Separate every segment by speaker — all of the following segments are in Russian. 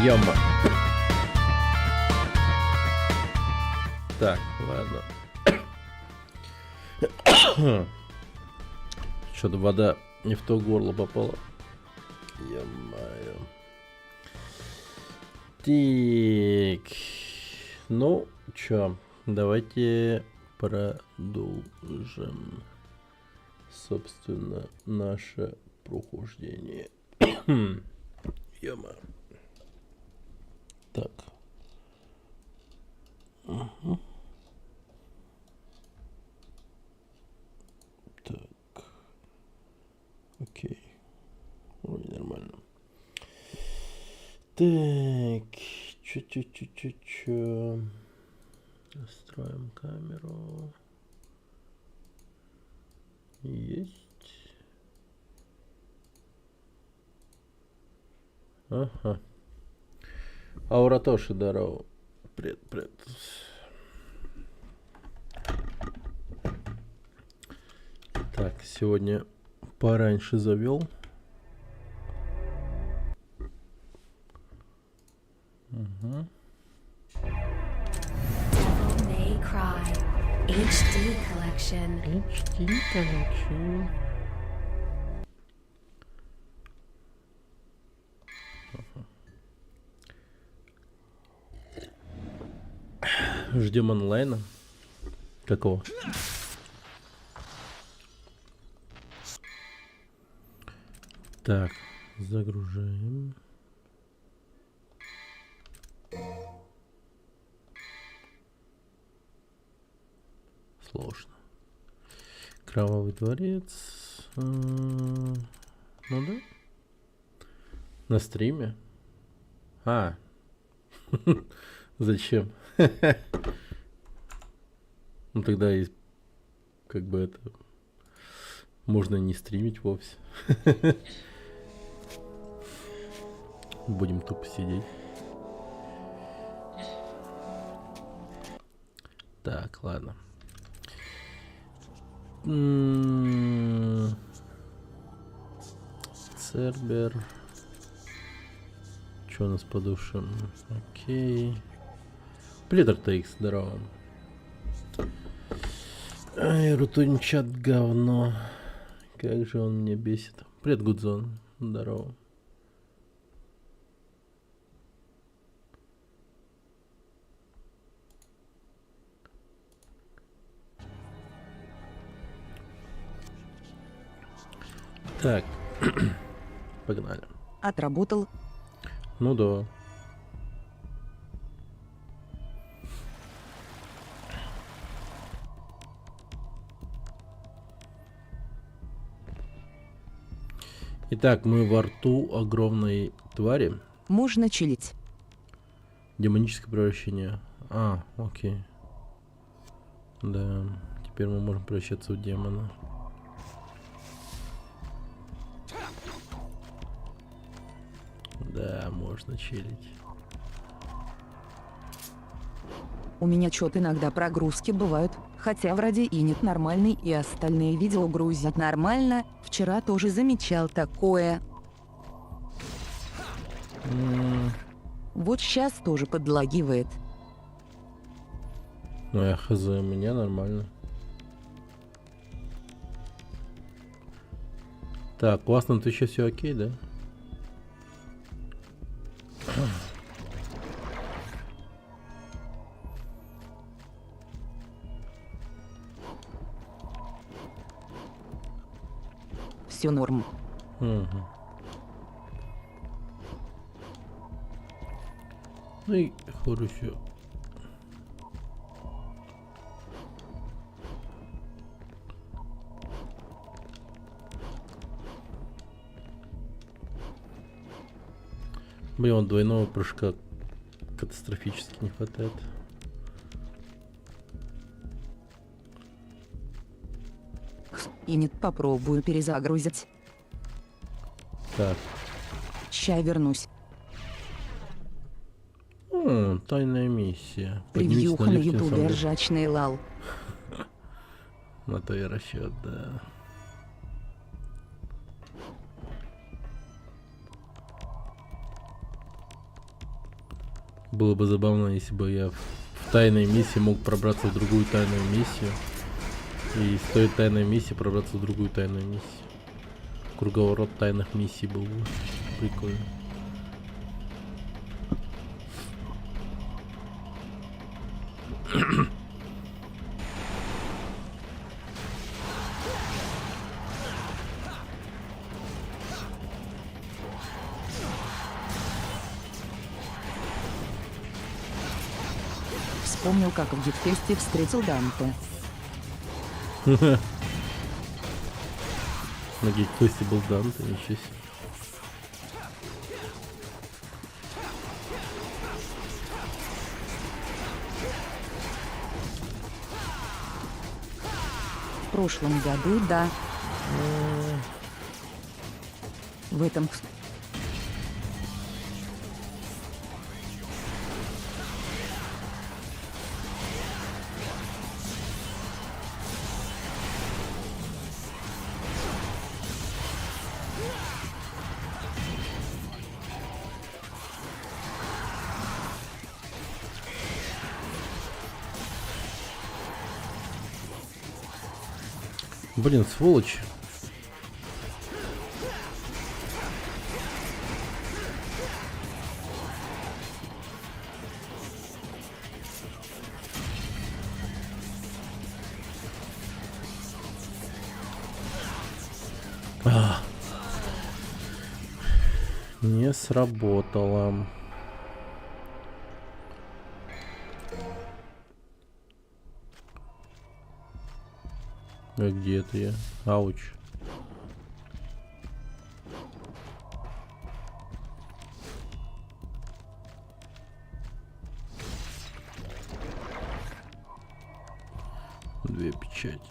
Speaker 1: Яма. Так, ладно. Что-то вода не в то горло попала. Ё-моё. Так. Ну, чё, давайте продолжим, собственно, наше прохождение. Ё-моё. Так. Угу. Так. Окей. Ой, нормально. Так. Чё. Настроим камеру. Есть. Ага. Ауратоши, здорово. Привет. Так, сегодня пораньше завел. Угу.
Speaker 2: Devil May Cry HD Collection.
Speaker 1: HD Collection. Ждем онлайна. Какого? Так, загружаем. Сложно. Кровавый дворец. Ну да. На стриме. Зачем? Ну тогда и как бы это можно не стримить вовсе. Будем тупо сидеть. Так, ладно. Цербер. Что у нас по душам? Окей. Плетер TX, здорово. Ай, Рутунчат говно. Как же он меня бесит. Привет, Гудзон. Здорово. Так. Погнали.
Speaker 3: Отработал.
Speaker 1: Ну да. Итак, мы во рту огромной твари.
Speaker 3: Можно чилить.
Speaker 1: Демоническое превращение. Окей. Да, теперь мы можем превращаться в демона. Да, можно чилить.
Speaker 3: У меня что-то иногда прогрузки бывают, хотя вроде и нет нормальный, и остальные видео грузят нормально. Вчера тоже замечал такое. Вот сейчас тоже подлагивает.
Speaker 1: Ну я хз, у меня нормально. Так, у вас на Твиче все окей, да?
Speaker 3: Все норм.
Speaker 1: Угу. Ну и хорошо. Блин, вот двойного прыжка катастрофически не хватает.
Speaker 3: И нет, попробую перезагрузить.
Speaker 1: Так.
Speaker 3: Ща вернусь.
Speaker 1: Тайная миссия.
Speaker 3: Превьюха на
Speaker 1: лифте
Speaker 3: ютубе
Speaker 1: самолет.
Speaker 3: ржачный лал.
Speaker 1: На то и расчет, да. Было бы забавно, если бы я в тайной миссии мог пробраться в другую тайную миссию. И с той тайной миссии пробраться в другую тайную миссию. Круговорот тайных миссий был бы прикольно.
Speaker 3: Вспомнил, как в Гитфесте встретил Данте.
Speaker 1: На гейквесте был Данте, ничего себе.
Speaker 3: В прошлом году, да. В этом...
Speaker 1: Блин, сволочь. Не сработало. А где это я? Ауч. Две печати.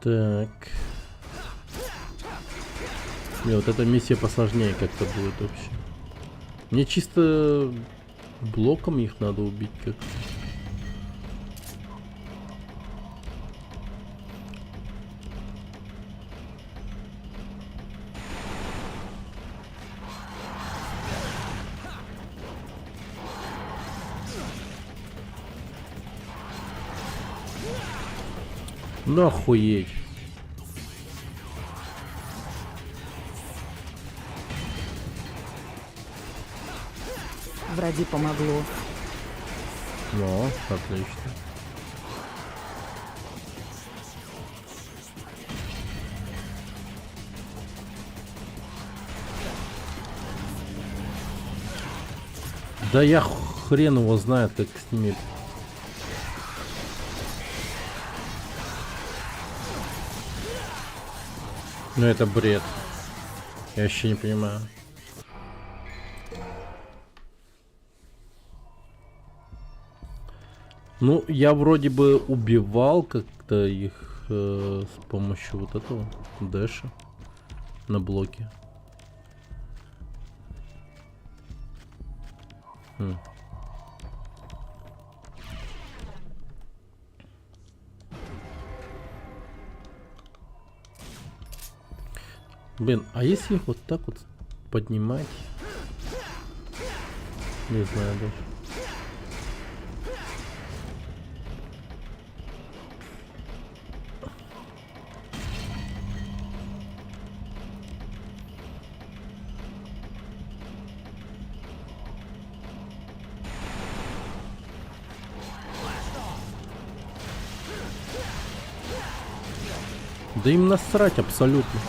Speaker 1: Так. Не, вот эта миссия посложнее как-то будет вообще. Мне чисто блоком их надо убить как-то. Ну охуеть.
Speaker 3: Вроде помогло.
Speaker 1: Ну, отлично. Да я хрен его знает, как с ними. Ну это бред. Я вообще не понимаю. Ну, я вроде бы убивал как-то их с помощью вот этого дэша на блоке. Блин, а если их вот так вот поднимать? Не знаю даже. Да им насрать абсолютно.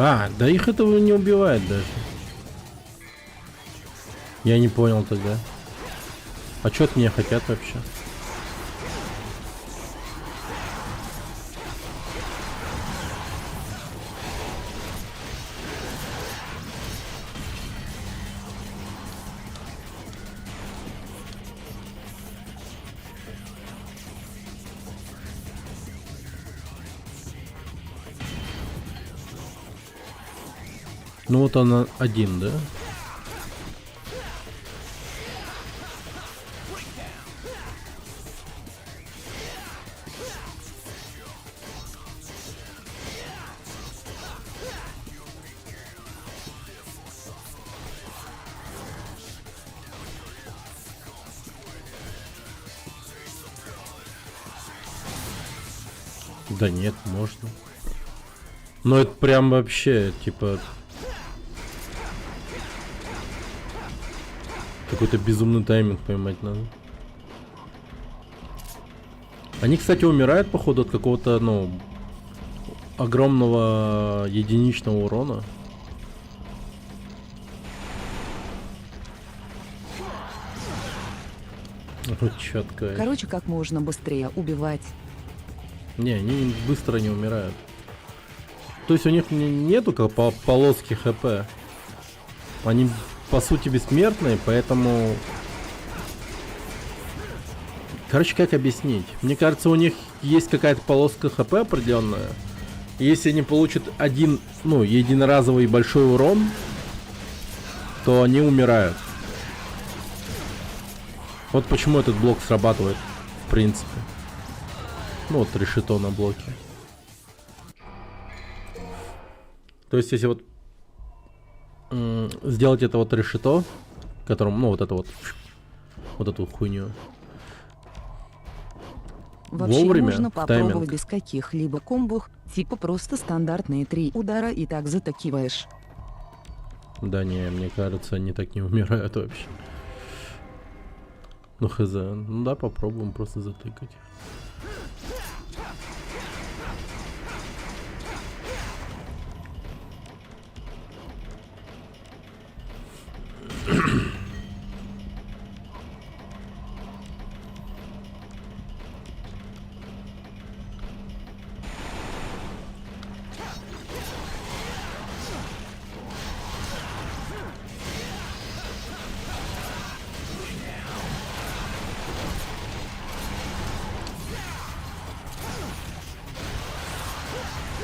Speaker 1: А, да их этого не убивает даже. Я не понял тогда. А что от меня хотят вообще? Ну вот она один, да? Да нет, можно. Но это прям вообще, типа... Какой-то безумный тайминг поймать надо. Они, кстати, умирают, походу, от какого-то, ну... огромного единичного урона. Четко.
Speaker 3: Короче, как можно быстрее убивать.
Speaker 1: Не, они быстро не умирают. То есть у них нету как полоски хп. Они по сути бессмертные, поэтому... Короче, как объяснить? Мне кажется, у них есть какая-то полоска хп определенная. И если они получат один, ну, единоразовый большой урон, то они умирают. Вот почему этот блок срабатывает, в принципе. Ну вот решето на блоке. То есть если вот сделать это вот решето, которым, ну вот это вот эту хуйню.
Speaker 3: Вообще
Speaker 1: Вовремя,
Speaker 3: можно
Speaker 1: в
Speaker 3: попробовать
Speaker 1: тайминг.
Speaker 3: без каких-либо комбов, типа просто стандартные 3 удара и так затакиваешь.
Speaker 1: Да не, мне кажется, они так не умирают вообще. Ну хз, ну да, попробуем просто затыкать.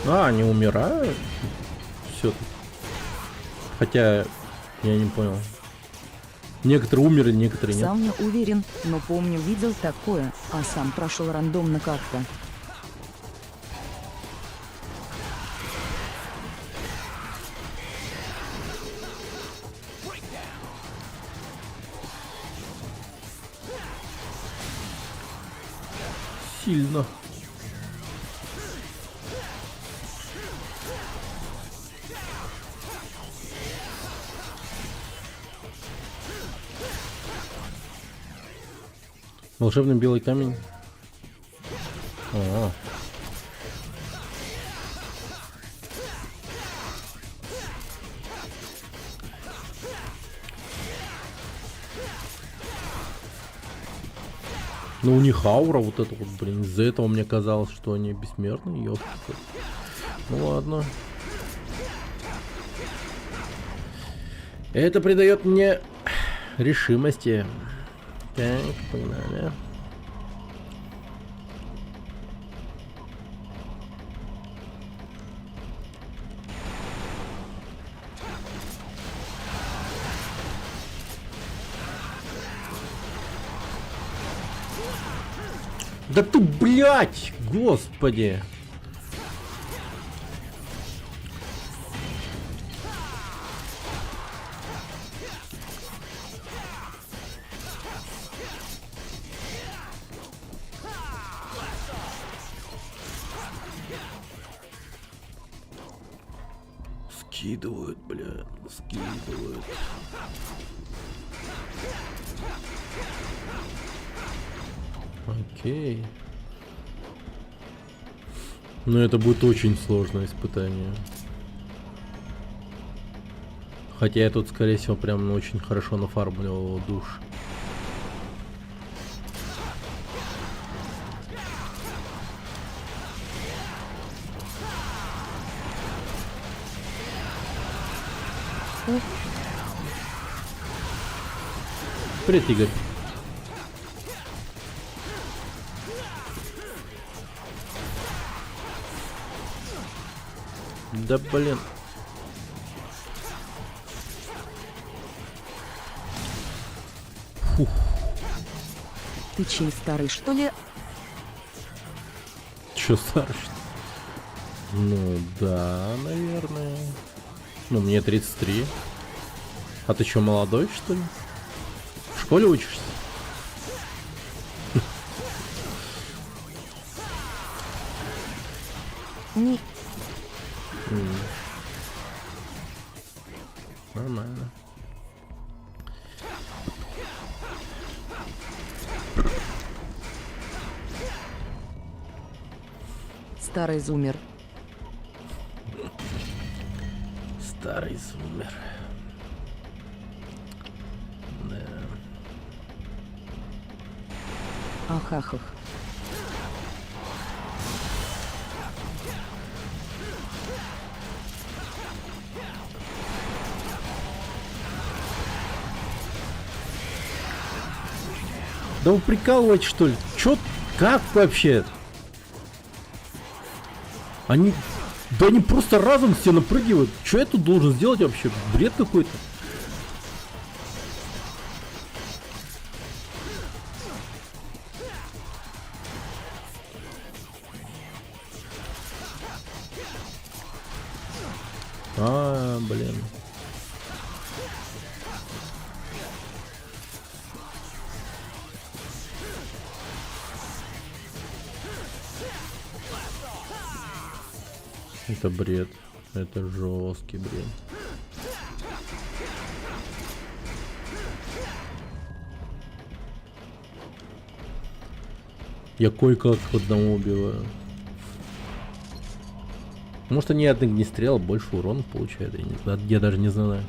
Speaker 1: А, они умирают? Все. Хотя, я не понял. Некоторые умерли, некоторые нет.
Speaker 3: Сам не уверен, но помню, видел такое, а сам прошел рандомно как-то.
Speaker 1: Сильно. Волшебный белый камень. О. Ну у них аура вот это вот, блин, из-за этого мне казалось, что они бессмертные, ёпта. Ну ладно. Это придает мне решимости. Так, погнали. Да ты, блядь, господи. Скидывают, блядь, скидывают. Окей. Но это будет очень сложное испытание. Хотя я тут, скорее всего, прям очень хорошо нафармливал душ. Привет, Игорь. Да блин. Фух.
Speaker 3: Ты чей старый, что ли?
Speaker 1: Чё старше? Ну да, наверное. Ну, мне 33. А ты чё, молодой, что ли? В школе учишься?
Speaker 3: Не.
Speaker 1: Нормально.
Speaker 3: Старый зумер.
Speaker 1: Старый зумер. Да.
Speaker 3: Ахахах.
Speaker 1: Да вы прикалываете, что ли? Чё? Как вообще? Они... Да они просто разом все напрыгивают. Что я тут должен сделать вообще? Бред какой-то. Блин. Это бред. Это жесткий бред. Я кое-как одного убиваю. Может, они от огнестрела больше урона получают? Я даже не знаю.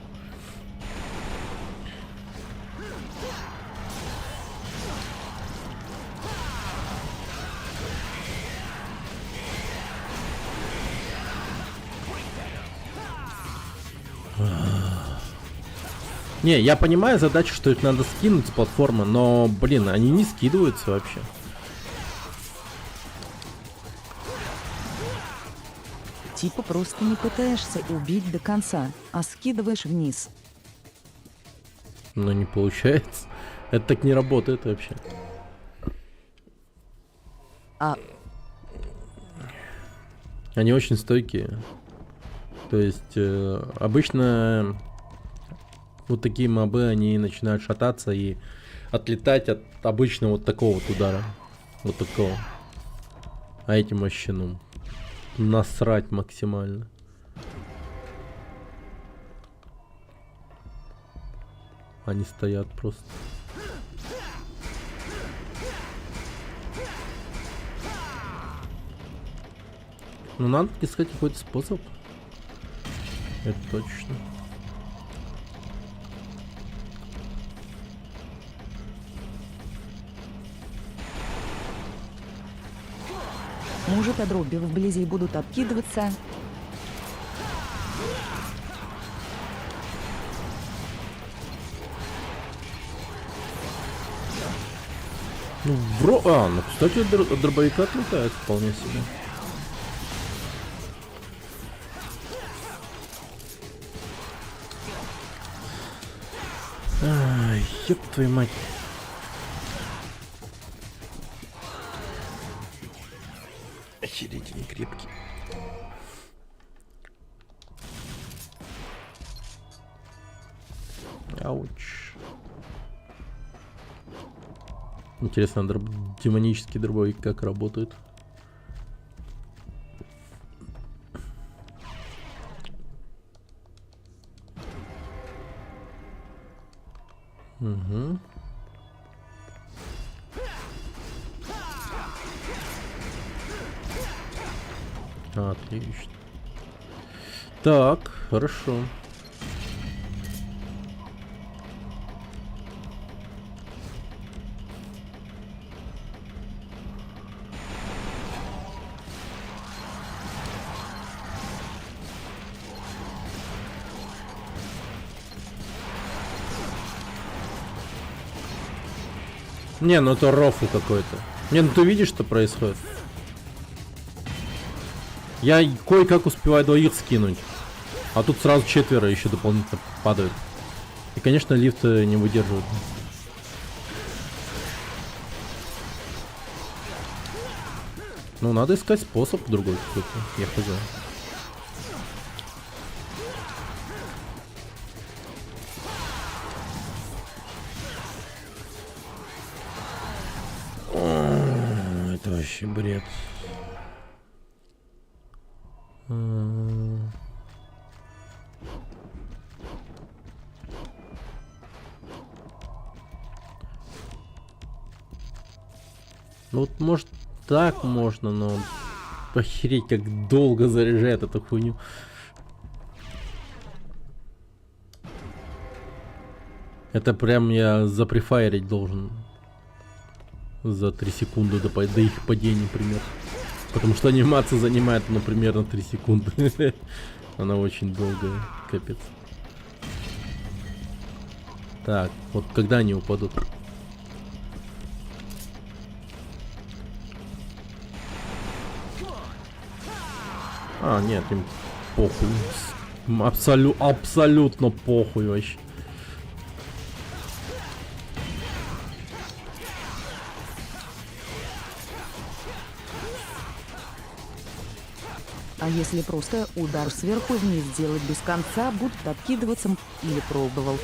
Speaker 1: Не, я понимаю задачу, что их надо скинуть с платформы, но, блин, они не скидываются вообще.
Speaker 3: Типа просто не пытаешься убить до конца, а скидываешь вниз.
Speaker 1: Но не получается. Это так не работает вообще.
Speaker 3: А
Speaker 1: Они очень стойкие. То есть, обычно вот такие мобы, они начинают шататься и отлетать от обычного вот такого вот удара. Вот такого. А этим вообще, ну, насрать максимально. Они стоят просто. Ну, надо искать какой-то способ. Это точно.
Speaker 3: может от дроби вблизи будут откидываться.
Speaker 1: Ну, ну, кстати, от дробовика отлетает вполне себе. Ай, ёб твою мать. Охереть, они крепкие. Ауч. Интересно, демонический дробовик как работает. Угу. Отлично. Так, хорошо. Не, ну это рофл какой-то. Не, ну ты видишь, что происходит? Я кое-как успеваю двоих скинуть. А тут сразу четверо еще дополнительно падают. И, конечно, лифт не выдерживает. Ну, надо искать способ другой какой-то. Я хз. Это вообще бред. Ну вот может так можно, но охереть как долго заряжает эту хуйню. Это прям я запрефайрить должен за 3 секунды до их падения, примерно. Потому что анимация занимает, ну, примерно 3 секунды. Она очень долгая, капец. Так, вот когда они упадут? А, нет, им похуй. Абсолютно похуй вообще.
Speaker 3: А если просто удар сверху вниз сделать без конца, будут откидываться или пробовал?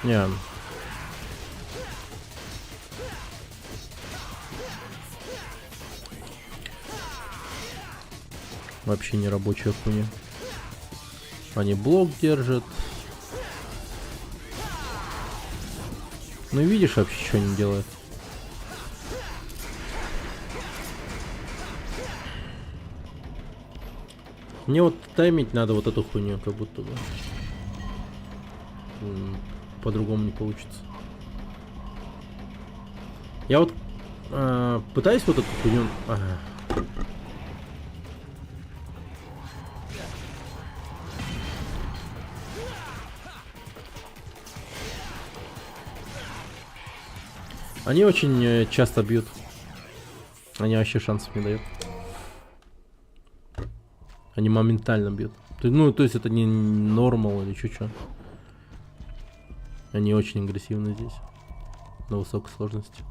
Speaker 1: Не. Вообще не рабочая хуйня. Они блок держат. Ну видишь вообще, что они делают. Мне вот таймить надо вот эту хуйню, как будто бы. По-другому не получится. Я вот пытаюсь вот эту хуйню... Ага. Они очень часто бьют. Они вообще шансов не дают. Они моментально бьют. Ну, то есть это не нормал или чуть-чуть. Они очень агрессивны здесь. На высокой сложности.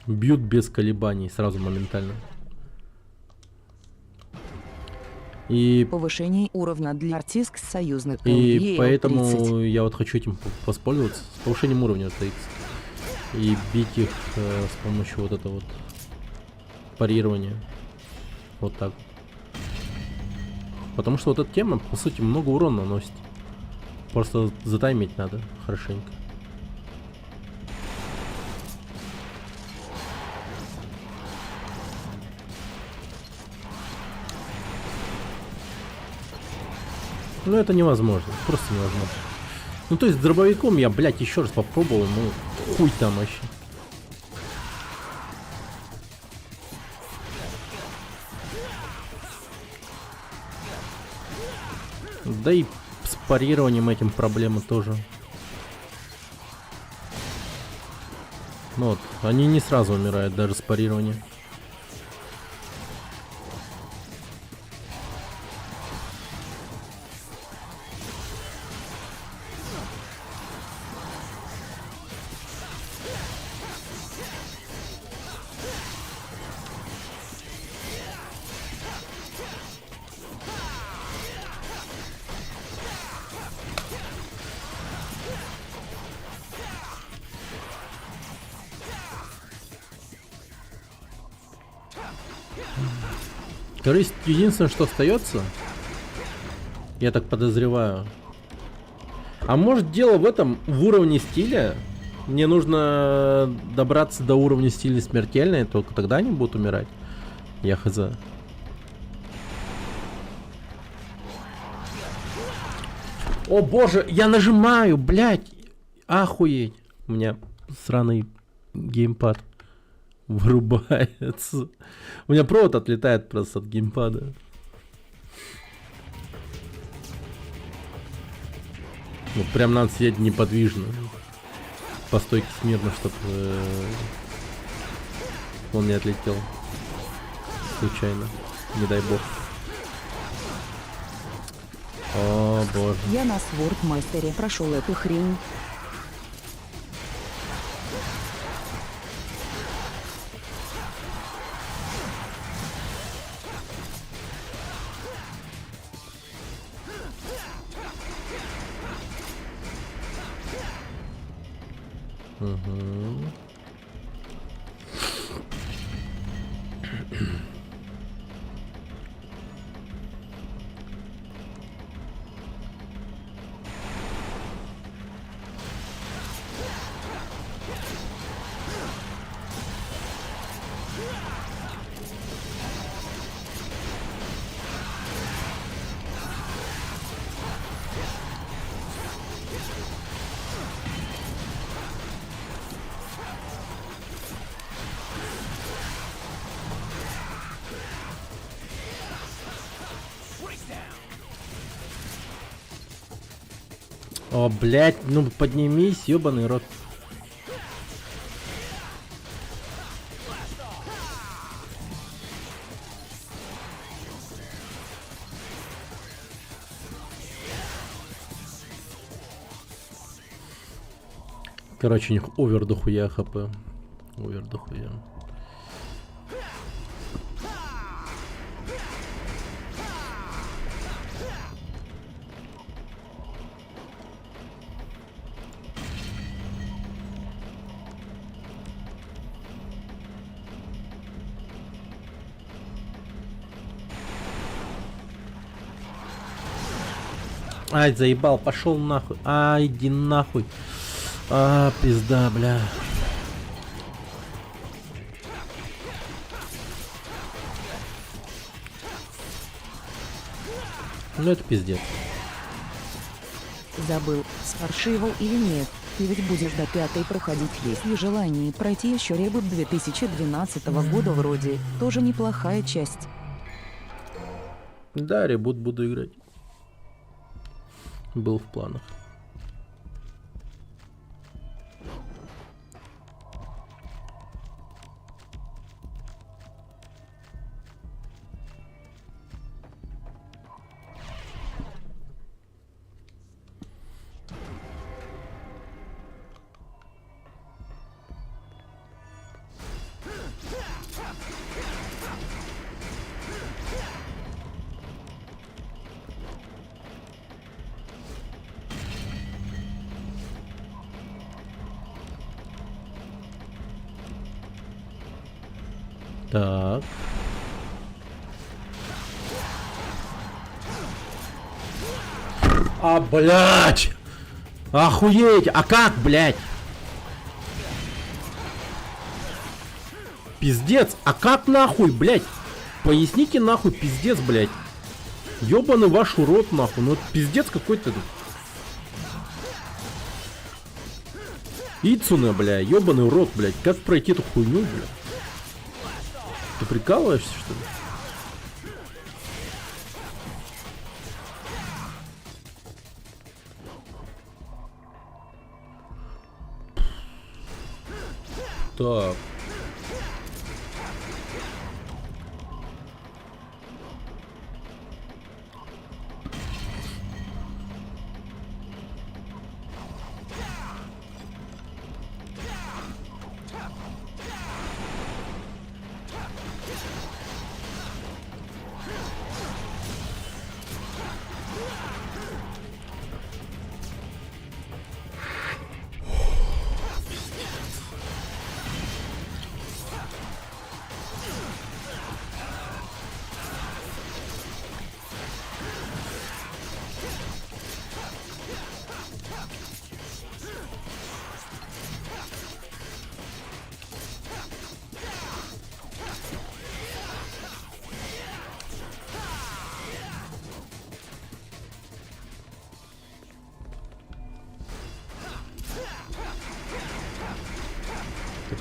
Speaker 1: Бьют без колебаний, сразу моментально. И
Speaker 3: Повышение уровня для артистов союзных.
Speaker 1: И
Speaker 3: LVL
Speaker 1: поэтому
Speaker 3: 30.
Speaker 1: я вот хочу этим воспользоваться. С повышением уровня RTX. И бить их с помощью вот этого вот парирования. Вот так. Потому что вот эта тема, по сути, много урона наносит. Просто затаймить надо хорошенько. Ну это невозможно, просто невозможно. Ну то есть с дробовиком я, блядь, еще раз попробовал, ну хуй там вообще. Да и с парированием этим проблемы тоже. Ну вот, они не сразу умирают, даже с парированием. Короче, единственное, что остается, я так подозреваю. А может дело в этом, в уровне стиля? Мне нужно добраться до уровня стиля смертельной, только тогда они будут умирать. Я хз. О боже, я нажимаю, блядь. Охуеть. У меня сраный геймпад вырубается. У меня провод отлетает просто от геймпада. Ну прям надо сидеть неподвижно. По стойке смирно, чтобы он не отлетел. Случайно. Не дай бог. О боже.
Speaker 3: Я на Свордмастере прошел эту хрень.
Speaker 1: Угу. О, блядь, ну поднимись, ёбаный рот. Короче, у них овер дохуя хп. Овер дохуя. Ай, заебал, пошел нахуй. Ай, иди нахуй. А, пизда, бля. Ну это пиздец.
Speaker 3: Забыл, сфаршивал или нет. Ты ведь будешь до 5-й проходить, есть ли желание пройти еще ребут 2012 года вроде. Тоже неплохая часть.
Speaker 1: Да, ребут буду играть. Был в планах. Так. А, блядь! Охуеть! А как, блядь? Пиздец! А как нахуй, блядь? Поясните нахуй, пиздец, блядь. Ёбаный ваш урод, нахуй. Ну, пиздец какой-то. Ицуне, бля, ёбаный урод, блядь. Как пройти эту хуйню, блядь? Ты прикалываешься, что ли? Так.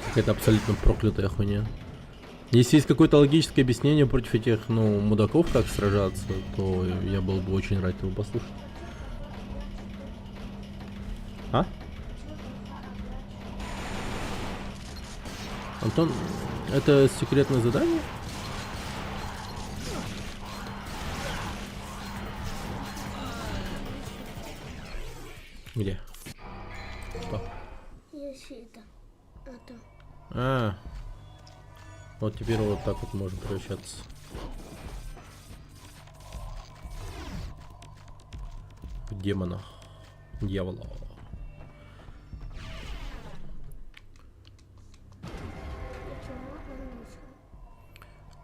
Speaker 1: Какая-то абсолютно проклятая хуйня. Если есть какое-то логическое объяснение против этих, ну, мудаков, как сражаться, то я был бы очень рад его послушать. А? Антон, это секретное задание? Где? Что? А, вот теперь вот так вот можно превращаться. В демона. Дьявола.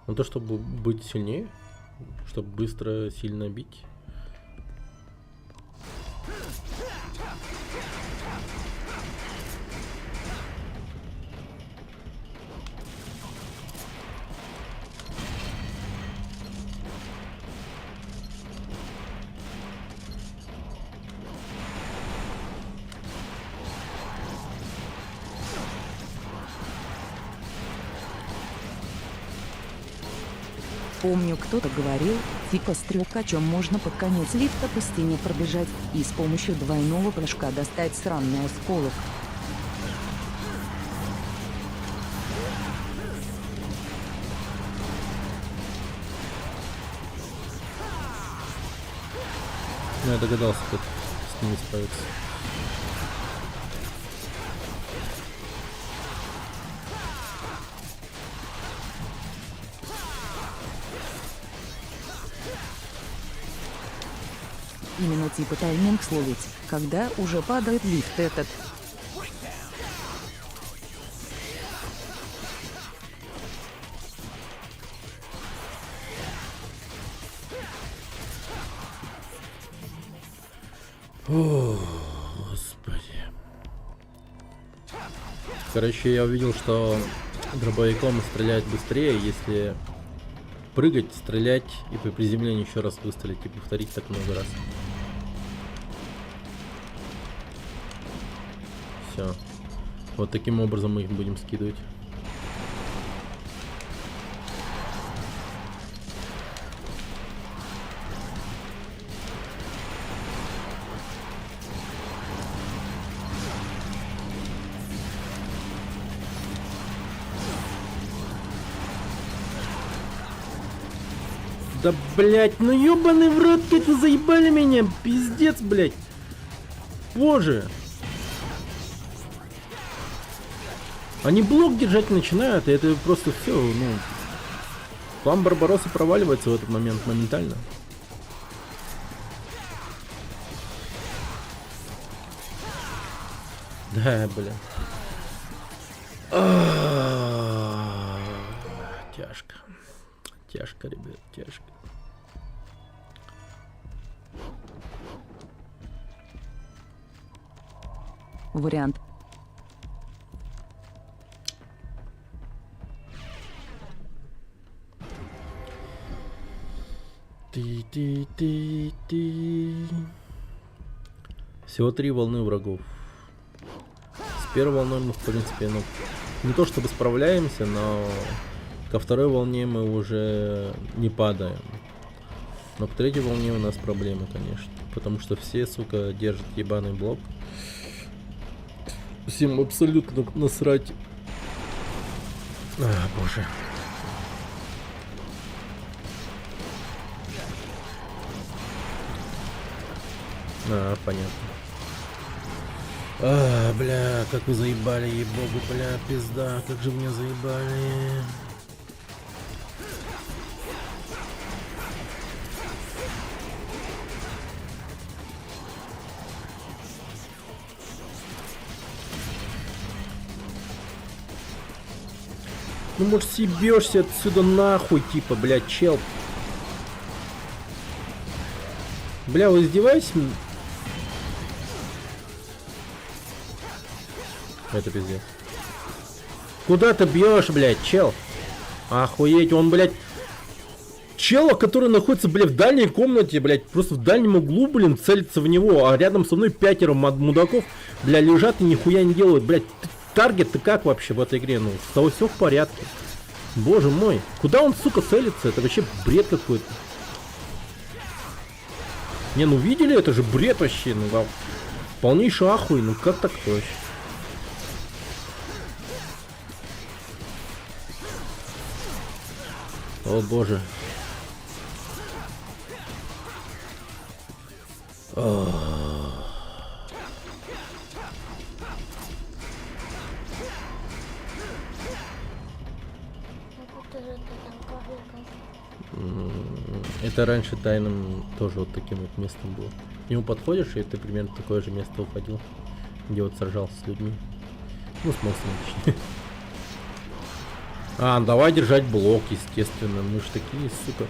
Speaker 1: Ну то, чтобы быть сильнее, чтобы быстро, сильно бить.
Speaker 3: Помню, кто-то говорил, типа с трюкачом можно под конец лифта по стене пробежать и с помощью двойного прыжка достать сраный осколок.
Speaker 1: Ну, я догадался, как с ними справиться.
Speaker 3: Именно типа тайминг словить, когда уже падает лифт этот.
Speaker 1: О, господи. Короче, я увидел, что дробовиком стрелять быстрее, если прыгать, стрелять и при приземлении еще раз выстрелить и повторить так много раз. Все. Вот таким образом мы их будем скидывать. Да блять, ну ёбаный в рот, как вы заебали меня, пиздец, блять. Боже. Они блок держать начинают, и это просто все, ну. План Барбароссы проваливается в этот момент моментально. Да, бля. Тяжко. Тяжко, ребят, тяжко.
Speaker 3: Вариант.
Speaker 1: Ты. Всего 3 волны врагов. С первой волной мы, в принципе, ну, не то чтобы справляемся, но ко второй волне мы уже не падаем. Но к третьей волне у нас проблемы, конечно. Потому что все, сука, держат ебаный блок. Всем абсолютно насрать. Боже. Понятно. Бля, как вы заебали, ей-богу, бля, пизда, как же меня заебали. Ну, может, съебешься отсюда нахуй, типа, блядь, чел. Бля, вы издеваетесь? Это пиздец. Куда ты бьешь, блядь, чел? Охуеть, он, блядь... Чела, который находится, блядь, в дальней комнате, блядь, просто в дальнем углу, блин, целится в него, а рядом со мной 5 мудаков, бля, лежат и нихуя не делают, блядь. Таргет ты как вообще в этой игре? Ну, с того все в порядке. Боже мой, куда он, сука, целится? Это вообще бред какой-то. Не, ну видели? Это же бред вообще, ну, да. Полнейший ахуй, ну как так вообще? О боже. Это раньше тайным тоже вот таким вот местом было. К нему подходишь, и ты примерно в такое же место уходил, где вот сражался с людьми. Ну, с монстрами, точнее. А, давай держать блок, естественно. Мы ж такие, сука.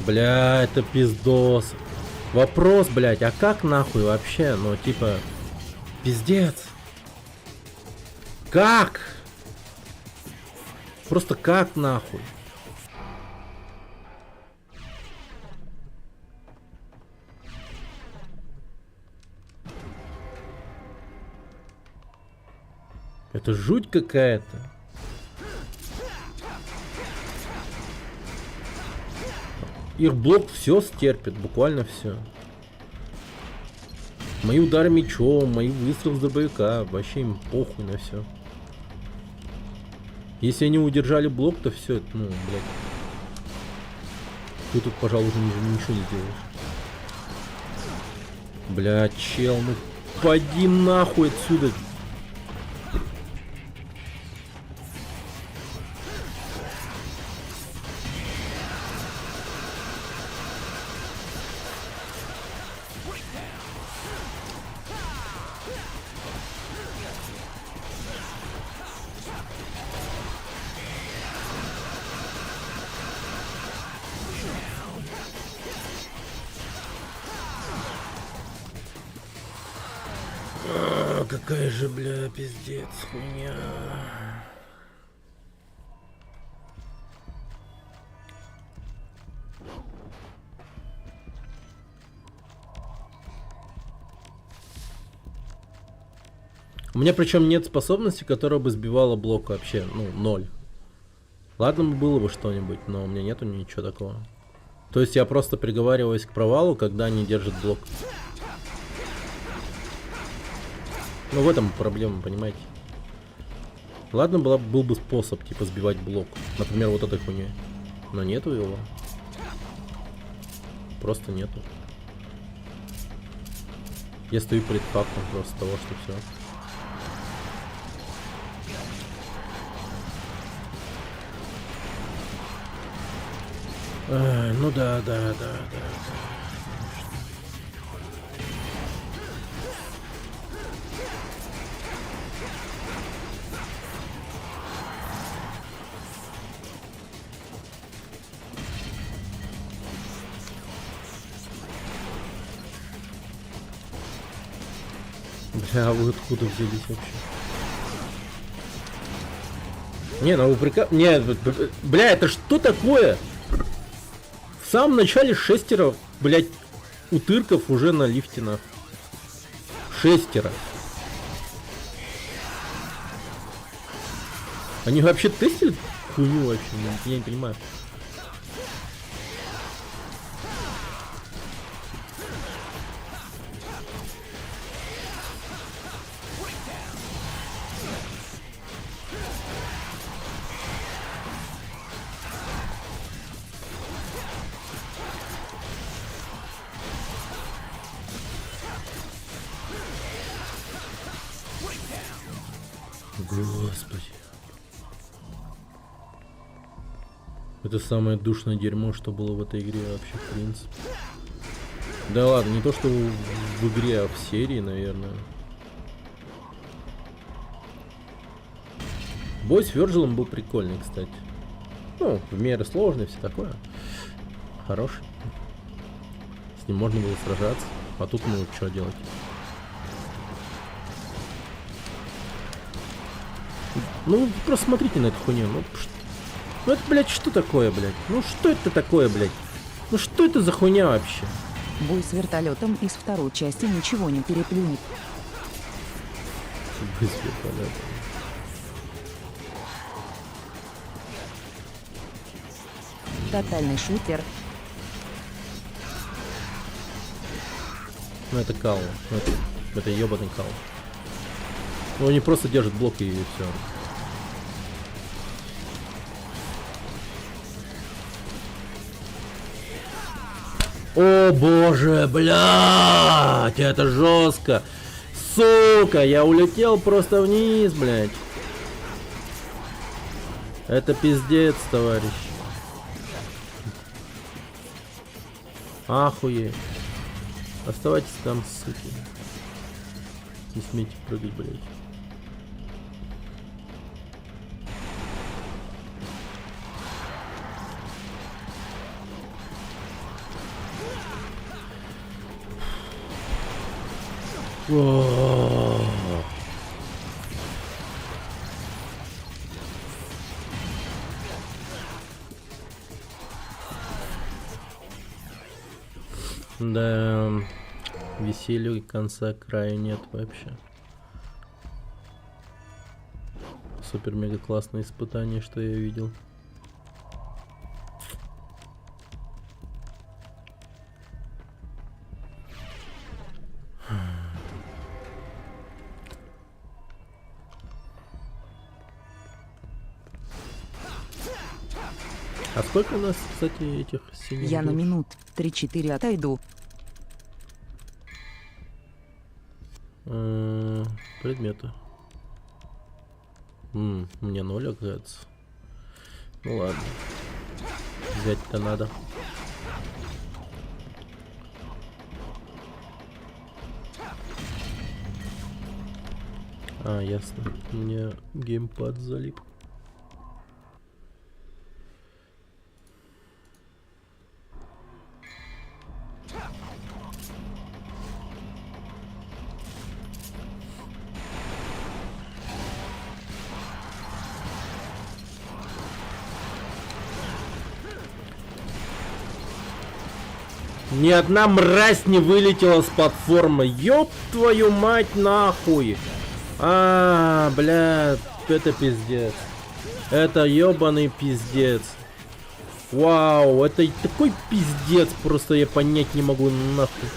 Speaker 1: Бля, это пиздос. Вопрос, блядь, а как нахуй вообще? Ну, типа, пиздец. Как? Просто как нахуй? Это жуть какая-то. Их блок все стерпит, буквально все. Мои удары мечом, мои выстрелы с дробовика, вообще им похуй на все. Если они удержали блок, то все, ну, блядь. Ты тут, пожалуй, уже ничего не сделаешь. Блядь, чел, ну поди нахуй отсюда. Какая же, бля, пиздец, хуйня. У меня причем нет способности, которая бы сбивала блок вообще, ну, 0. Ладно бы было бы что-нибудь, но у меня нету ничего такого. То есть я просто приговариваюсь к провалу, когда они держат блок. Ну, в этом проблема, понимаете? Ладно, был бы способ, типа, сбивать блок. Например, вот этой хуйней. Но нету его. Просто нету. Я стою перед фактом просто того, что все. Ну да. Бля, а вы откуда взялись вообще? Не, ну вы Не, бля, это что такое? В самом начале шестеро, блядь, утырков уже на лифте на. Шестеро. Они вообще тестили хуйню вообще? Я не понимаю. Господи. Это самое душное дерьмо, что было в этой игре вообще, в принципе. Да ладно, не то что в игре, а в серии, наверное. Бой с Вёрджилом был прикольный, кстати. Ну, в меру сложный, все такое. Хороший. С ним можно было сражаться. А тут, ну, что делать? Ну, просто смотрите на эту хуйню. Ну это, блядь, что такое, блядь? Ну что это такое, блядь? Ну что это за хуйня вообще?
Speaker 3: Бой с вертолетом из второй части ничего не переплюнет.
Speaker 1: Бой с вертолетом.
Speaker 3: Тотальный шутер.
Speaker 1: Ну это кал. Ну, это ебаный кал. Ну они просто держат блок и все. О боже, блядь, это жестко. Сука, я улетел просто вниз, блядь. Это пиздец, товарищ. Охуеть. Оставайтесь там, суки. Не смейте прыгать, блядь. О. Да, веселью конца края нет вообще. Супер мега классное испытание, что я видел. А сколько у нас, кстати, этих синих
Speaker 3: Я на
Speaker 1: душ?
Speaker 3: минут 3-4 отойду.
Speaker 1: Предметы. Мне 0, оказывается. Ну ладно. Взять-то надо. А, ясно. Мне геймпад залип. Ни одна мразь не вылетела с платформы. Ёб твою мать нахуй. А, бля, это пиздец. Это ёбаный пиздец. Вау, это такой пиздец, просто я понять не могу нахуй.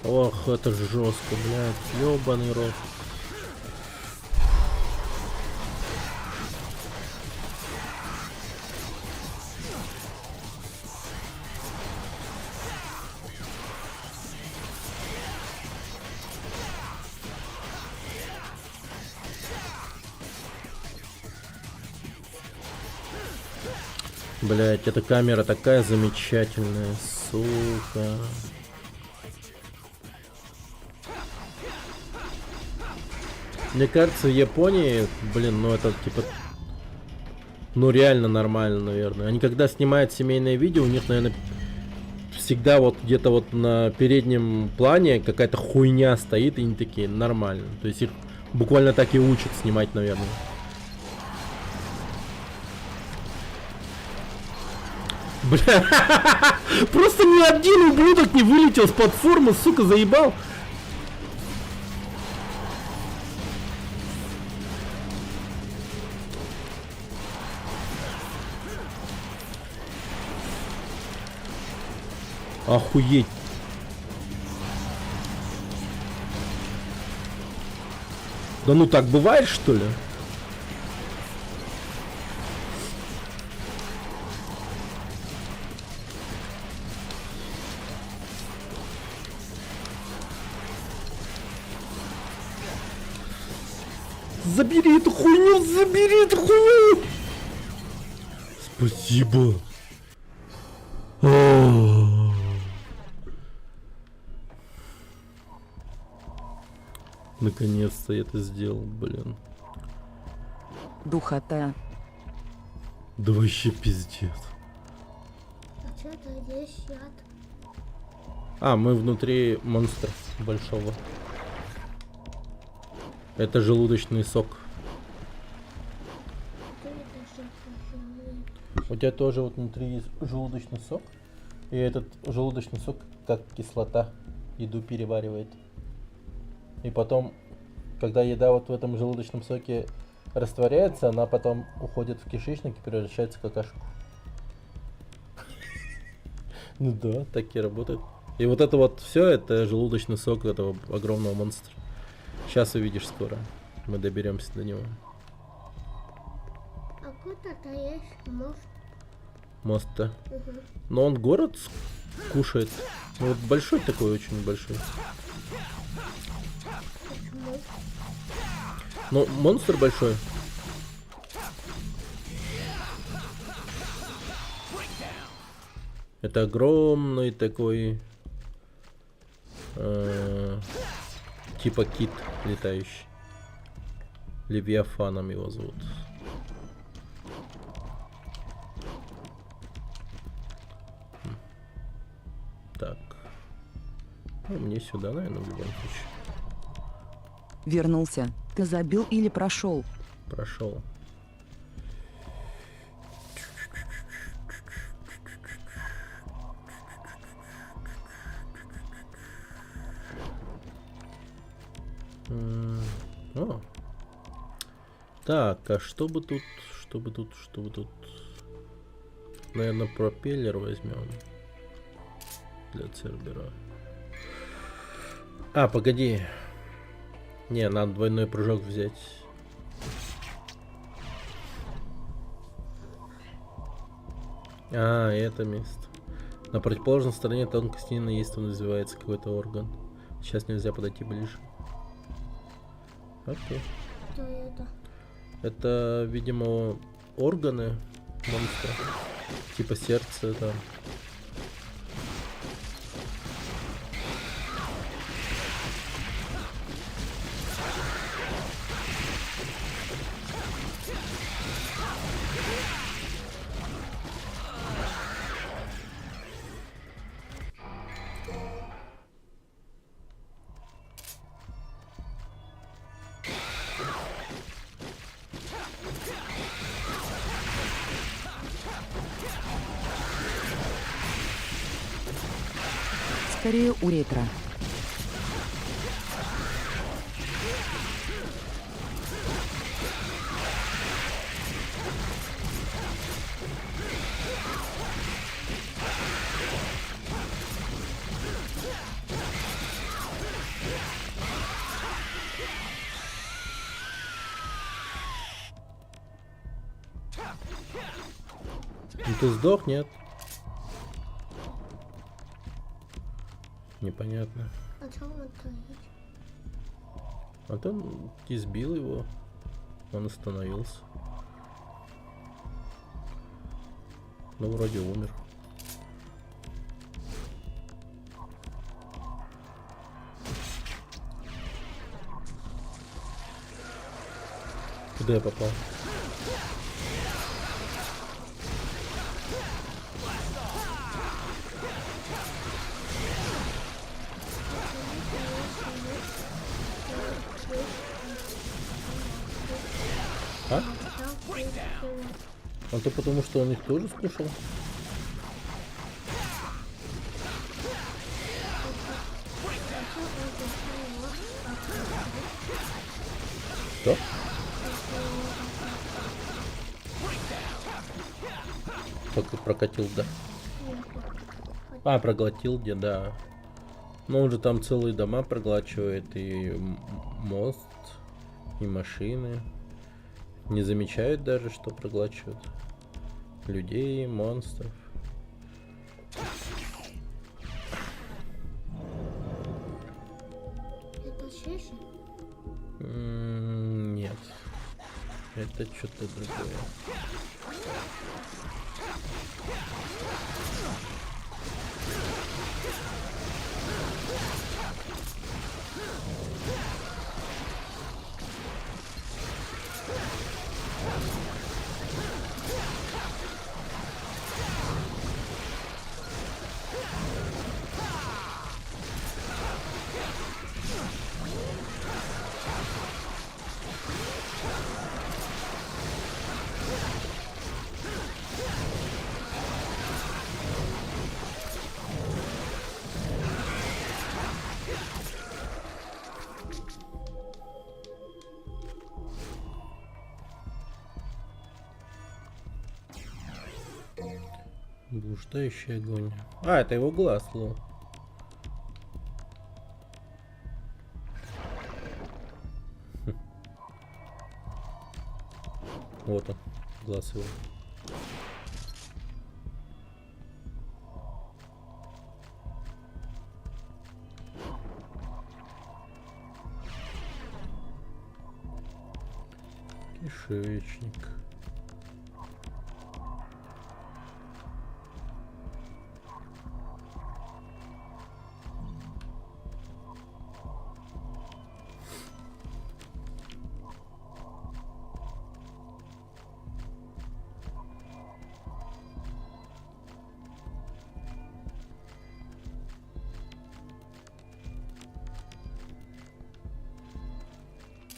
Speaker 1: Ох, это жестко, блядь, ёбаный рот. Блять, эта камера такая замечательная, сука. Мне кажется, в Японии, блин, ну это типа, ну реально нормально, наверное. Они когда снимают семейные видео, у них, наверное, всегда вот где-то вот на переднем плане какая-то хуйня стоит, и они такие, нормально. То есть их буквально так и учат снимать, наверное. Бля, просто ни один ублюдок не вылетел с платформы, сука, заебал. Охуеть. Да ну так бывает, что ли? Забери эту хуйню, забери эту хуйню! Спасибо. Наконец-то я это сделал, блин.
Speaker 3: Духота.
Speaker 1: Да вообще пиздец.
Speaker 4: А что это здесь яд?
Speaker 1: А, мы внутри монстра большого. Это желудочный сок.
Speaker 4: Что это же?
Speaker 1: У тебя тоже вот внутри есть желудочный сок. И этот желудочный сок, как кислота, еду переваривает. И потом, когда еда вот в этом желудочном соке растворяется, она потом уходит в кишечник и превращается в какашку. Ну да, так и работает. И вот это вот все, это желудочный сок этого огромного монстра. Сейчас увидишь скоро. Мы доберемся до него.
Speaker 4: А куда-то есть мост.
Speaker 1: Мост-то.
Speaker 4: Угу.
Speaker 1: Но он город кушает. Ну, вот большой такой, очень большой.
Speaker 4: Почему?
Speaker 1: Ну, монстр большой. Это огромный такой типа кит летающий. Левиафаном его зовут. Ну, мне сюда, наверное, в любом случае.
Speaker 3: Вернулся. Ты забил или прошел?
Speaker 1: Прошел. О. Так, а что бы тут, что бы тут, что бы тут? Наверное, пропеллер возьмем для Цербера. А, погоди. Не, надо двойной прыжок взять. А, это место. На противоположной стороне тонкости неистово называется какой-то орган. Сейчас нельзя подойти ближе. Окей.
Speaker 4: Что это?
Speaker 1: Это, видимо, органы монстра. Типа сердце там.
Speaker 3: Скорее уретра.
Speaker 1: Ну ты сдох, нет? Непонятно.
Speaker 4: А что он творит?
Speaker 1: А ты избил его. Он остановился. Ну, вроде умер. Куда я попал? А? А то потому, что он их тоже скушал? Что? Только прокатил, да. А, проглотил где, да. Но он же там целые дома проглачивает, и мост, и машины. Не замечают даже, что проглачивают. Людей, монстров.
Speaker 4: Это шиши?
Speaker 1: Нет. Это что-то другое. Блуждающий огонь. А, это его глаз, лол. Вот он, глаз его. Кишечник.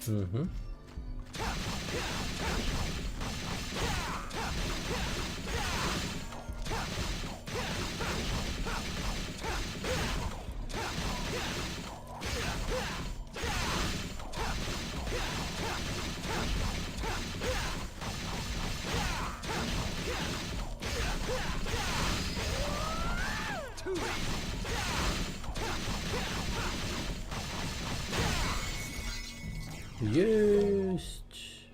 Speaker 1: Угу. Есть.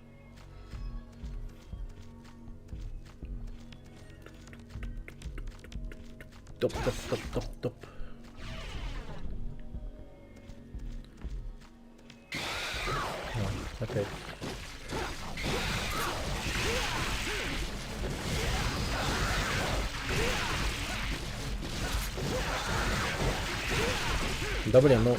Speaker 1: Топ, топ, топ, топ, топ. Опять. Да блин, ну.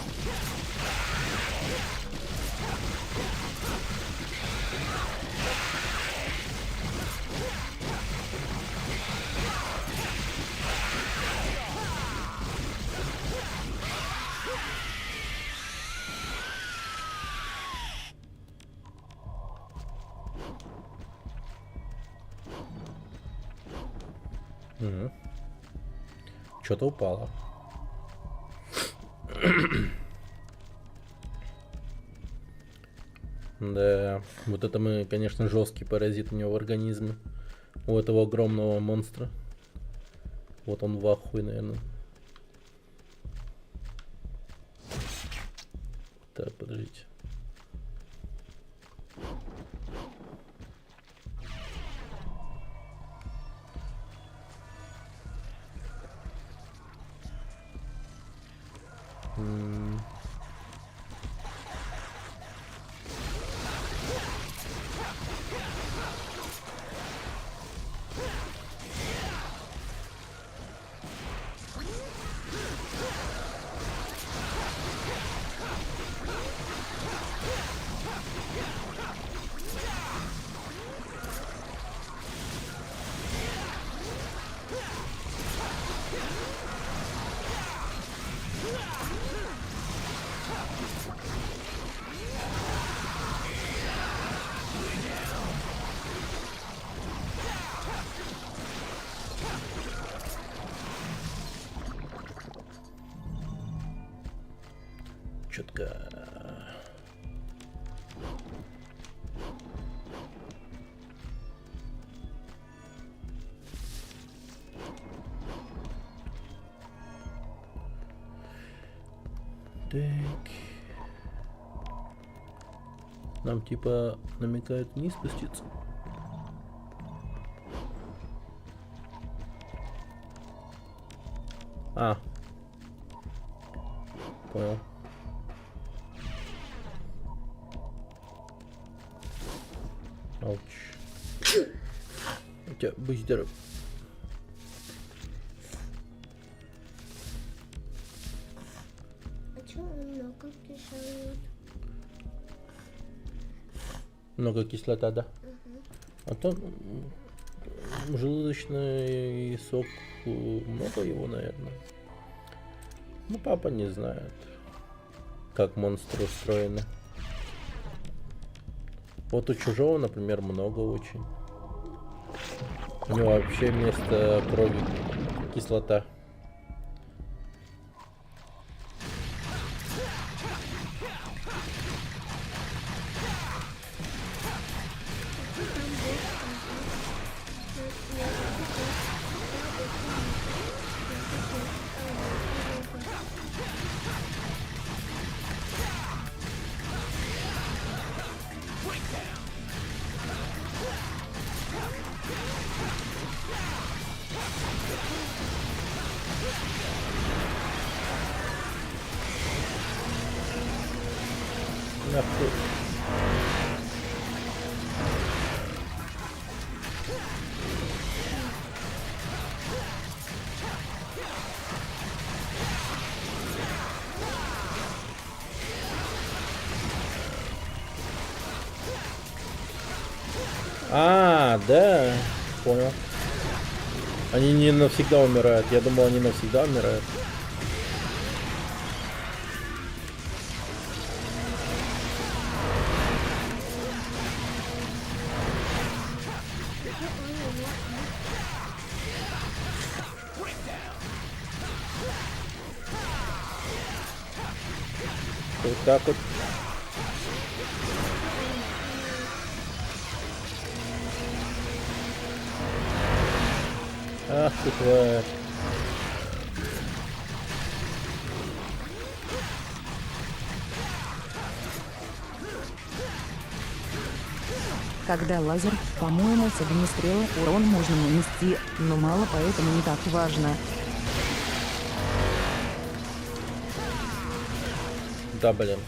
Speaker 1: Угу. Что-то упало. Да, вот это мы, конечно, жесткий паразит у него в организме. У этого огромного монстра. Вот он в ахуе, наверное. Так, подождите. Четко. Так. Нам типа намекают вниз спуститься. А. Понял. Ауч. У тебя будь здоров.
Speaker 4: А чё он много кишает?
Speaker 1: Много кислота, да?
Speaker 4: Угу.
Speaker 1: А то желудочный сок, много его, наверное. Ну, папа не знает, как монстры устроены. Вот у чужого, например, много очень. У него вообще вместо крови кислота. Нахуй. А, да, понял. Они не навсегда умирают. Я думал, они навсегда умирают. Вот так вот. Ах ты тварь.
Speaker 3: Когда лазер, по-моему, с огнестрела урон можно нанести, но мало, поэтому не так важно.
Speaker 1: Да, блин.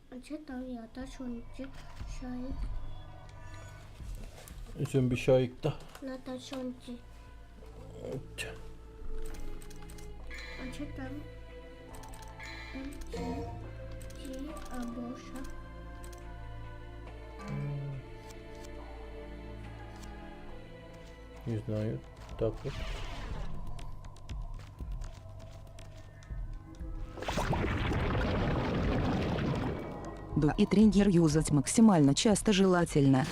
Speaker 4: А чё там я тачончик шарик
Speaker 1: Зомби шарик-то.
Speaker 4: на тачонке? А чё там? А больше?
Speaker 1: Не знаю. Так вот.
Speaker 3: Да, и триггер юзать максимально часто желательно.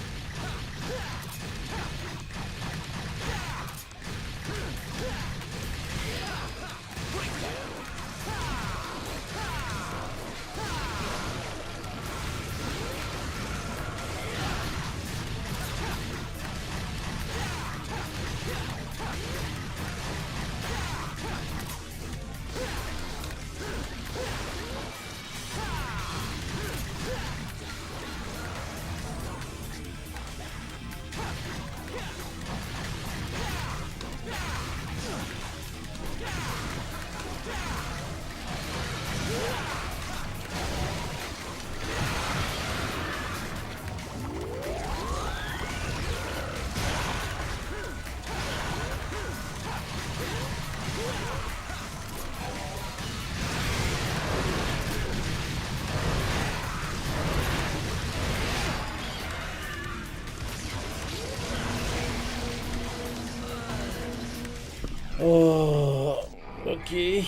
Speaker 1: О, окей.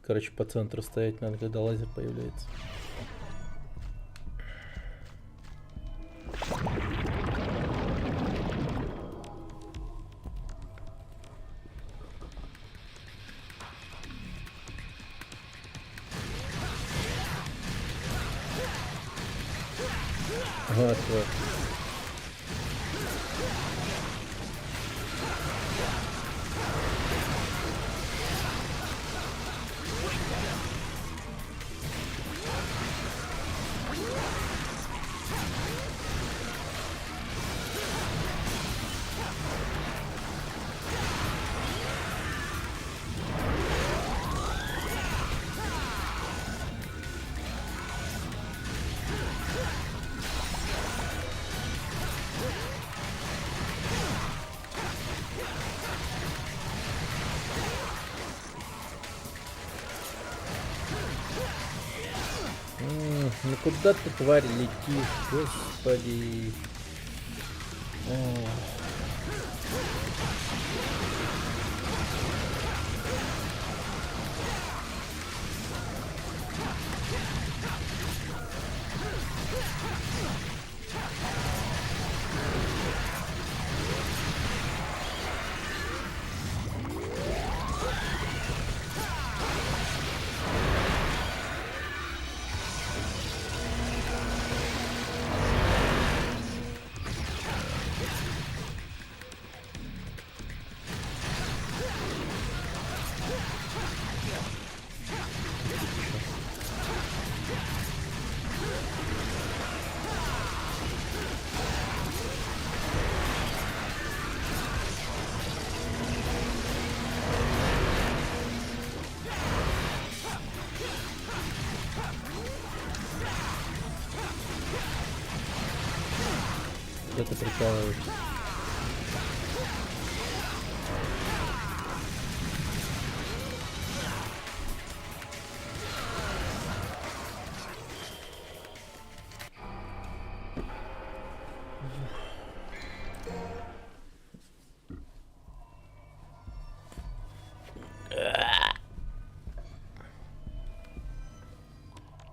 Speaker 1: Короче, по центру стоять надо, когда лазер появляется. Вот, вот. Ну куда ты, тварь, летишь, господи. Ох. Это прикалывается.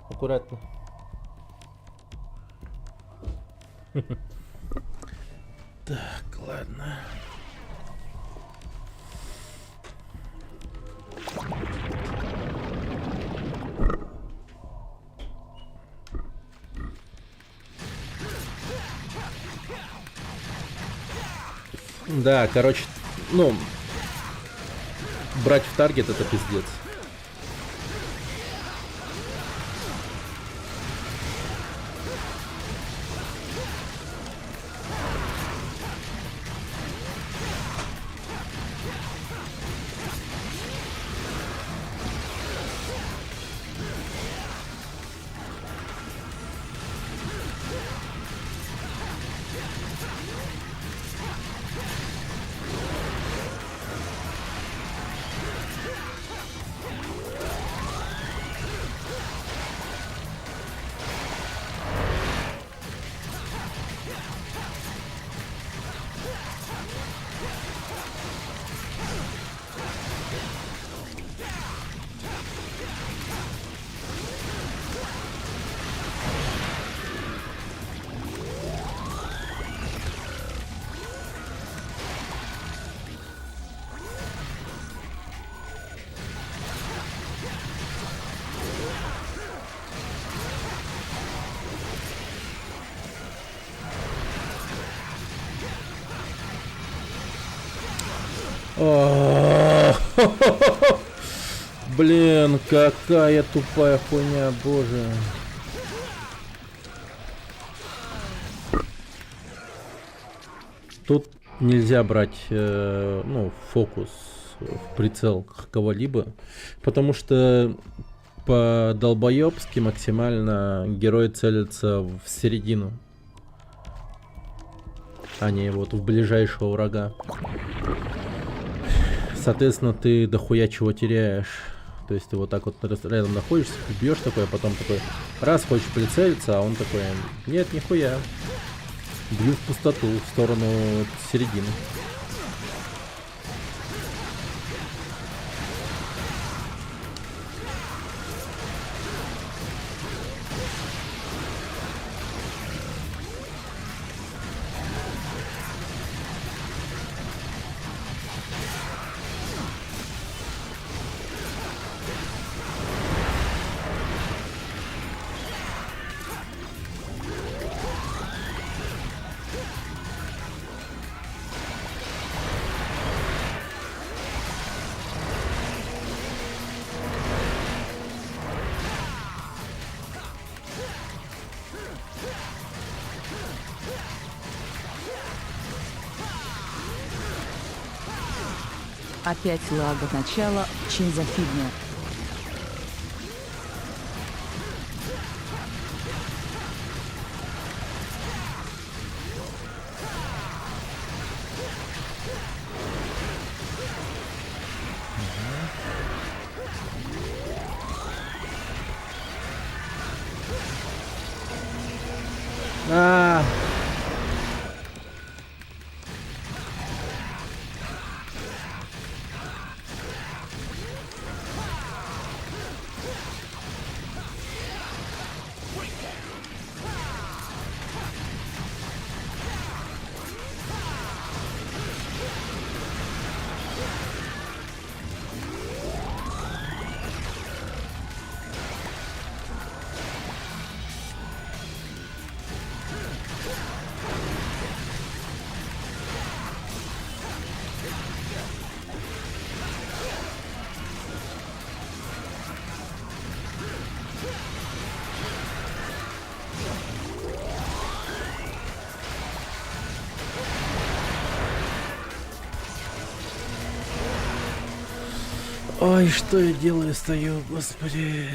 Speaker 1: Аккуратно. Так, ладно. Да, короче, ну, брать в таргет это пиздец. Блин, какая тупая хуйня, боже. Тут нельзя брать, ну, фокус в прицел кого-либо, потому что по-долбоебски максимально герой целится в середину, а не вот в ближайшего врага. Соответственно, ты дохуя чего теряешь. То есть ты вот так вот рядом находишься, бьешь такой, а потом такой раз хочешь прицелиться, а он такой: нет, нихуя. Бью в пустоту, в сторону середины.
Speaker 3: Опять лаг от начала, чин за фигня.
Speaker 1: А, ой, что я делаю, стою, господи.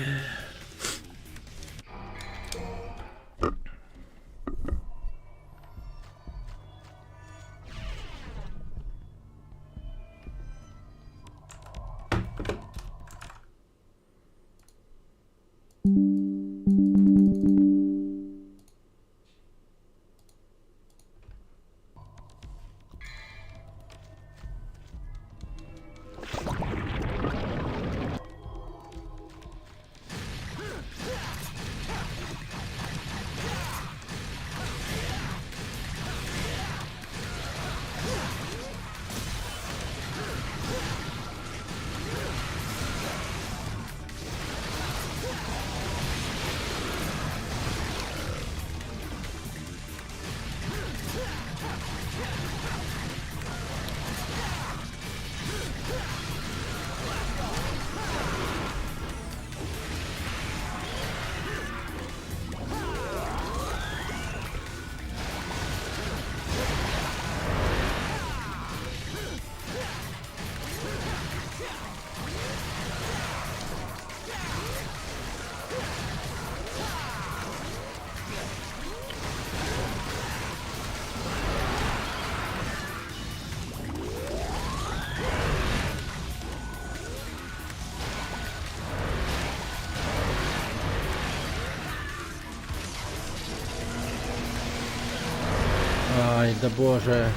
Speaker 1: Ай, да боже.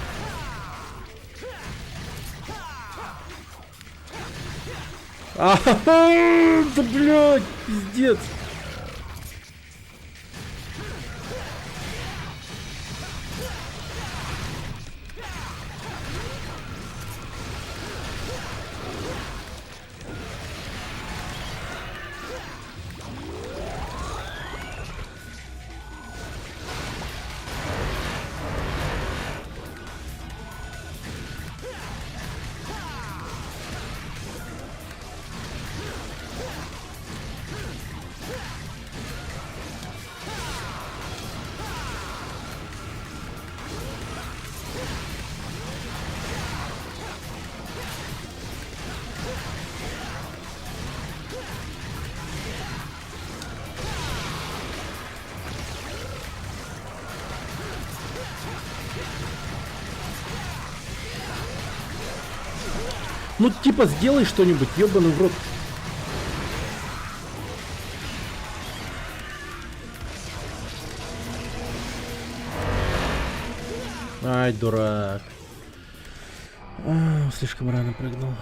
Speaker 1: Да блядь, пиздец. Ну типа сделай что-нибудь, ёбаный в рот. Ай, дурак. Слишком рано прыгнул.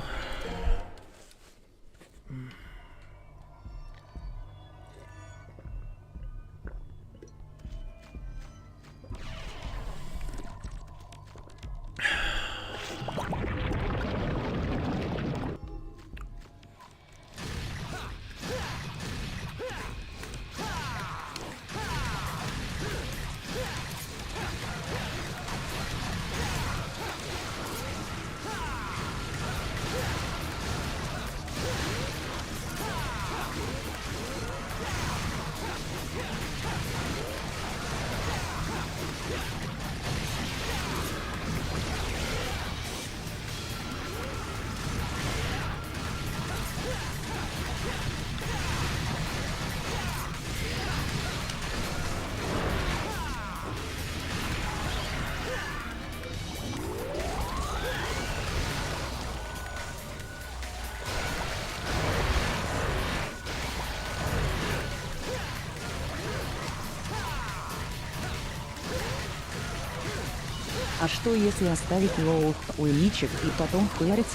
Speaker 3: А что если оставить лоу у личик и потом хуярить?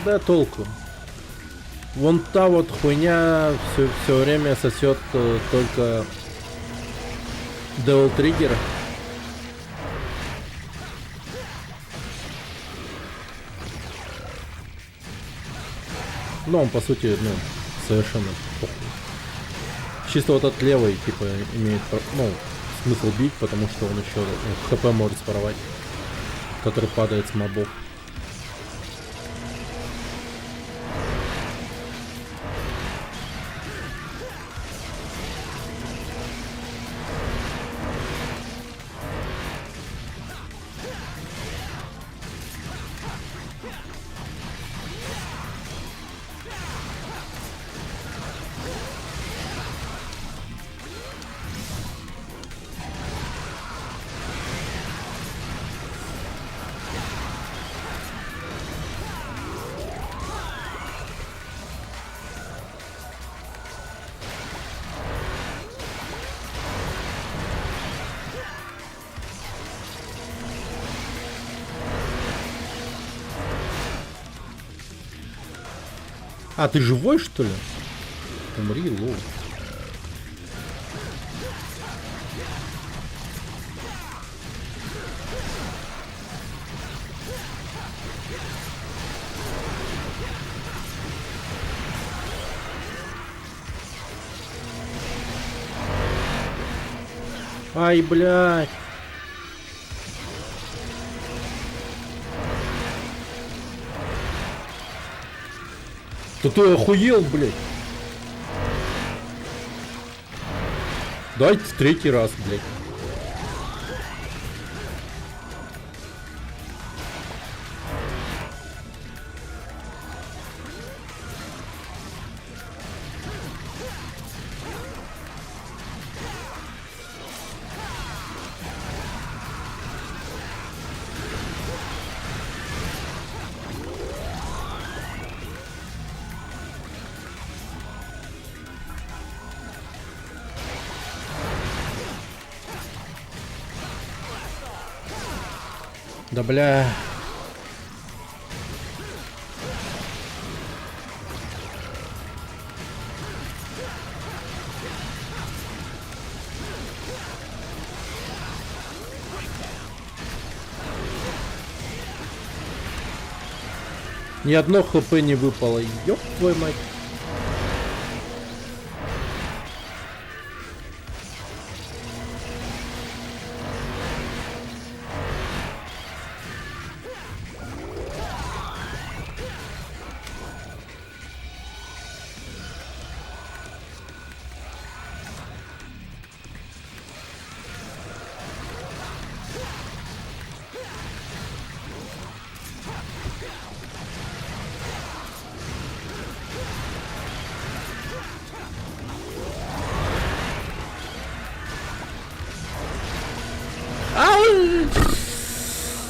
Speaker 1: Да толку. Вон та вот хуйня все время сосет только Devil Trigger. Ну, он по сути, ну, совершенно похуй. Чисто вот от левой, типа, имеет, ну, смысл бить, потому что он еще хп может споровать, который падает с мобов. А, ты живой, что ли? Умри, лоу. Ай, блядь. Да ты охуел, блядь. Дайте в третий раз, блядь. Да бля. Ни одно хп не выпало. Ёб твою мать.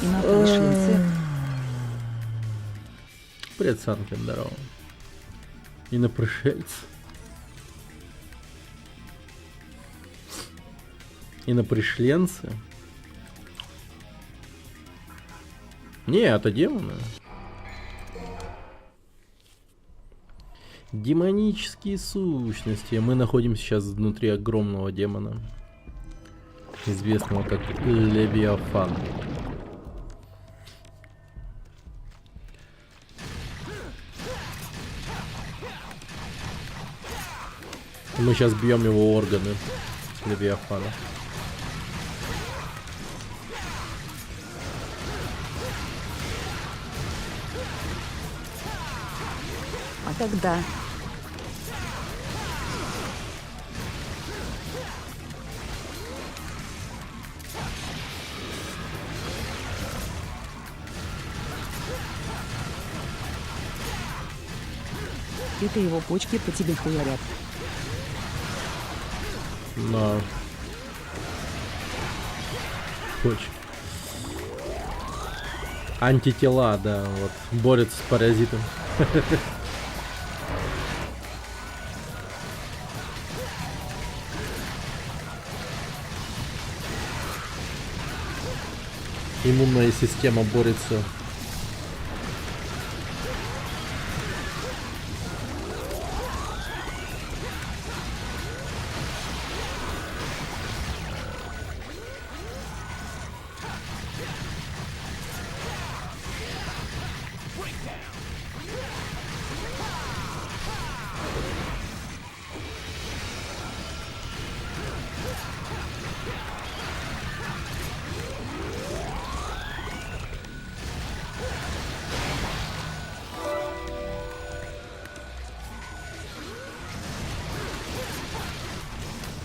Speaker 3: И на пришельце.
Speaker 1: Привет, Санкин, здорово. И на пришельц. И на пришленцы. Не, это демоны. Демонические сущности. Мы находимся сейчас внутри огромного демона, известного как Левиафан. Мы сейчас бьем его органы Левиафана.
Speaker 3: А тогда... Это его почки по тебе хуярят.
Speaker 1: На. Почки. Антитела, да, вот. Борется с паразитом. Иммунная система борется.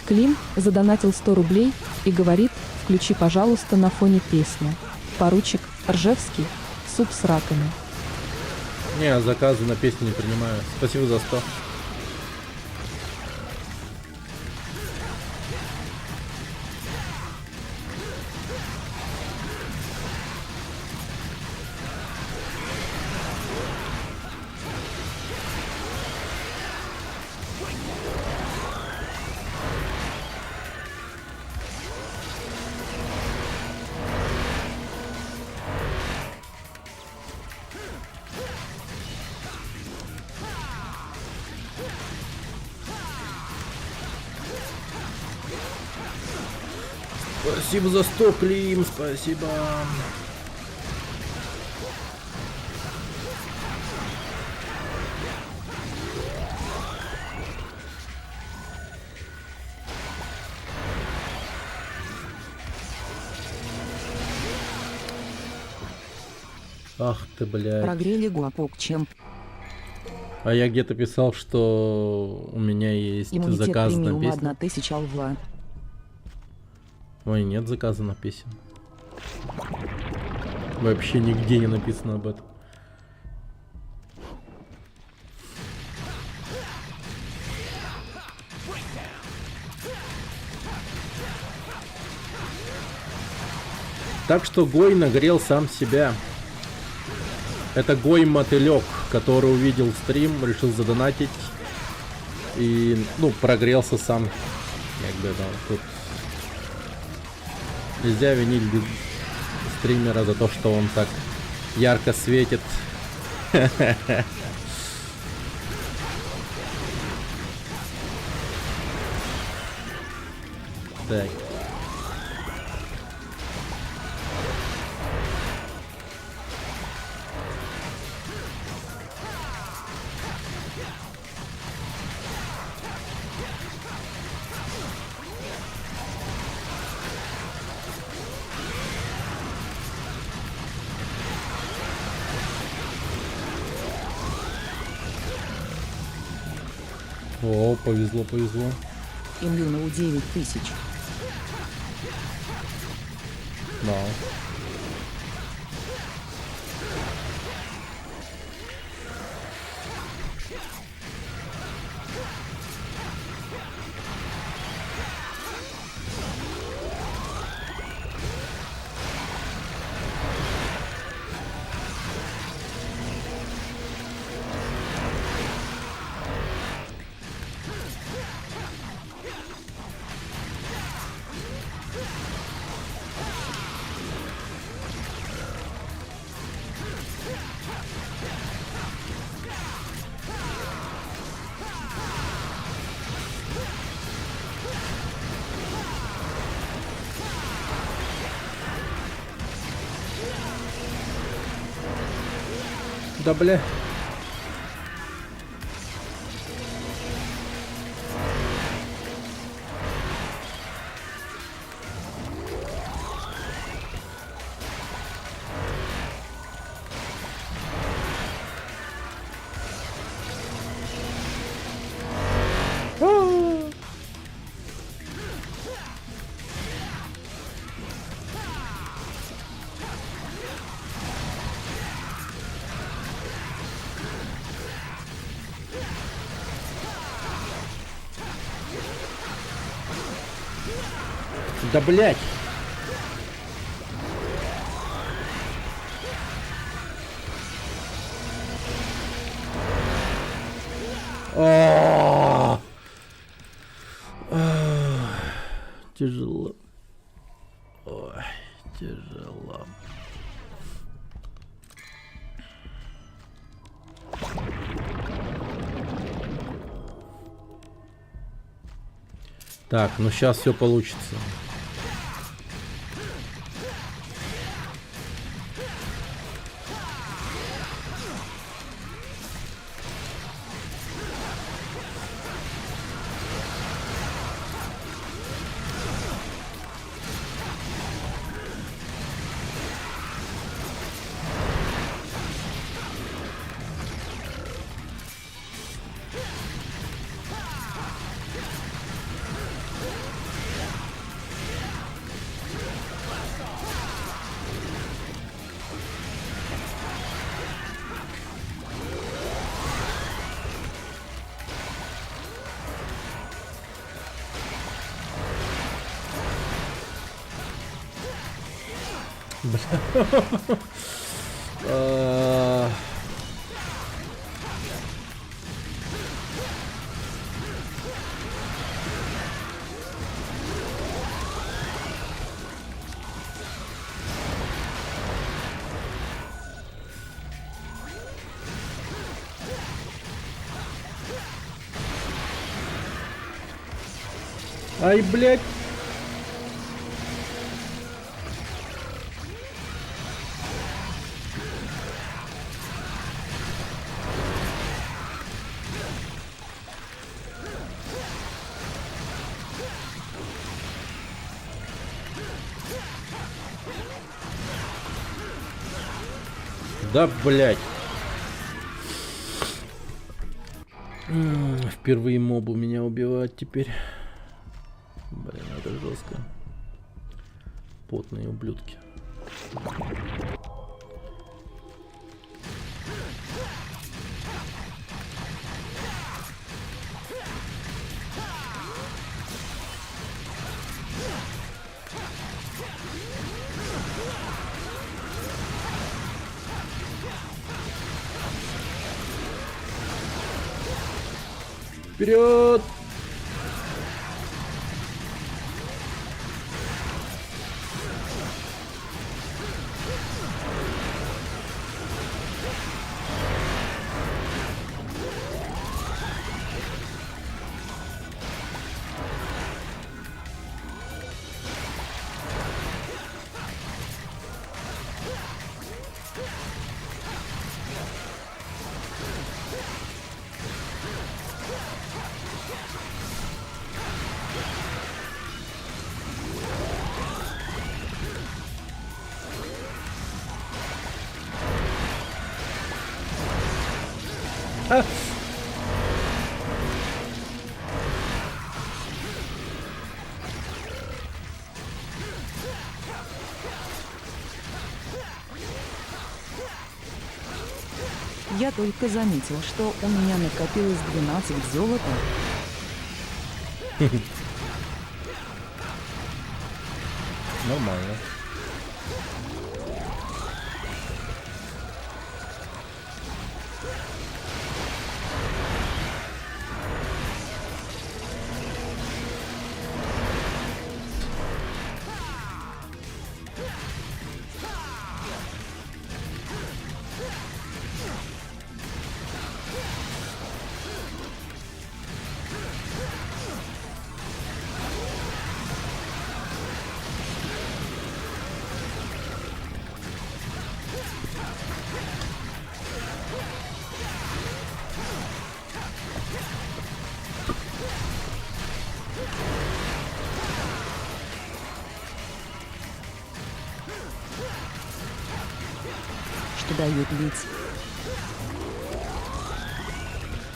Speaker 5: Клим задонатил 100 рублей и говорит: включи, пожалуйста, на фоне песню. Поручик Ржевский, суп с раками.
Speaker 1: Не, заказы на песню не принимаю. Спасибо за 100. Спасибо за 100, Клим, спасибо. Ах ты, блядь.
Speaker 3: Прогрели гуапок чем.
Speaker 1: А я где-то писал, что у меня есть
Speaker 3: Иммунитет
Speaker 1: заказ на
Speaker 3: премиум
Speaker 1: песню.
Speaker 3: 1000 алва.
Speaker 1: Ой, нет заказа на песен. Вообще нигде не написано об этом. Так что Гой нагрел сам себя. Это Гой мотылек, который увидел стрим, решил задонатить и, ну, прогрелся сам. Как бы, да, тут нельзя винить стримера за то, что он так ярко светит. Так. О, повезло, повезло.
Speaker 3: Иммюна у 9000.
Speaker 1: Да. Да бля. Да блять. Тяжело. Ой, тяжело. Так, ну сейчас все получится. А, Ай, блядь. Да, блядь. Впервые мобу меня убивать теперь. Блин, это жестко. Потные ублюдки. Вперед!
Speaker 3: Я только заметил, что у меня накопилось 12 золота.
Speaker 1: Нормально.
Speaker 3: Что дают лиц.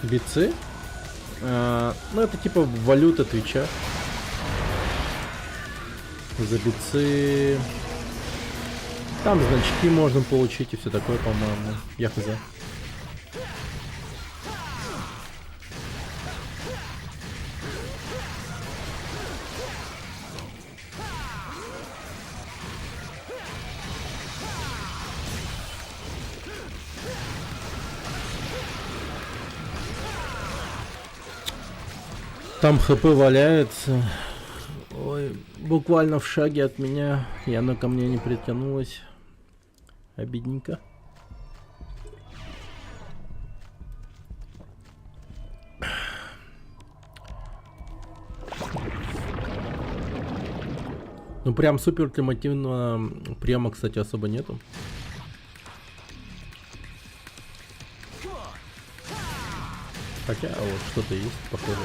Speaker 1: Бицы? Ну, это типа валюта Твича. За бицы... Там значки можно получить и все такое, по-моему. Я хз. Там хп валяется. Ой, буквально в шаге от меня. И оно ко мне не притянулось. Обидненько. Ну прям супер ультимативного приема, кстати, особо нету. Хотя вот что-то есть похоже.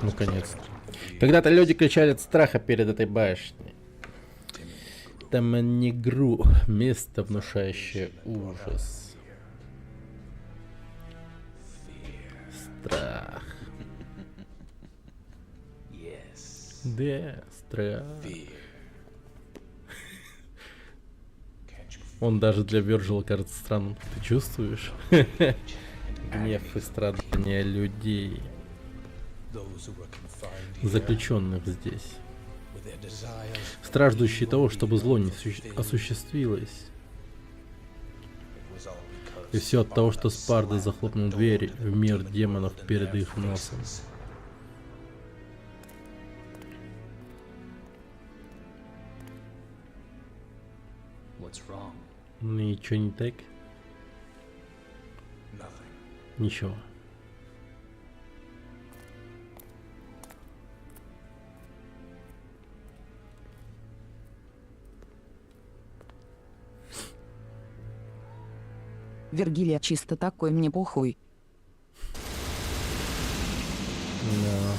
Speaker 1: Наконец-то. Когда-то люди кричали от страха перед этой башней. Там не игру, место, внушающее ужас. Страх. Да, страх. Он даже для Вирджила кажется странным. Ты чувствуешь? Гнев и страдания людей, заключенных здесь, страждущие того, чтобы зло не осуществилось. И все от того, что Спарда захлопнул дверь в мир демонов перед их носом. Ничего не так? Ничего.
Speaker 3: Вергилия чисто такой мне похуй.
Speaker 1: Да.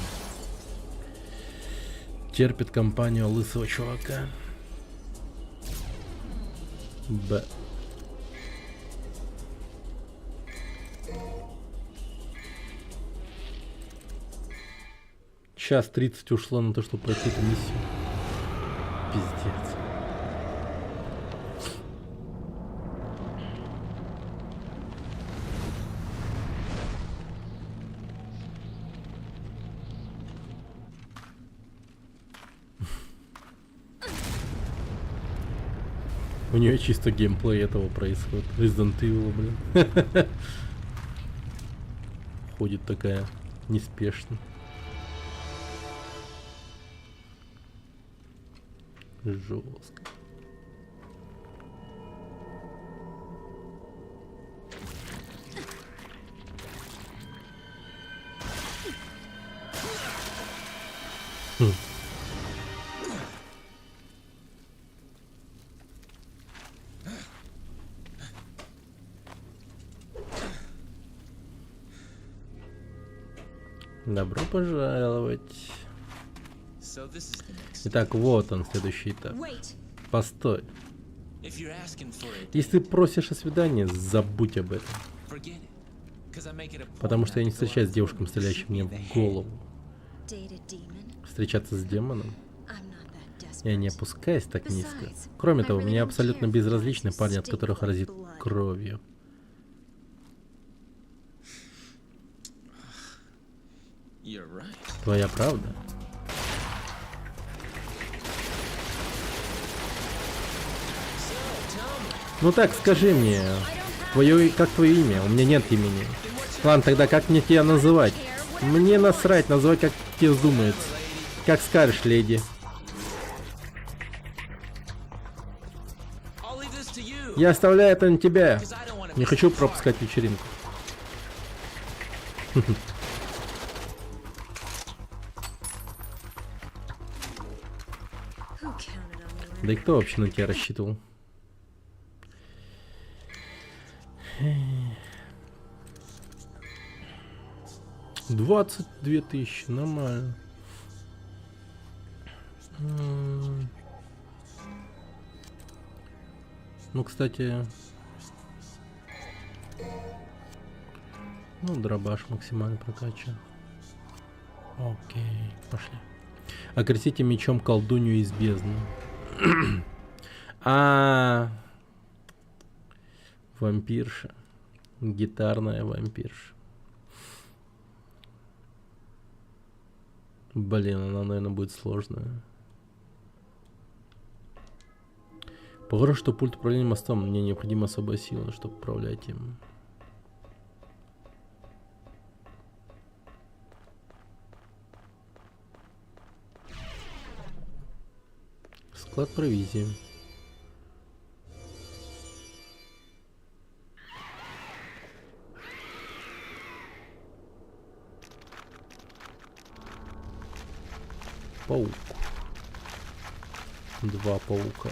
Speaker 1: Терпит компанию лысого чувака. Б. Час 30 ушло на то, чтобы пройти эту миссию. Пиздец. У нее чисто геймплей этого происходит. Resident Evil, блин. Ходит такая неспешно. Жестко. Добро пожаловать. Итак, вот он, следующий этап. Постой. Если ты просишь о свидании, забудь об этом. Потому что я не встречаюсь с девушками, стреляющими мне в голову. Встречаться с демоном? Я не опускаюсь так низко. Кроме того, мне абсолютно безразличны парни, от которых разит кровью. Твоя правда? Ну так, скажи мне, как твое имя? У меня нет имени. Ладно, тогда как мне тебя называть? Мне насрать, называй как тебе вздумается. Как скажешь, леди. Я оставляю это на тебя. Не хочу пропускать вечеринку. Да и кто вообще на тебя рассчитывал? $22 000, нормально. Ну, кстати, дробаш максимально прокачан. Окей, пошли. Окрестите мечом колдунью из бездны. Вампирша. Гитарная вампирша. Блин, она, наверное, будет сложная. Похоже, что пульт управления мостом. Мне необходима особая сила, чтобы управлять им. Склад провизии. Паук. 2 паука.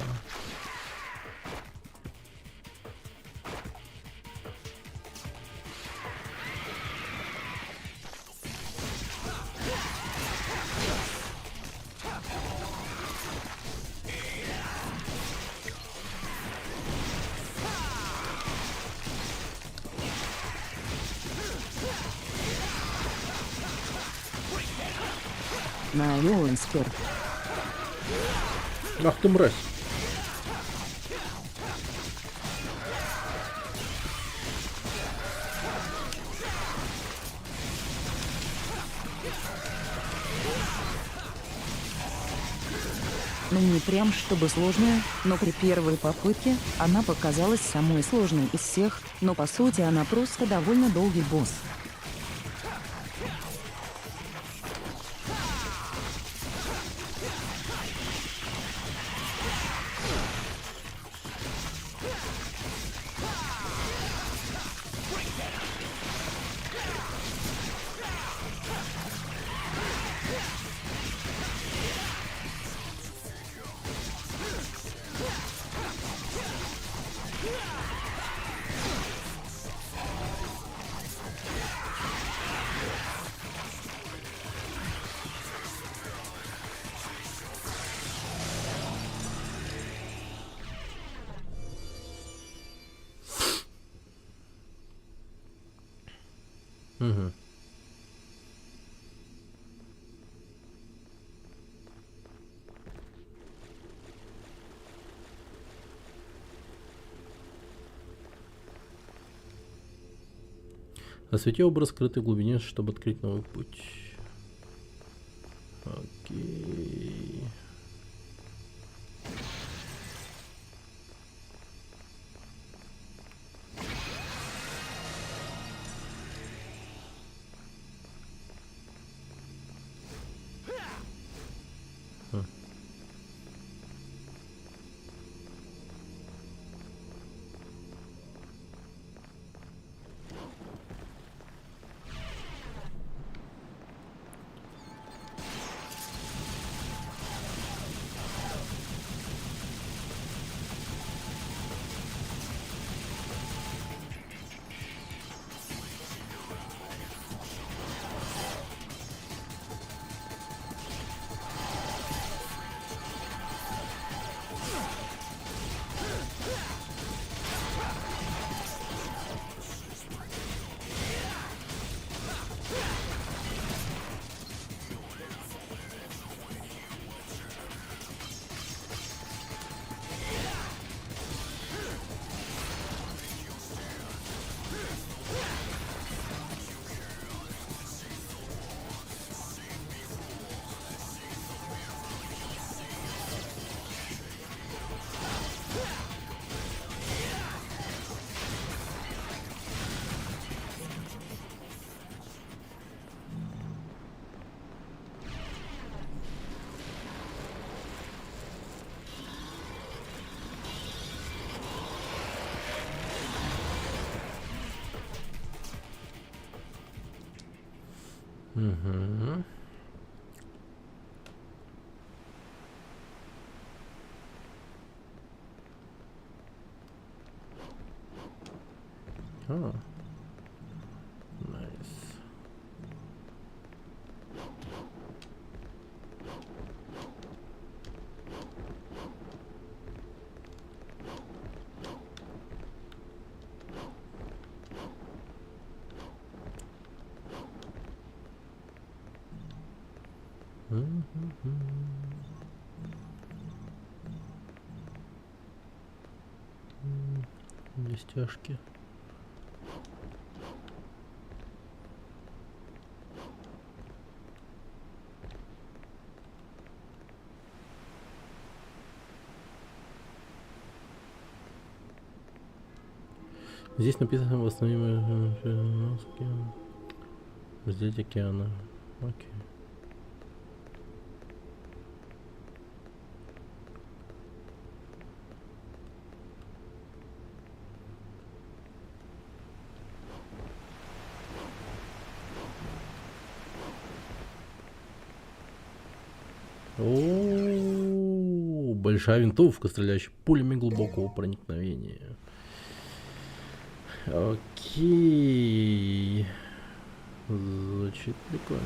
Speaker 3: на Виоленспер.
Speaker 1: Ах ты мразь.
Speaker 3: Ну не прям чтобы сложная, но при первой попытке она показалась самой сложной из всех, но по сути она просто довольно долгий босс.
Speaker 1: Угу. Освети образ скрытый в глубине, чтобы открыть новый путь. Окей. Угу. А. Найс. Стяжки. Здесь написано восстановим разделить океана. Окей. О, большая винтовка, стреляющая пулями глубокого проникновения. Окей. Звучит прикольно.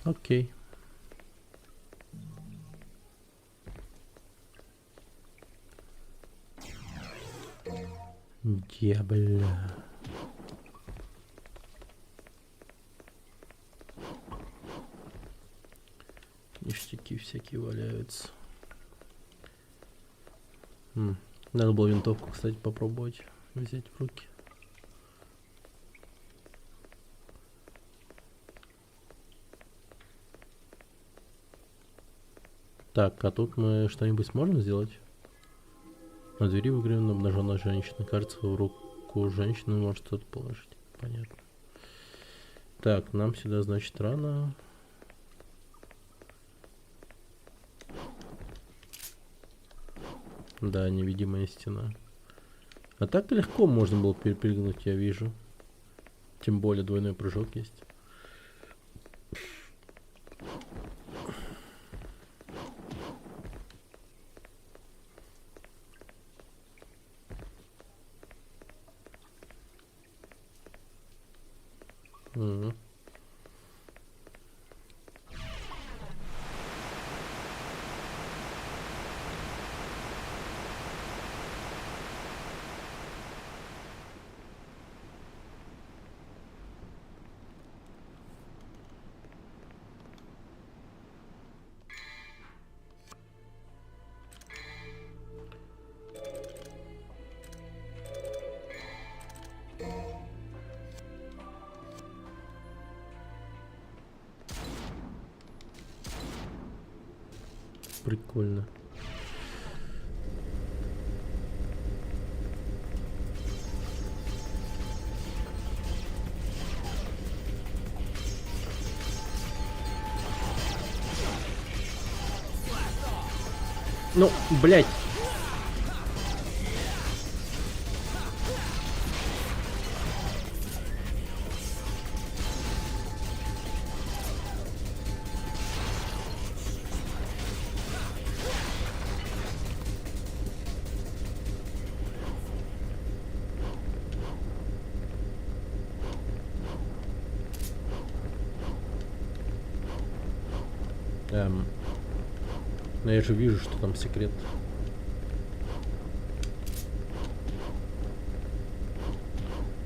Speaker 1: Окей. Дьяволя. Ништяки всякие валяются. Надо было винтовку, кстати, попробовать взять в руки. Так, а тут мы что-нибудь сможем сделать? На двери выгравирована обнаженная женщина. Кажется, в руку женщины может что-то положить. Понятно. Так, нам сюда, значит, рано. Да, невидимая стена. А так легко можно было перепрыгнуть, я вижу. Тем более двойной прыжок есть. Мгм. Прикольно. Ну, блядь. Но я же вижу, что там секрет.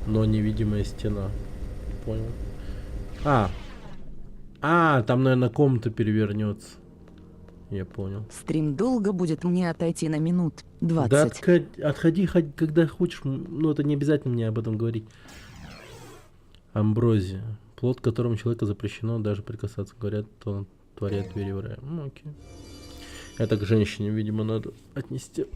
Speaker 1: Но невидимая стена. Понял. Там, наверное, комната перевернется. Я понял.
Speaker 3: Стрим долго будет, мне отойти на минут 20.
Speaker 1: Да отходи, когда хочешь. Ну, это не обязательно мне об этом говорить. Амброзия. Плод, к которому человека запрещено даже прикасаться. Говорят, то он творят двери в рай. Ну, окей. Это к женщине, видимо, надо отнести.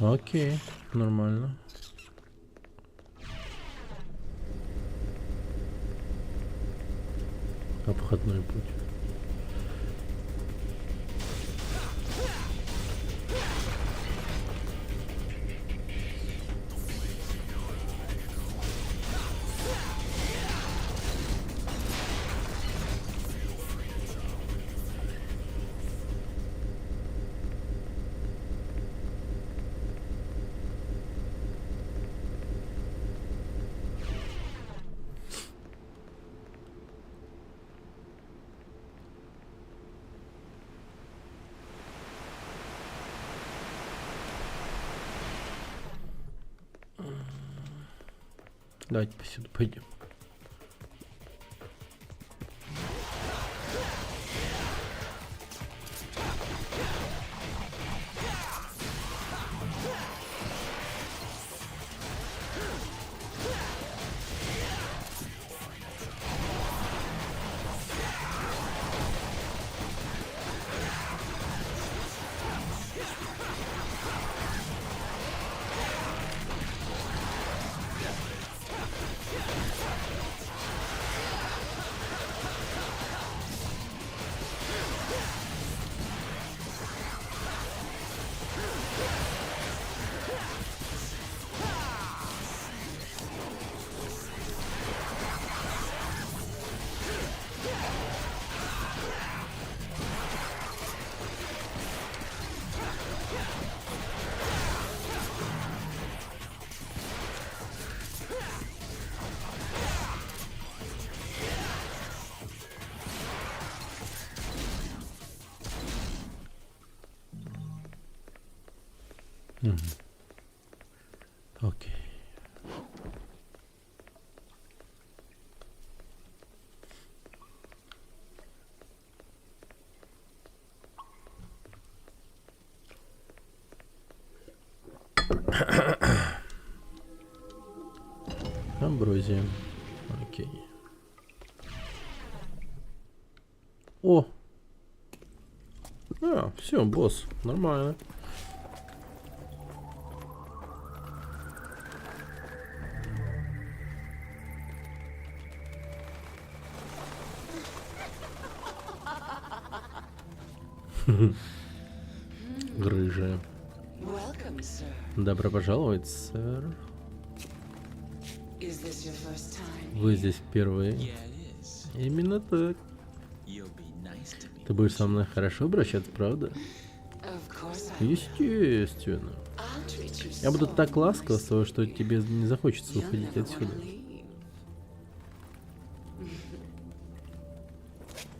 Speaker 1: Окей, нормально. Обходной путь. Давайте посюда пойдем. Окей. Амброзия. Окей. О! А, все, босс. Нормально. Грыжа.
Speaker 6: Welcome, sir.
Speaker 1: Добро пожаловать, сэр.
Speaker 6: Is this your first time?
Speaker 1: Вы здесь впервые.
Speaker 7: Yeah, it is.
Speaker 1: Именно так.
Speaker 7: You'll be nice to me.
Speaker 1: Ты будешь со мной хорошо обращаться, правда?
Speaker 6: Of course I will.
Speaker 1: Естественно.
Speaker 6: I'll treat you
Speaker 1: Я буду
Speaker 6: so
Speaker 1: так ласково,
Speaker 6: nicely.
Speaker 1: что тебе не захочется
Speaker 6: You'll
Speaker 1: уходить
Speaker 6: never
Speaker 1: отсюда.
Speaker 6: wanna leave.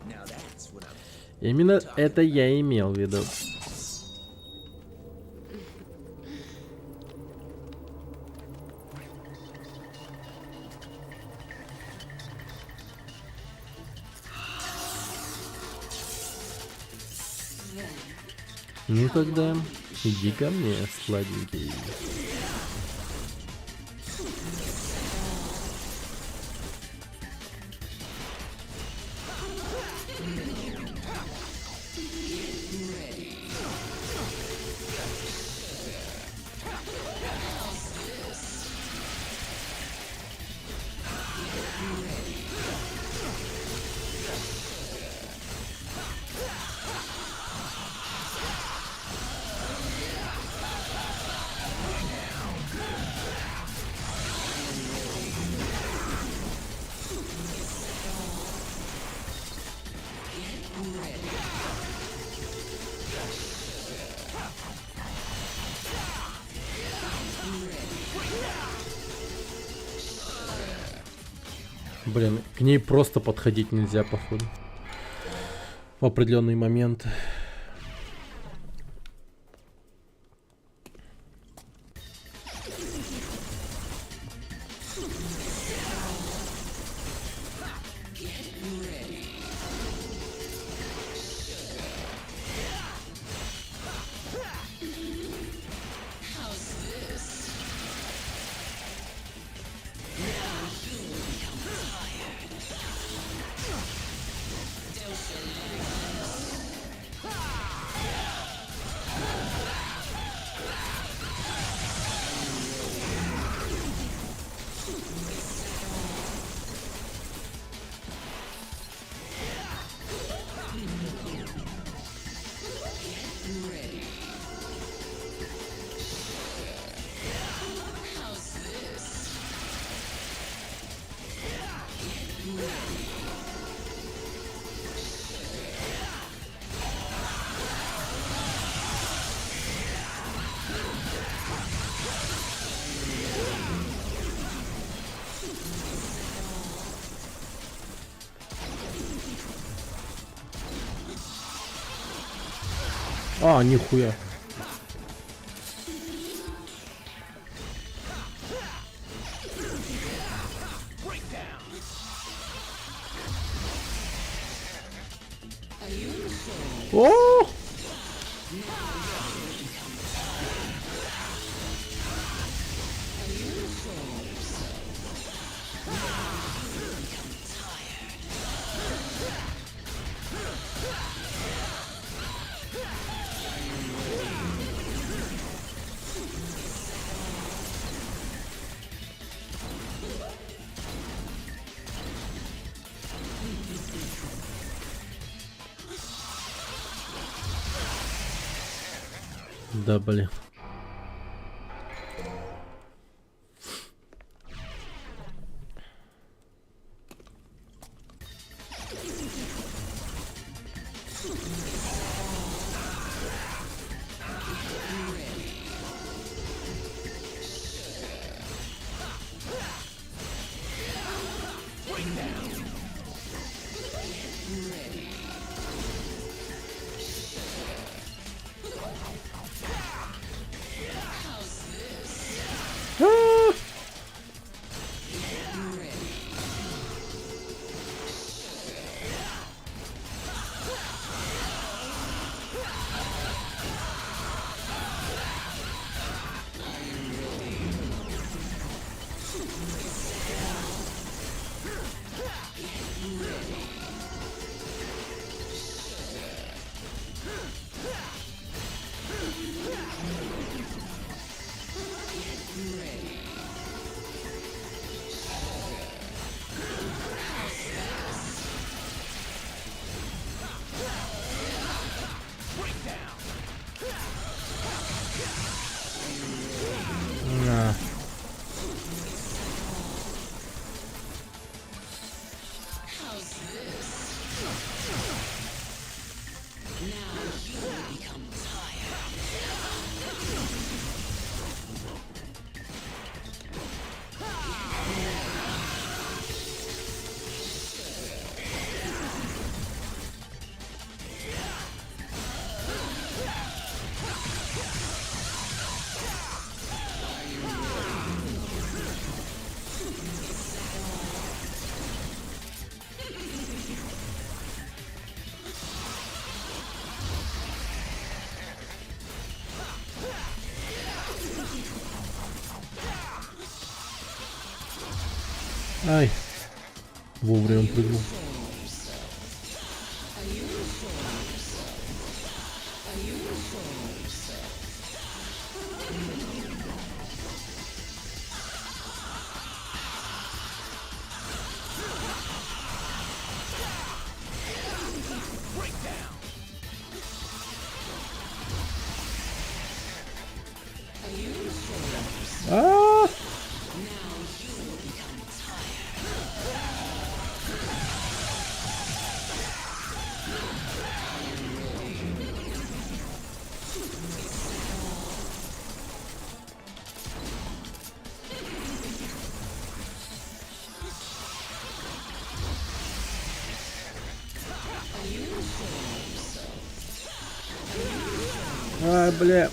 Speaker 7: Now that's what I'm.
Speaker 1: Именно это я имел в виду. Ну тогда иди ко мне, сладенький. Блин, к ней просто подходить нельзя, походу. В определенный момент. А, нихуя. О! Да, блин. На. Ай, вовремя прыгнул. А! Ай, бля.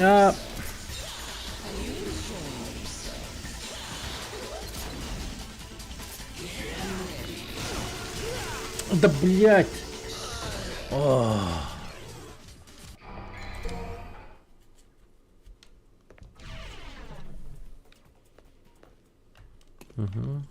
Speaker 1: А. Да блять. Угу.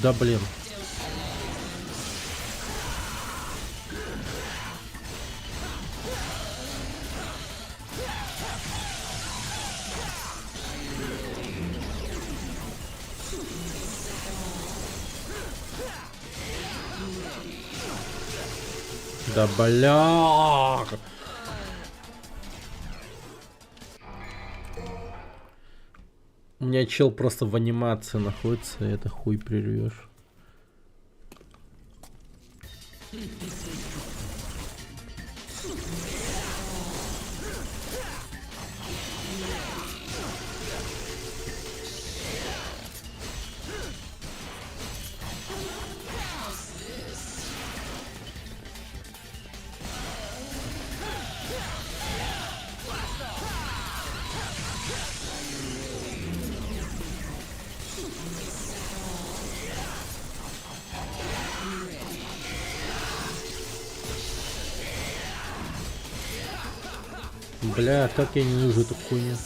Speaker 1: Да блин. Да бля. У меня чел просто в анимации находится, и это хуй прервешь. Бля, как я не вижу эту хуйню.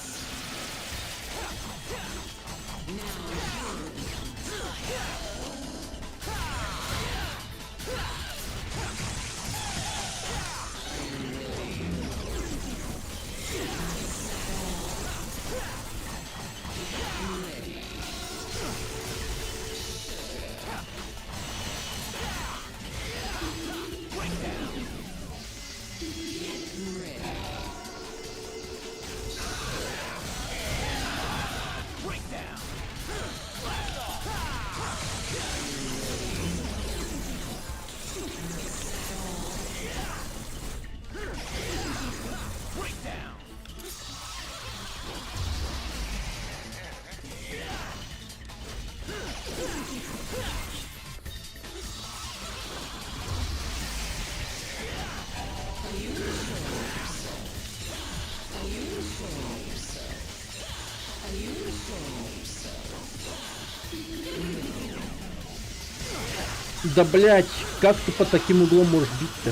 Speaker 1: Да блять, как ты под таким углом можешь бить-то?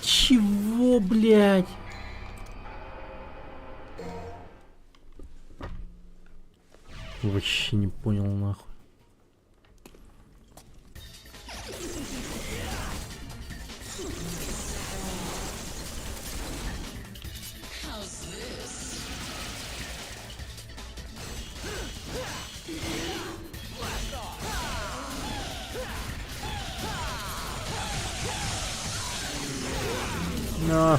Speaker 1: Чего, блядь? Вообще не понял, нахуй. На.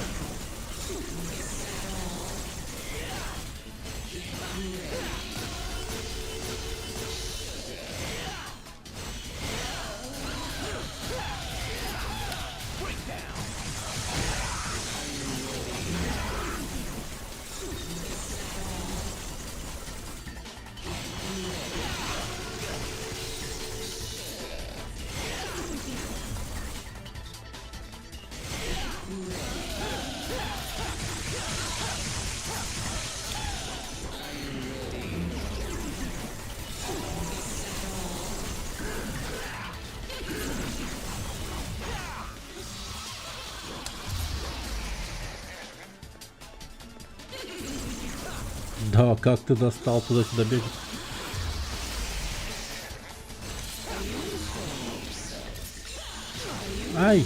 Speaker 1: Да, как ты достал туда-сюда бегать? Ай!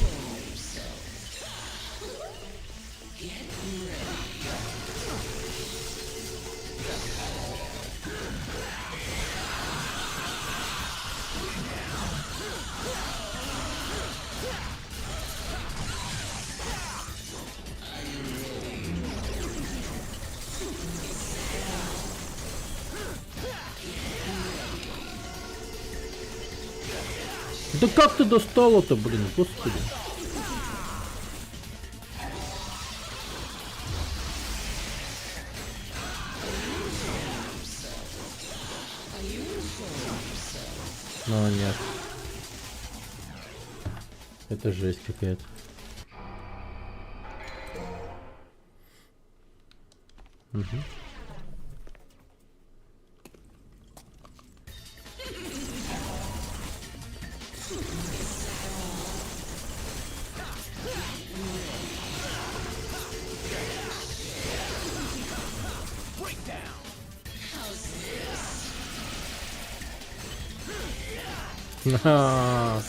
Speaker 1: Да как ты достал это, блин, господи. Но нет. Это жесть какая-то. Угу. Ха.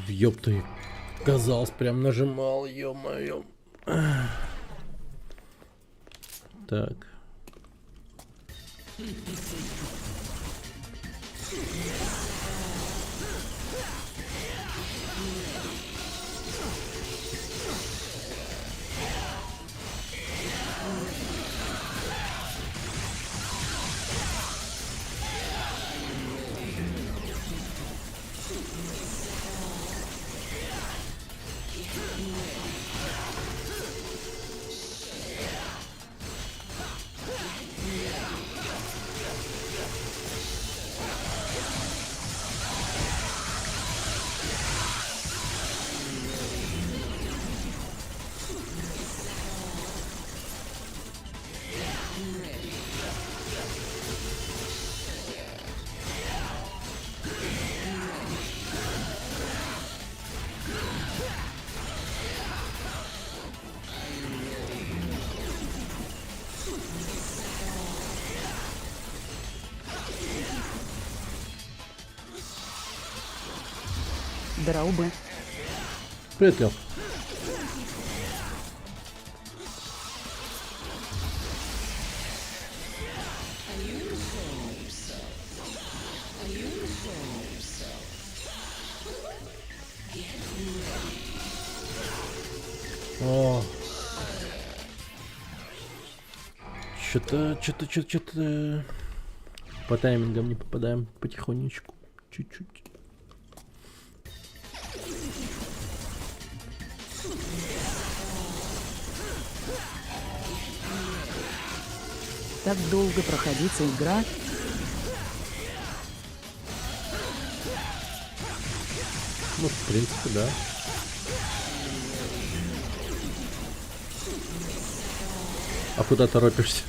Speaker 1: Ёпты, казалось, прям нажимал, ё-моё. Так.
Speaker 3: Драубы.
Speaker 1: Привет, Лёх. О. Что-то по таймингам не попадаем потихонечку. Чуть-чуть.
Speaker 3: Так долго проходится игра.
Speaker 1: Ну, в принципе, да. А куда торопишься?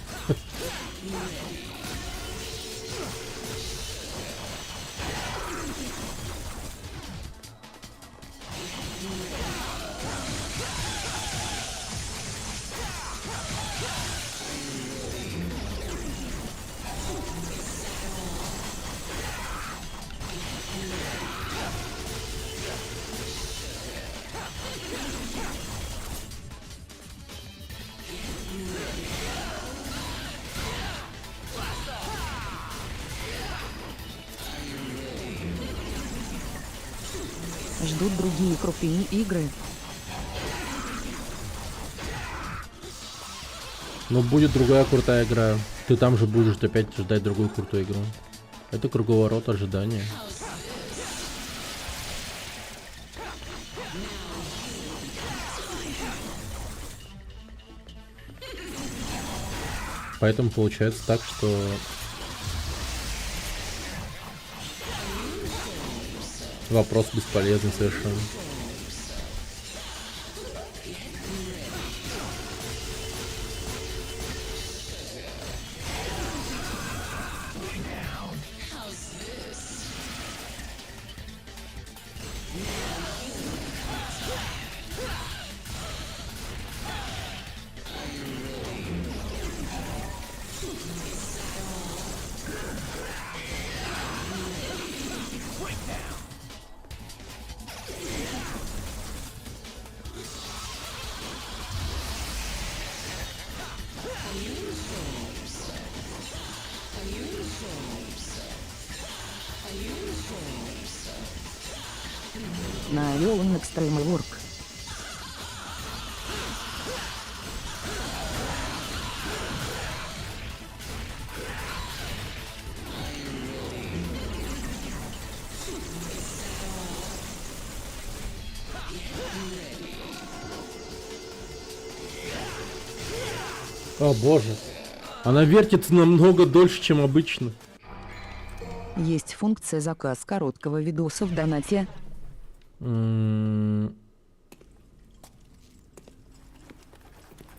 Speaker 3: Ждут другие крутые игры.
Speaker 1: Но будет другая крутая игра. Ты там же будешь опять ждать другую крутую игру. Это круговорот ожидания. Поэтому получается так, что вопрос бесполезный совершенно.
Speaker 3: На Ion Extreme Work.
Speaker 1: О боже. Она вертится намного дольше, чем обычно.
Speaker 3: Есть функция заказ короткого видоса в донате.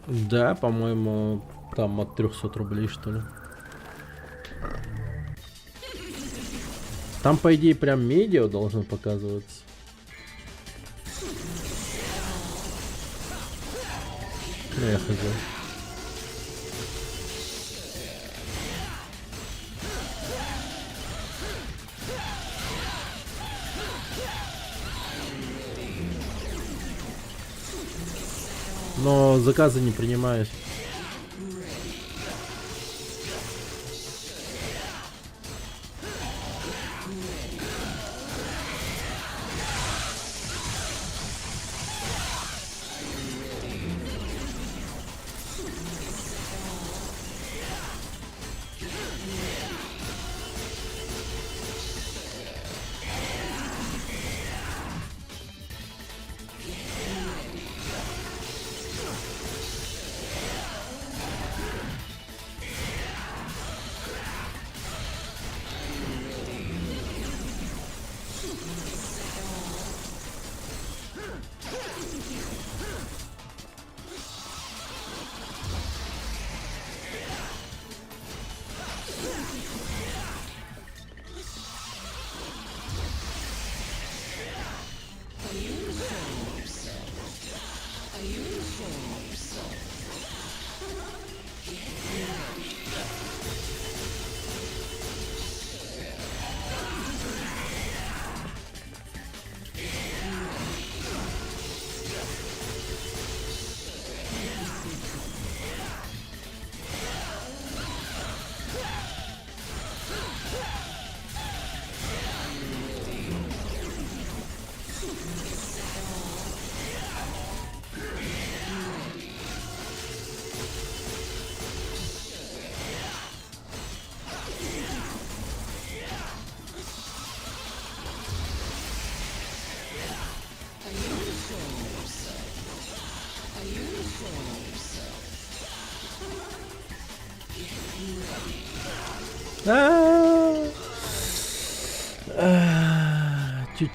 Speaker 1: Да, по-моему, там от 300 рублей, что ли. Там, по идее, прям медиа должно показываться. Ну, я хз. Но заказы не принимаюсь.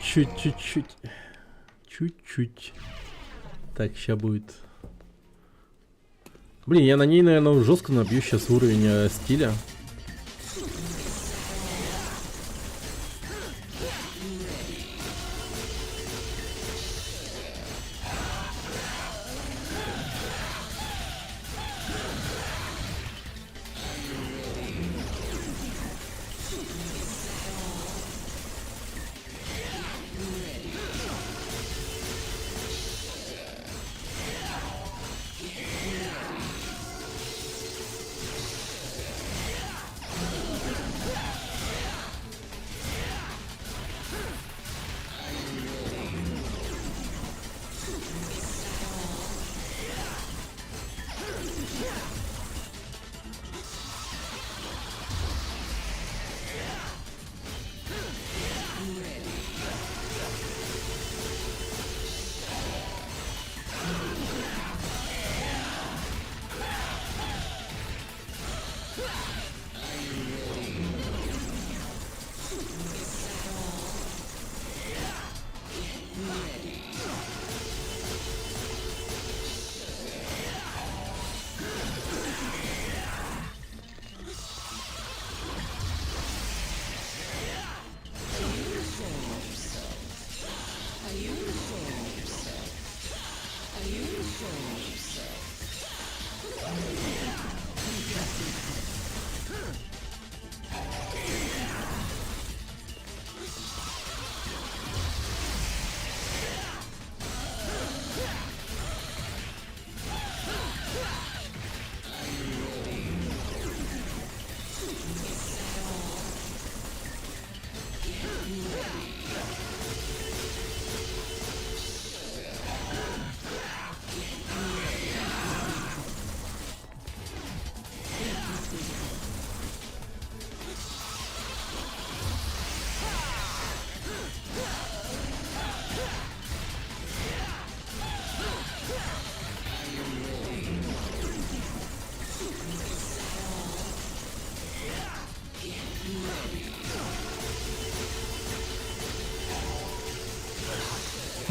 Speaker 1: Чуть-чуть. Чуть-чуть. Так, сейчас будет. Блин, я на ней, наверное, жестко набью сейчас уровень стиля.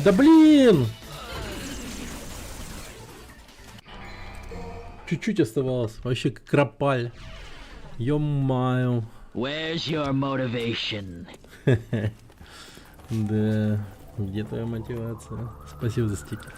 Speaker 1: Да блин! Чуть-чуть оставалось. Вообще как кропаль. Ё-маю.
Speaker 8: Where's your motivation?
Speaker 1: Да. Где твоя мотивация? Спасибо за стикер.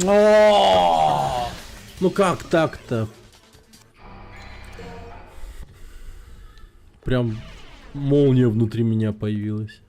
Speaker 1: О! Ну как так-то? Прям молния внутри меня появилась.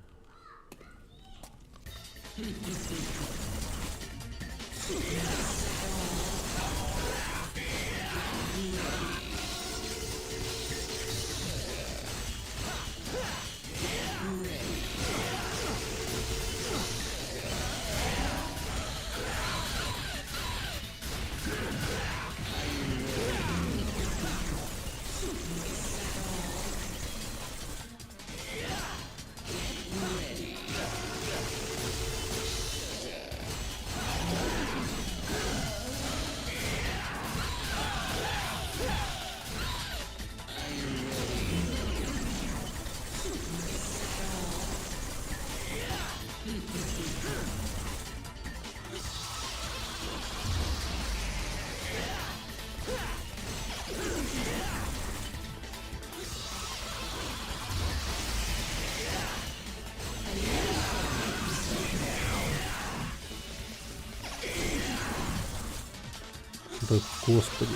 Speaker 1: Да, господи.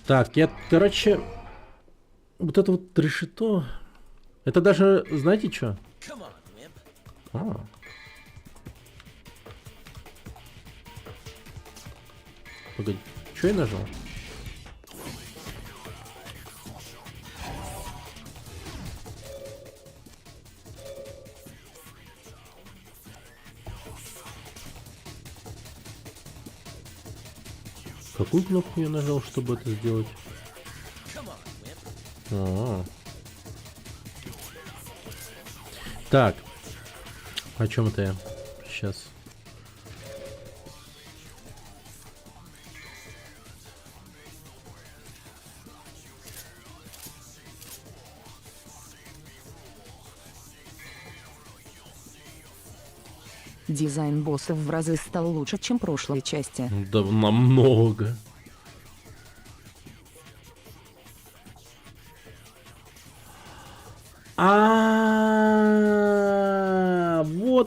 Speaker 1: Так, я, короче, вот это вот решето. Это даже, знаете что?
Speaker 7: Come on, Wimp.
Speaker 1: А. Погоди, что я нажал? Какую кнопку я нажал, чтобы это сделать?
Speaker 7: Come on, Wimp.
Speaker 1: А. Так. О чем это я? Сейчас.
Speaker 3: Дизайн боссов в разы стал лучше, чем прошлой части.
Speaker 1: Да намного.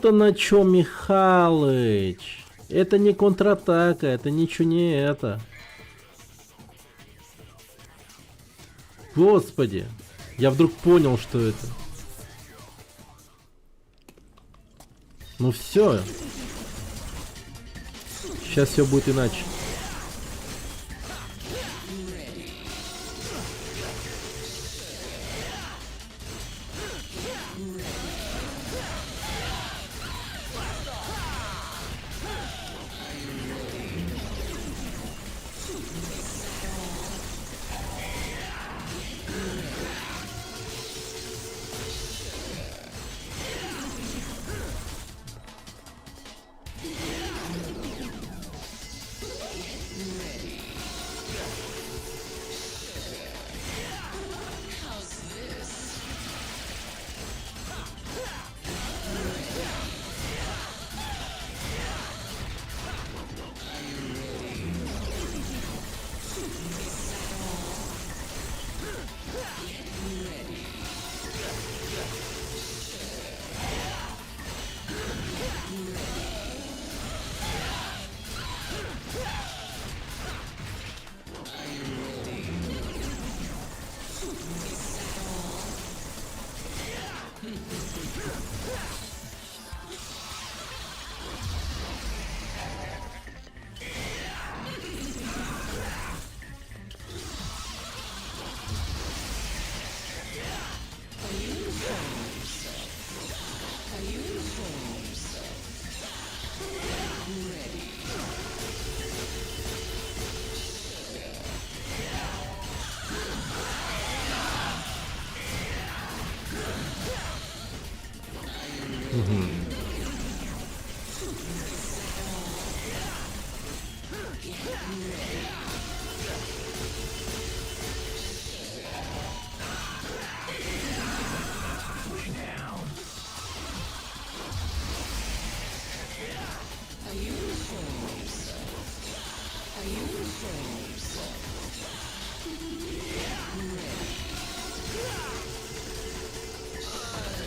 Speaker 1: Вот оно чё, Михалыч. Это не контратака, это ничего не это. Господи. Я вдруг понял, что это. Ну все. Сейчас все будет иначе.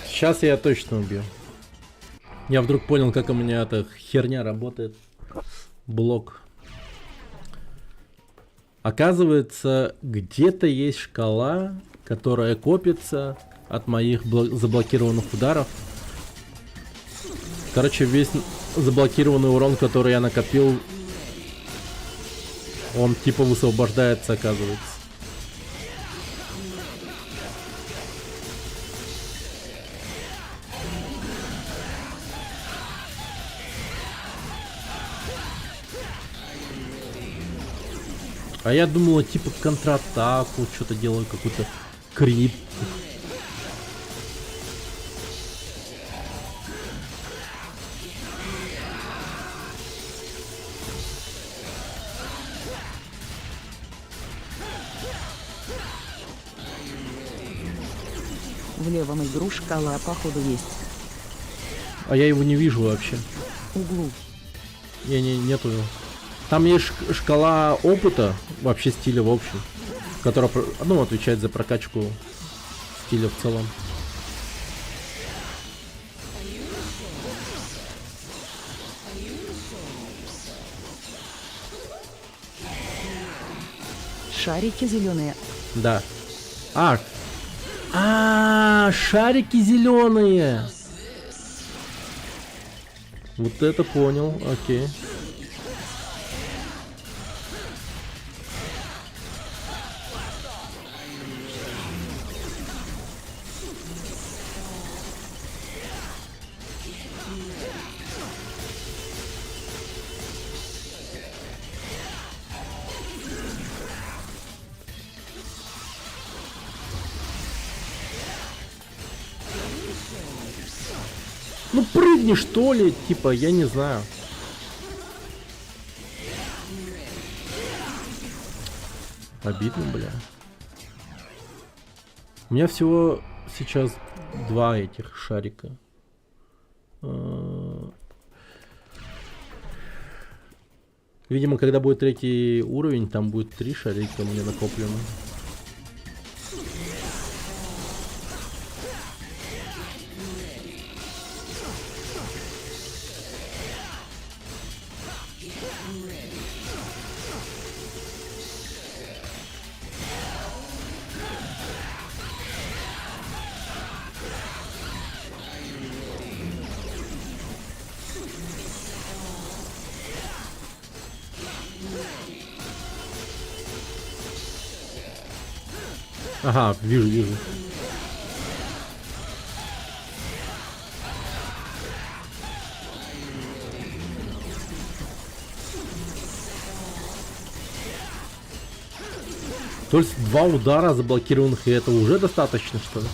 Speaker 1: Сейчас я точно убью. Я вдруг понял, как у меня эта херня работает. Блок. Оказывается, где-то есть шкала, которая копится от моих заблокированных ударов. Короче, весь заблокированный урон, который я накопил, он типа высвобождается, оказывается. А я думала, типа контратаку, что-то делаю, какой-то крип.
Speaker 3: В левом игру шкала походу есть.
Speaker 1: А я его не вижу вообще.
Speaker 3: Углу.
Speaker 1: Нету его. Там есть шкала опыта, вообще стиля в общем, которая, ну, отвечает за прокачку стиля в целом.
Speaker 3: Шарики зеленые.
Speaker 1: Да. Шарики зеленые. Вот это понял, окей. Ну прыгни, что ли, типа, я не знаю. Обидно, бля. У меня всего сейчас 2 этих шарика. Видимо, когда будет 3-й уровень, там будет 3 шарика у меня накоплено. Ага, вижу, вижу. То есть 2 удара заблокированных, и это уже достаточно, что ли?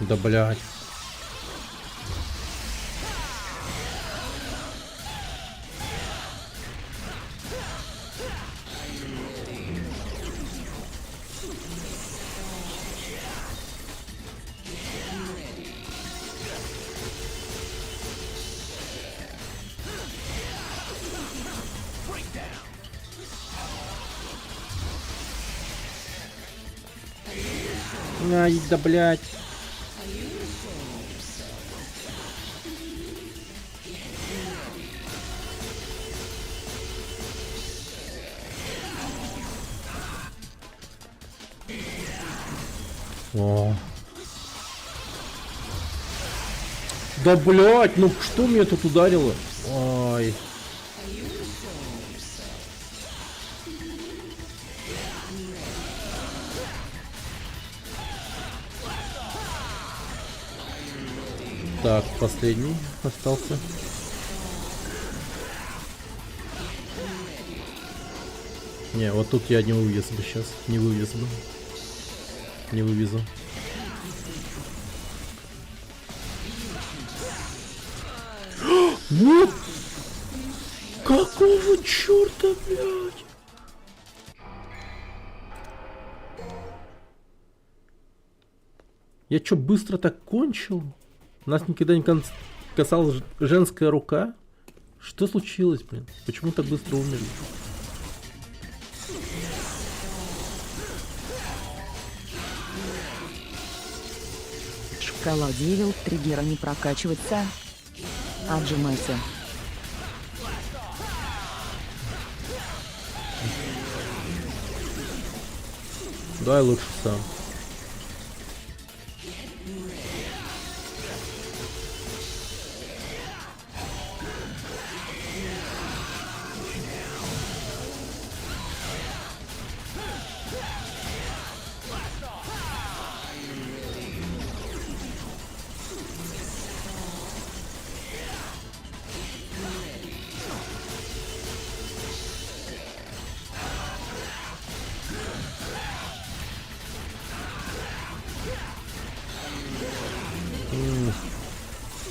Speaker 1: Да блять. Ай, да блять. О. Да блять, ну что меня тут ударило? Ой. Так, последний остался. Не, вот тут я не вывез бы сейчас. Не вывез бы. Не вывезу. Вот! Какого черта, блядь? Я чё, быстро так кончил? Нас никогда не касалась женская рука? Что случилось, блин? Почему так быстро умерли?
Speaker 3: Шкала Девил, триггера не прокачивается. Отжимайся.
Speaker 1: Давай лучше сам.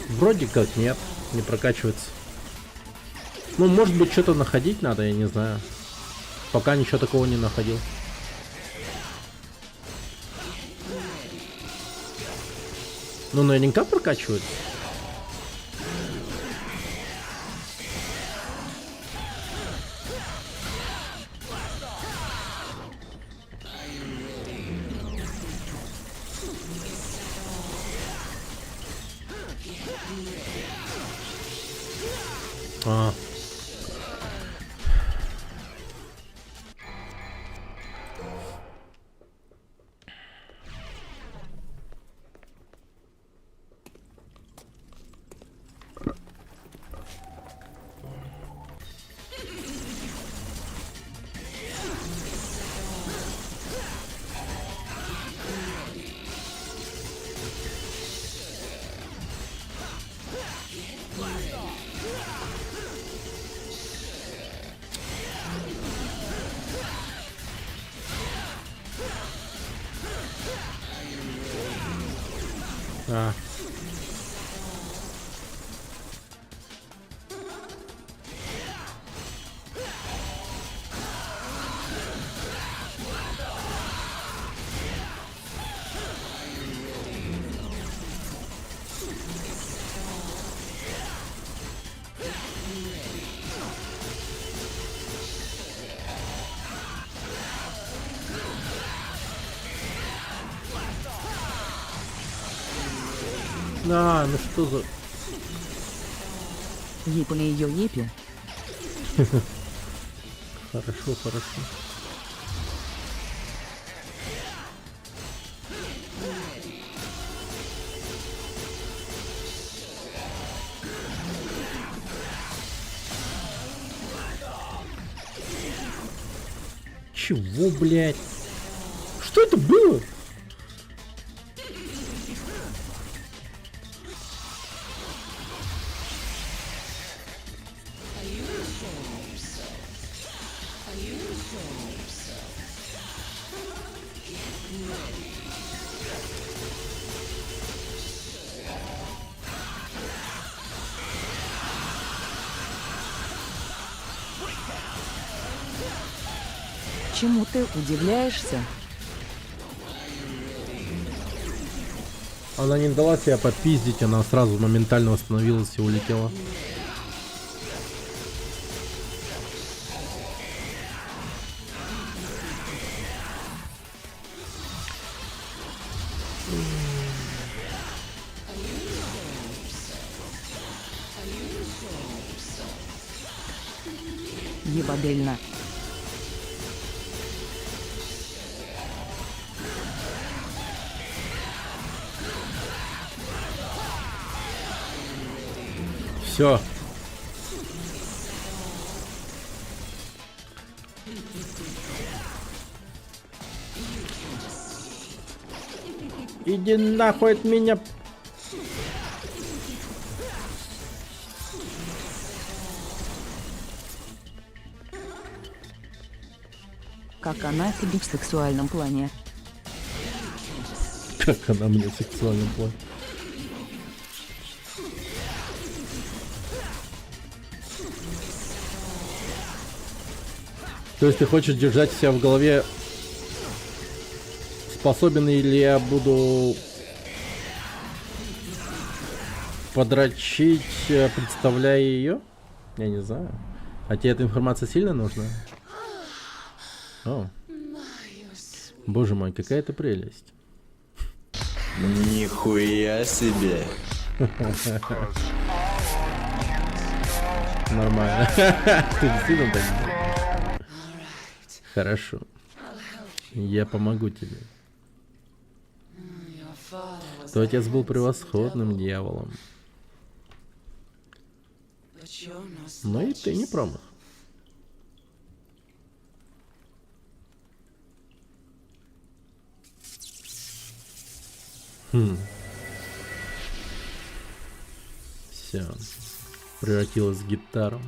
Speaker 1: Вроде как нет, не прокачивается. Ну, может быть, что-то находить надо, я не знаю. Пока ничего такого не находил. Ну, наверняка прокачивается. А. А. А, ну что за...
Speaker 3: Епи ее епи.
Speaker 1: Хорошо, хорошо. Чего, блядь? Что это было?
Speaker 3: Чему ты удивляешься?
Speaker 1: Она не дала себя попиздить, она сразу моментально восстановилась и улетела.
Speaker 3: Ебадельно.
Speaker 1: Все. Иди нахуй от меня.
Speaker 3: Как она тебе в сексуальном плане?
Speaker 1: Как она мне в сексуальном плане. То есть ты хочешь держать себя в голове, способен ли я буду подрочить, представляя ее? Я не знаю. А тебе эта информация сильно нужна? О. Боже мой, какая ты прелесть.
Speaker 9: Нихуя себе.
Speaker 1: Нормально. Ты действительно так? Хорошо. Я помогу тебе. Твой отец был превосходным дьяволом. Но и ты не промах. Все. Превратилась в гитару.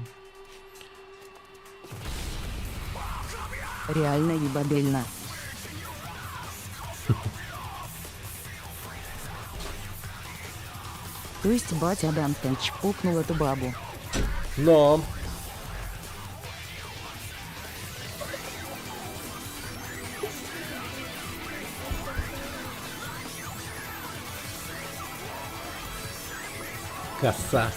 Speaker 3: Реально ебадельно. То есть батя Данте чпокнул эту бабу.
Speaker 1: Но. Коса.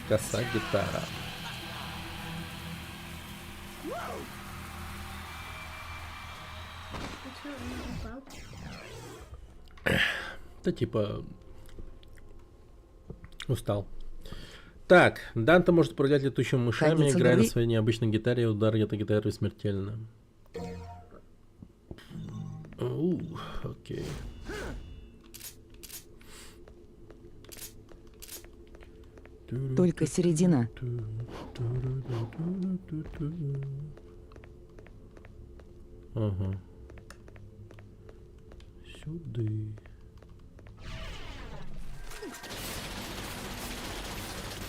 Speaker 1: Коса гитара. Да типа устал. Так, Данте может управлять летучими мышами,
Speaker 3: Ходить,
Speaker 1: играя на
Speaker 3: говори.
Speaker 1: своей необычной гитаре, удар этой гитары смертельно. Окей.
Speaker 3: Только середина.
Speaker 1: Ага. Сюда.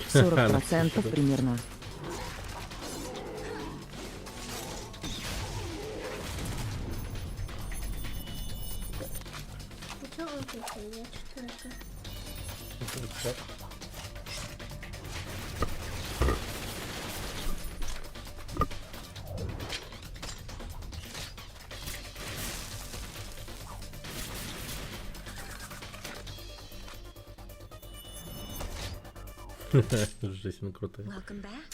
Speaker 3: Сорок процентов примерно.
Speaker 4: Что он тут? Я что-то это...
Speaker 1: Жесть, он крутой.
Speaker 2: Welcome back.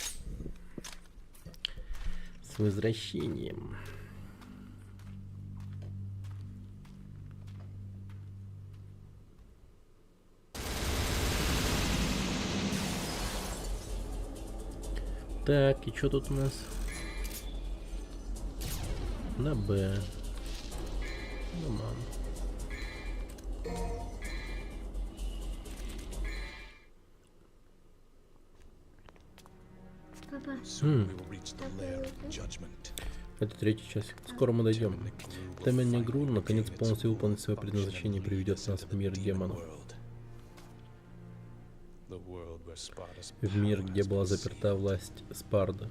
Speaker 1: С возвращением. Так, и что тут у нас? На Б. Ну, мам.
Speaker 4: Папа,
Speaker 1: Это третий часик. Скоро мы дойдем. Тайная игру наконец полностью выполнит свое предназначение и приведет нас в мир демонов. В мир, где была заперта власть Спарда.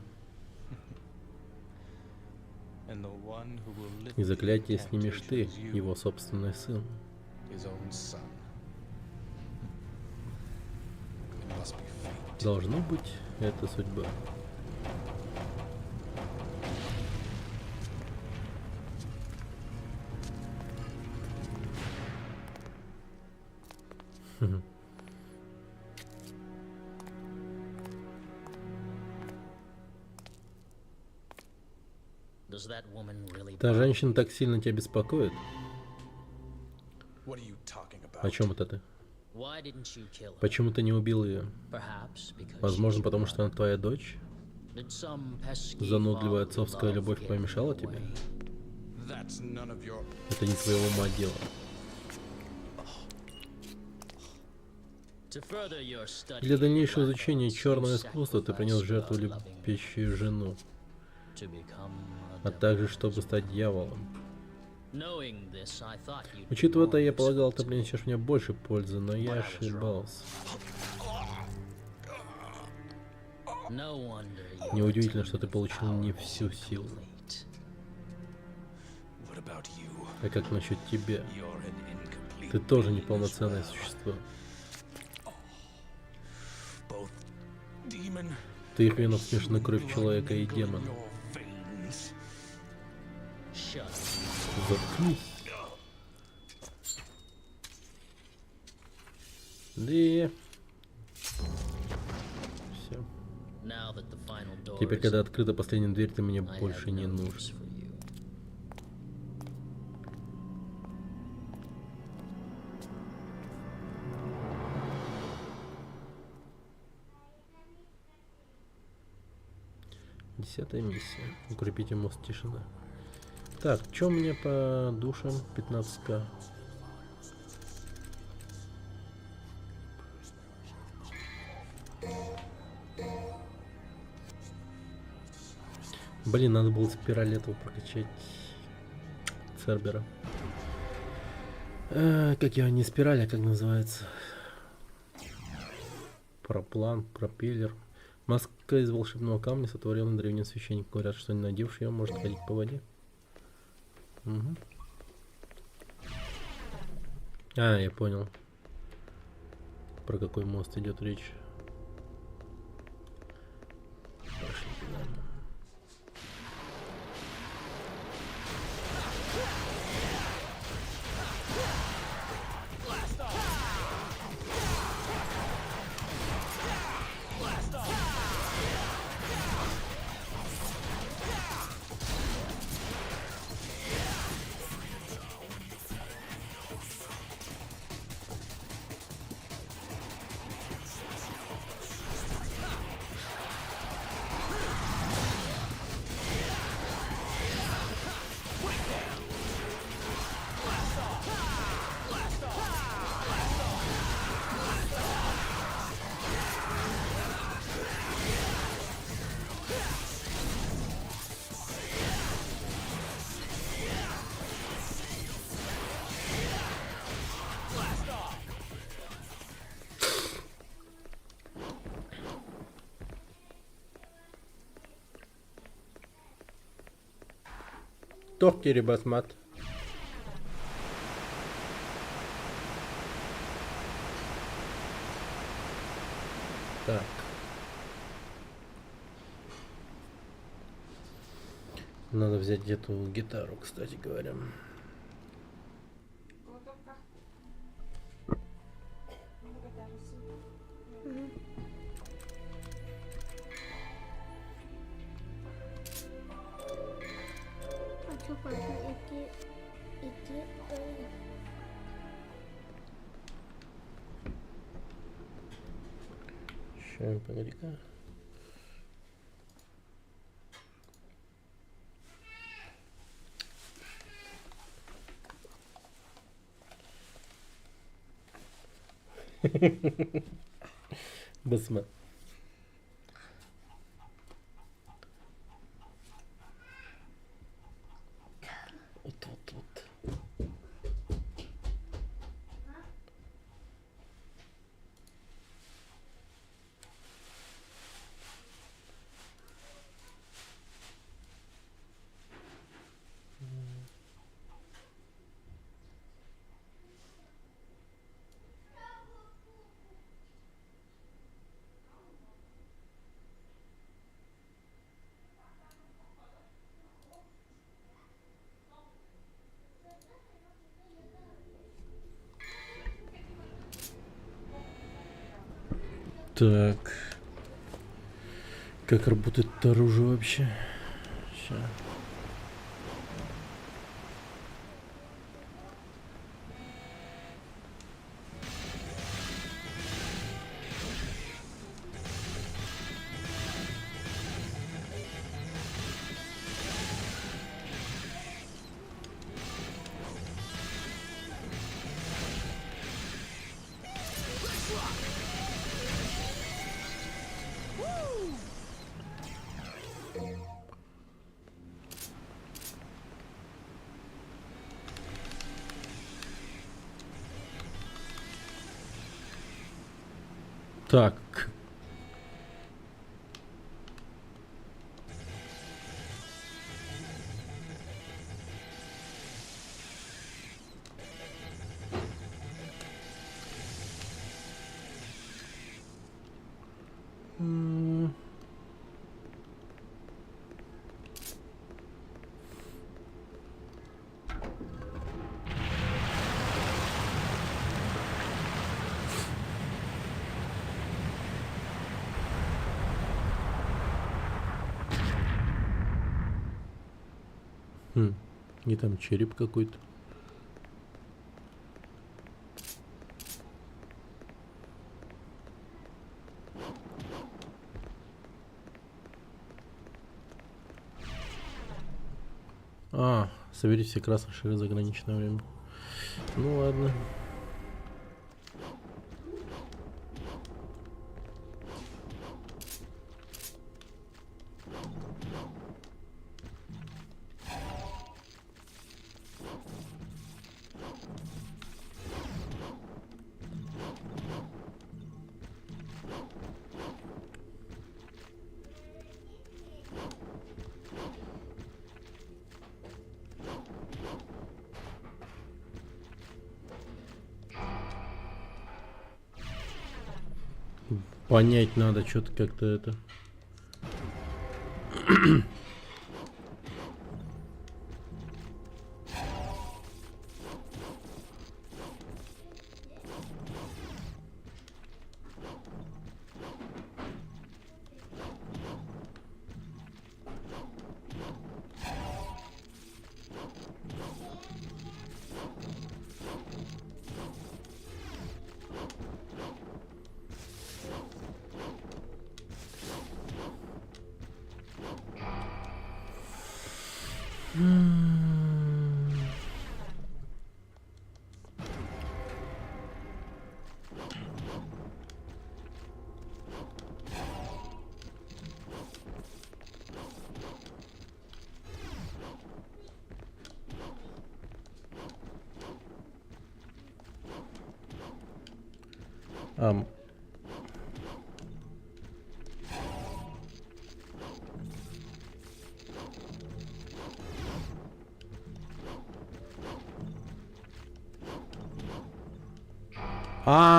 Speaker 1: И заклятие снимешь ты, его собственный сын. Должно быть, это судьба.
Speaker 7: Does that woman really
Speaker 1: Та женщина так сильно тебя беспокоит? О чем это ты?
Speaker 7: Why didn't you kill her?
Speaker 1: Почему ты не убил ее?
Speaker 7: Perhaps because
Speaker 1: Возможно,
Speaker 7: she's
Speaker 1: потому
Speaker 7: your
Speaker 1: что она твоя дочь?
Speaker 7: Did some pesky
Speaker 1: Занудливая
Speaker 7: fatherly
Speaker 1: отцовская
Speaker 7: love
Speaker 1: любовь
Speaker 7: get
Speaker 1: помешала
Speaker 7: in the
Speaker 1: тебе?
Speaker 7: way?
Speaker 1: Это не твоего ума дело.
Speaker 7: To further your study
Speaker 1: Для дальнейшего
Speaker 7: of
Speaker 1: изучения
Speaker 7: violence,
Speaker 1: черного
Speaker 7: you
Speaker 1: искусства ты
Speaker 7: sacrificed
Speaker 1: принес в
Speaker 7: your
Speaker 1: жертву
Speaker 7: loving
Speaker 1: любящую жену,
Speaker 7: to become a
Speaker 1: а
Speaker 7: devil.
Speaker 1: также чтобы стать дьяволом.
Speaker 7: Knowing this, I thought you'd be
Speaker 1: Учитывая это,
Speaker 7: more
Speaker 1: я полагал, ты
Speaker 7: useful to me.
Speaker 1: принесешь мне больше пользы, но я ошибался.
Speaker 7: No wonder you
Speaker 1: Неудивительно,
Speaker 7: attained
Speaker 1: что ты
Speaker 7: the
Speaker 1: получил
Speaker 7: power
Speaker 1: не всю силу.
Speaker 7: complete.
Speaker 1: А как насчет тебя? Ты тоже неполноценное существо. В твоих венах смешана кровь человека и демона.
Speaker 7: Shut up.
Speaker 1: Заткнись. Да. Все.
Speaker 7: Now that the final door
Speaker 1: Теперь,
Speaker 7: is
Speaker 1: когда открыта последняя дверь, ты мне
Speaker 7: I
Speaker 1: больше
Speaker 7: have
Speaker 1: не
Speaker 7: no
Speaker 1: нужен.
Speaker 7: use for you.
Speaker 1: Десятая миссия. Укрепите мост тишины. Так, что у меня по душам? 15к. Блин, надо было спираль этого прокачать. Цербера. Как его, не спираль, а как называется? Проплан, пропеллер. Маска из волшебного камня, сотворенная древним священником. Говорят, что не надевший ее может ходить по воде. Угу. Я понял. Про какой мост идет речь. Пошли туда. Тохтери басмат. Так. Надо взять эту гитару, кстати говоря.
Speaker 4: А что, папа, идти,
Speaker 1: Сейчас, погоди-ка. Басма. Вот. Так. Как работает это оружие вообще? Ща. Так. И там череп какой-то. Соберите все красные шары за ограниченное время. Ну ладно. Понять надо, что-то как-то это.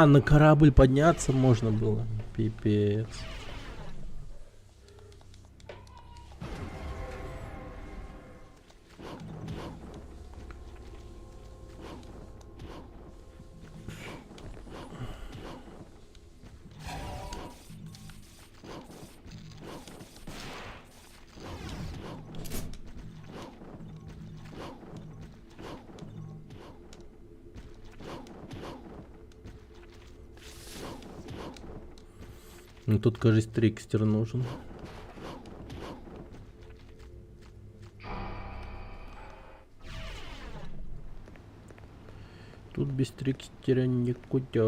Speaker 1: На корабль подняться можно было. Пипец. Ну тут, кажется, трикстер нужен. Тут без трикстера никуда.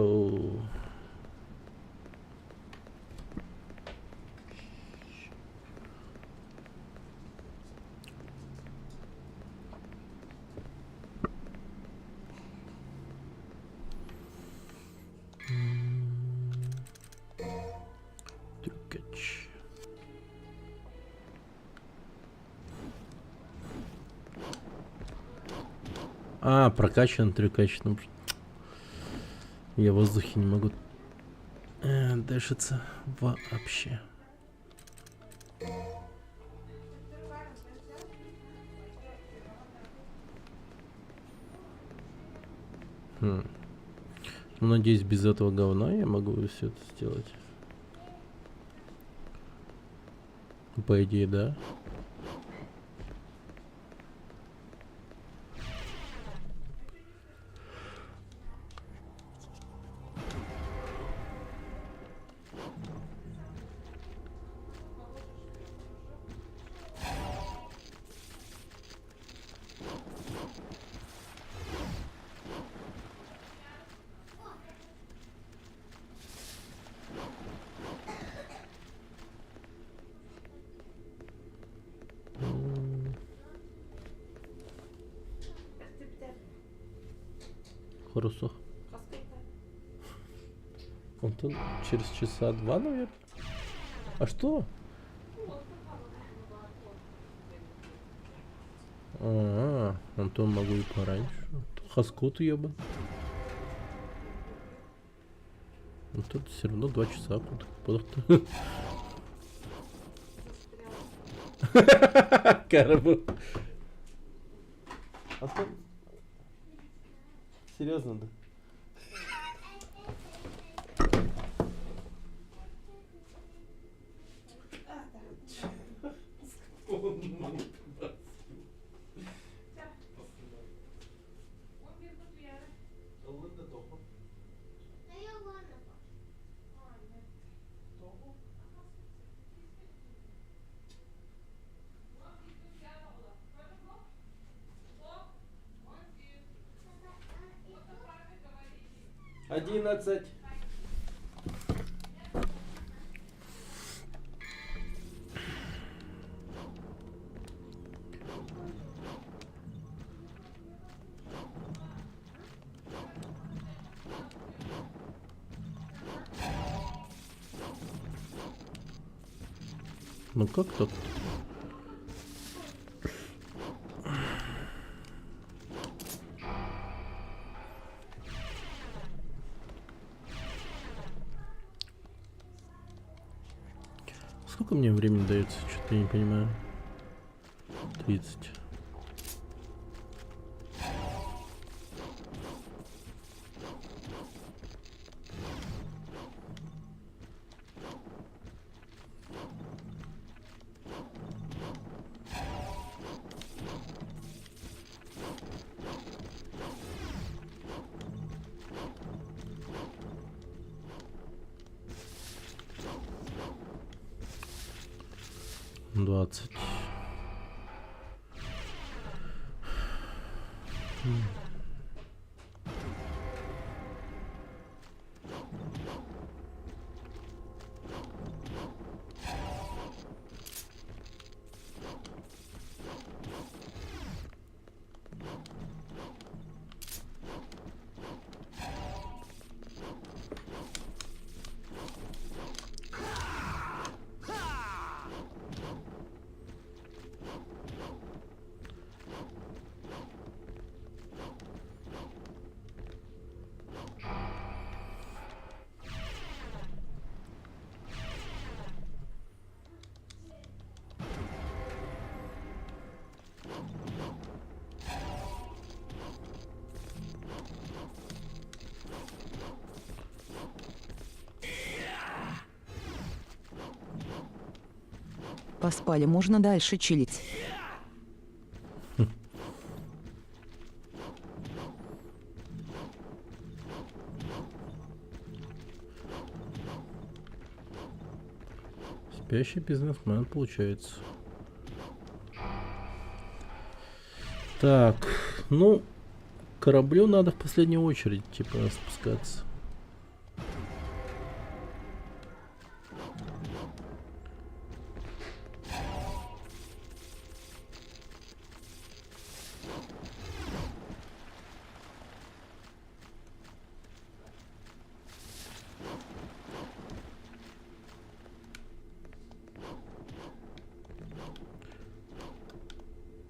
Speaker 1: Трюкач. А, прокачан трюкач. Ну, я в воздухе не могу дышаться вообще. Ну, надеюсь, без этого говна я могу все это сделать. По идее, да. Хорошо. Антон через часа два, наверное. А что? Антон могу и пораньше. Хаскот ебан. Ну тут все равно 2 часа куда-то. Карабу. Антон. Серьезно, да? Одиннадцать. Ну как так? Сколько мне времени дается? Что-то я не понимаю. 30. Двадцать.
Speaker 3: Поспали, можно дальше чилить.
Speaker 1: Спящий бизнесмен получается. Так, ну, кораблю надо в последнюю очередь, типа, спускаться.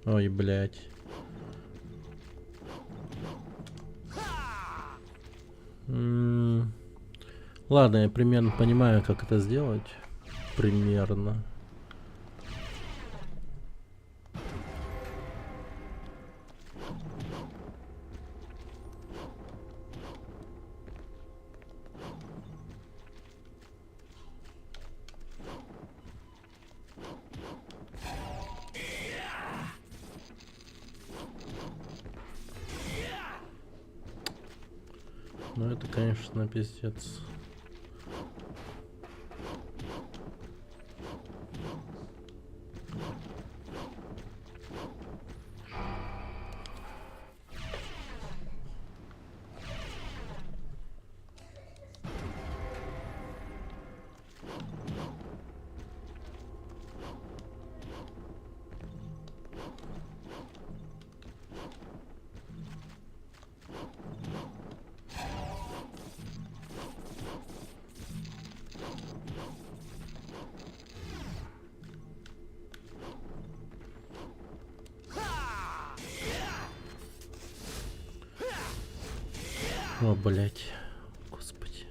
Speaker 1: Ой, блядь. Ладно, я примерно понимаю, как это сделать. Примерно. Ну это, конечно, пиздец. О, блять. Господи.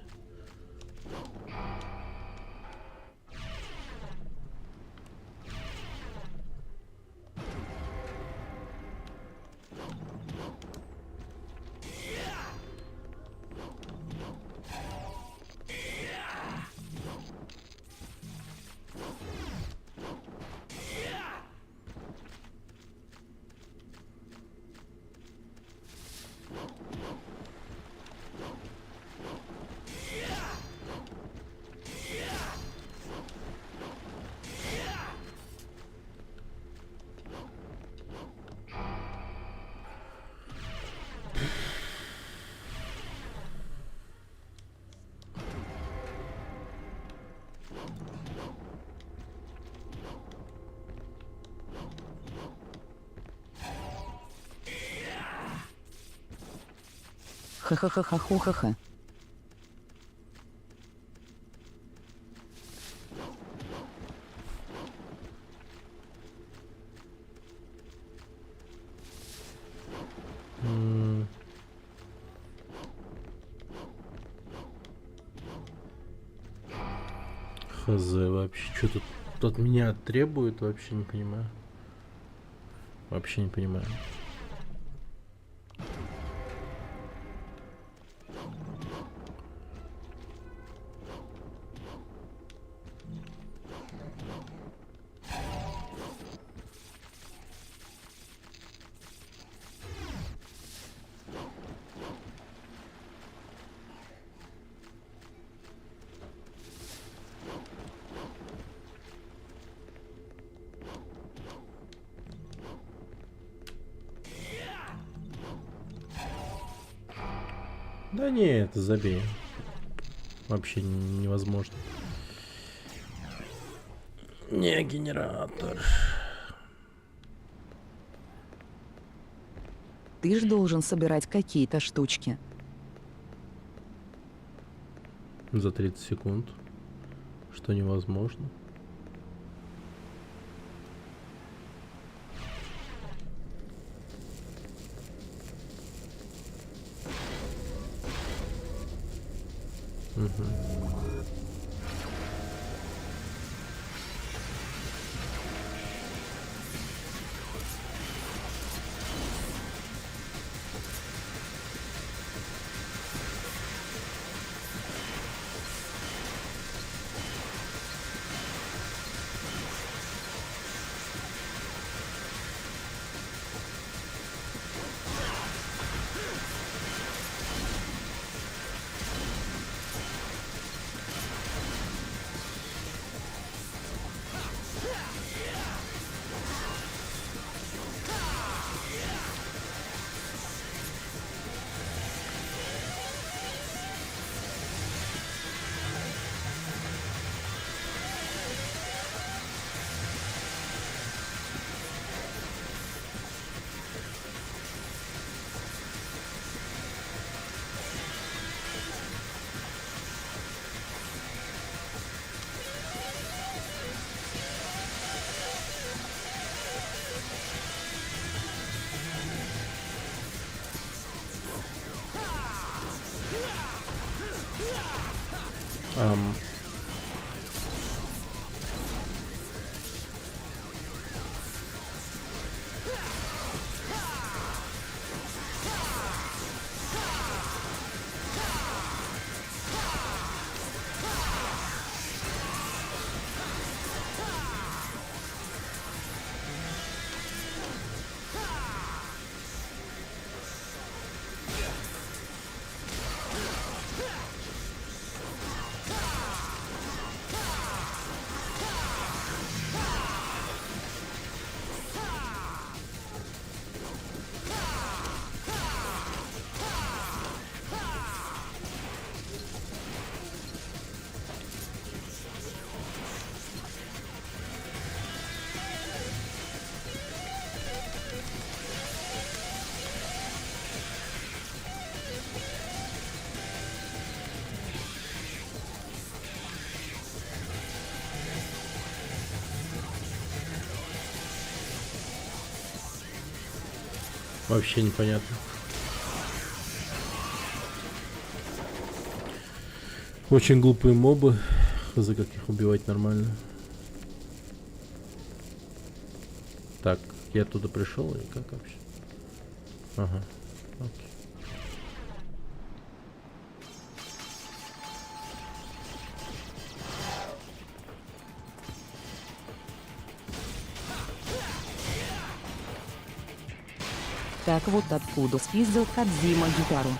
Speaker 3: Ха-ха-ха-ха-ха-ха.
Speaker 1: Хз вообще. Что тут от меня требует, вообще не понимаю. Вообще не понимаю. Да нет, забей. Вообще невозможно. Не генератор.
Speaker 3: Ты ж должен собирать какие-то штучки.
Speaker 1: За 30 секунд. Что невозможно. Ам, вообще непонятно. Очень глупые мобы. За как их убивать нормально. Так, я оттуда пришел или как вообще? Ага. Окей.
Speaker 3: Так вот откуда спиздил Кодзима гитару.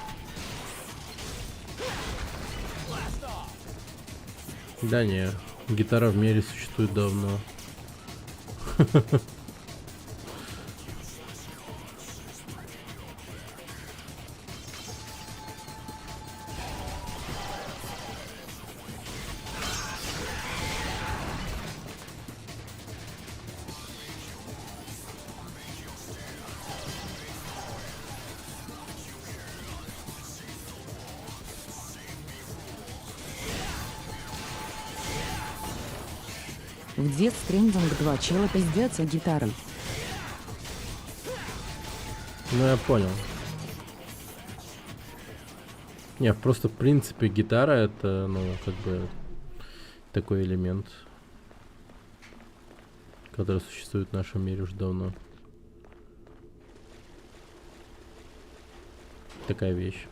Speaker 1: Да не, гитара в мире существует давно.
Speaker 3: В Death Stranding 2 чела пиздятся гитарой.
Speaker 1: Ну я понял. Не, просто в принципе гитара это, ну, как бы такой элемент, который существует в нашем мире уже давно. Такая вещь.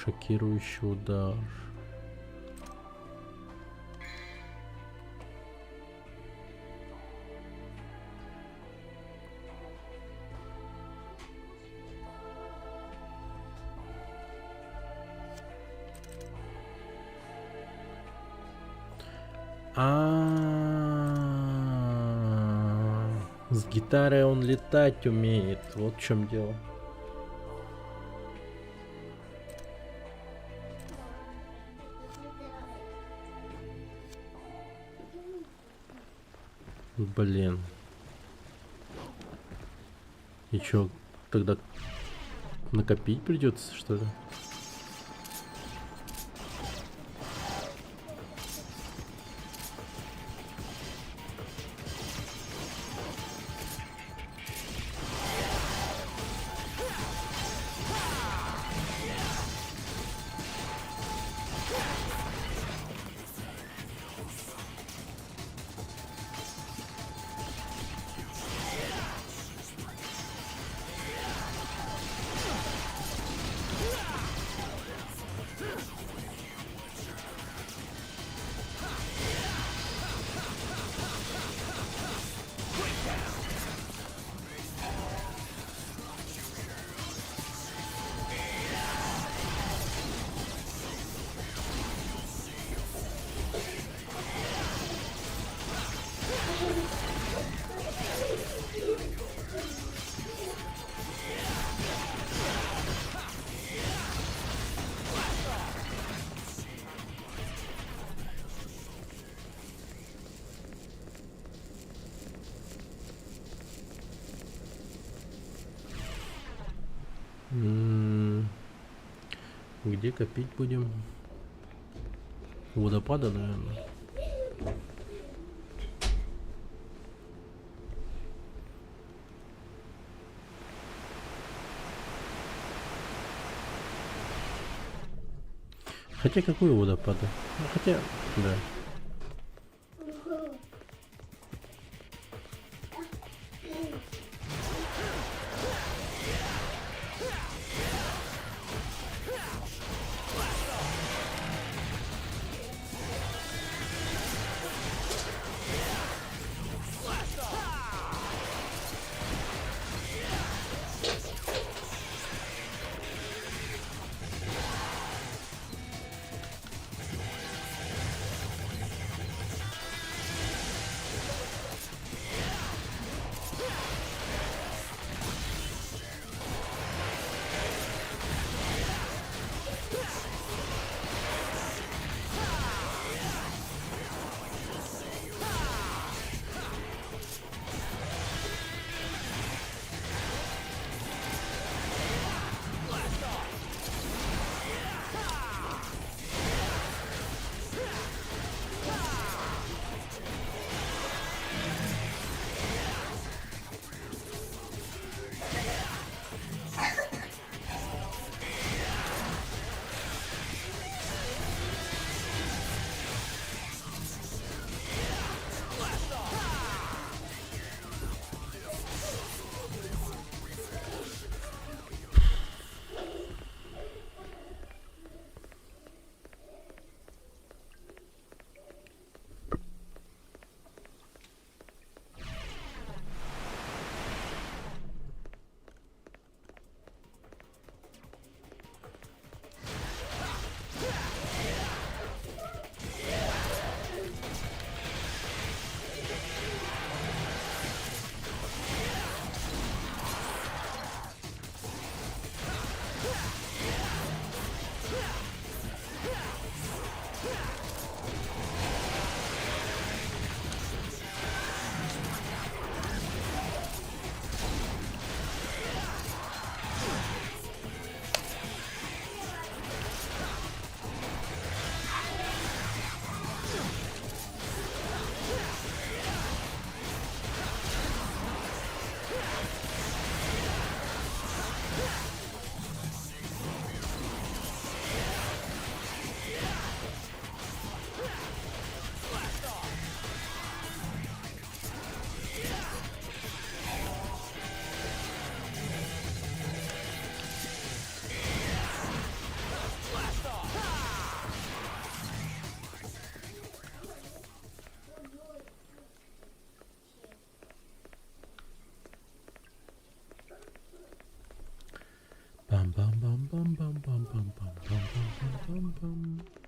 Speaker 1: Шокирующий удар. С гитарой он летать умеет. Вот в чем дело. Блин. И чё, тогда накопить придется, что ли? Где копить будем? Водопада, наверное. Хотя какой водопада? Ну, хотя, да. Bam bam bam bam bam bam bam bam bam bam bam bam.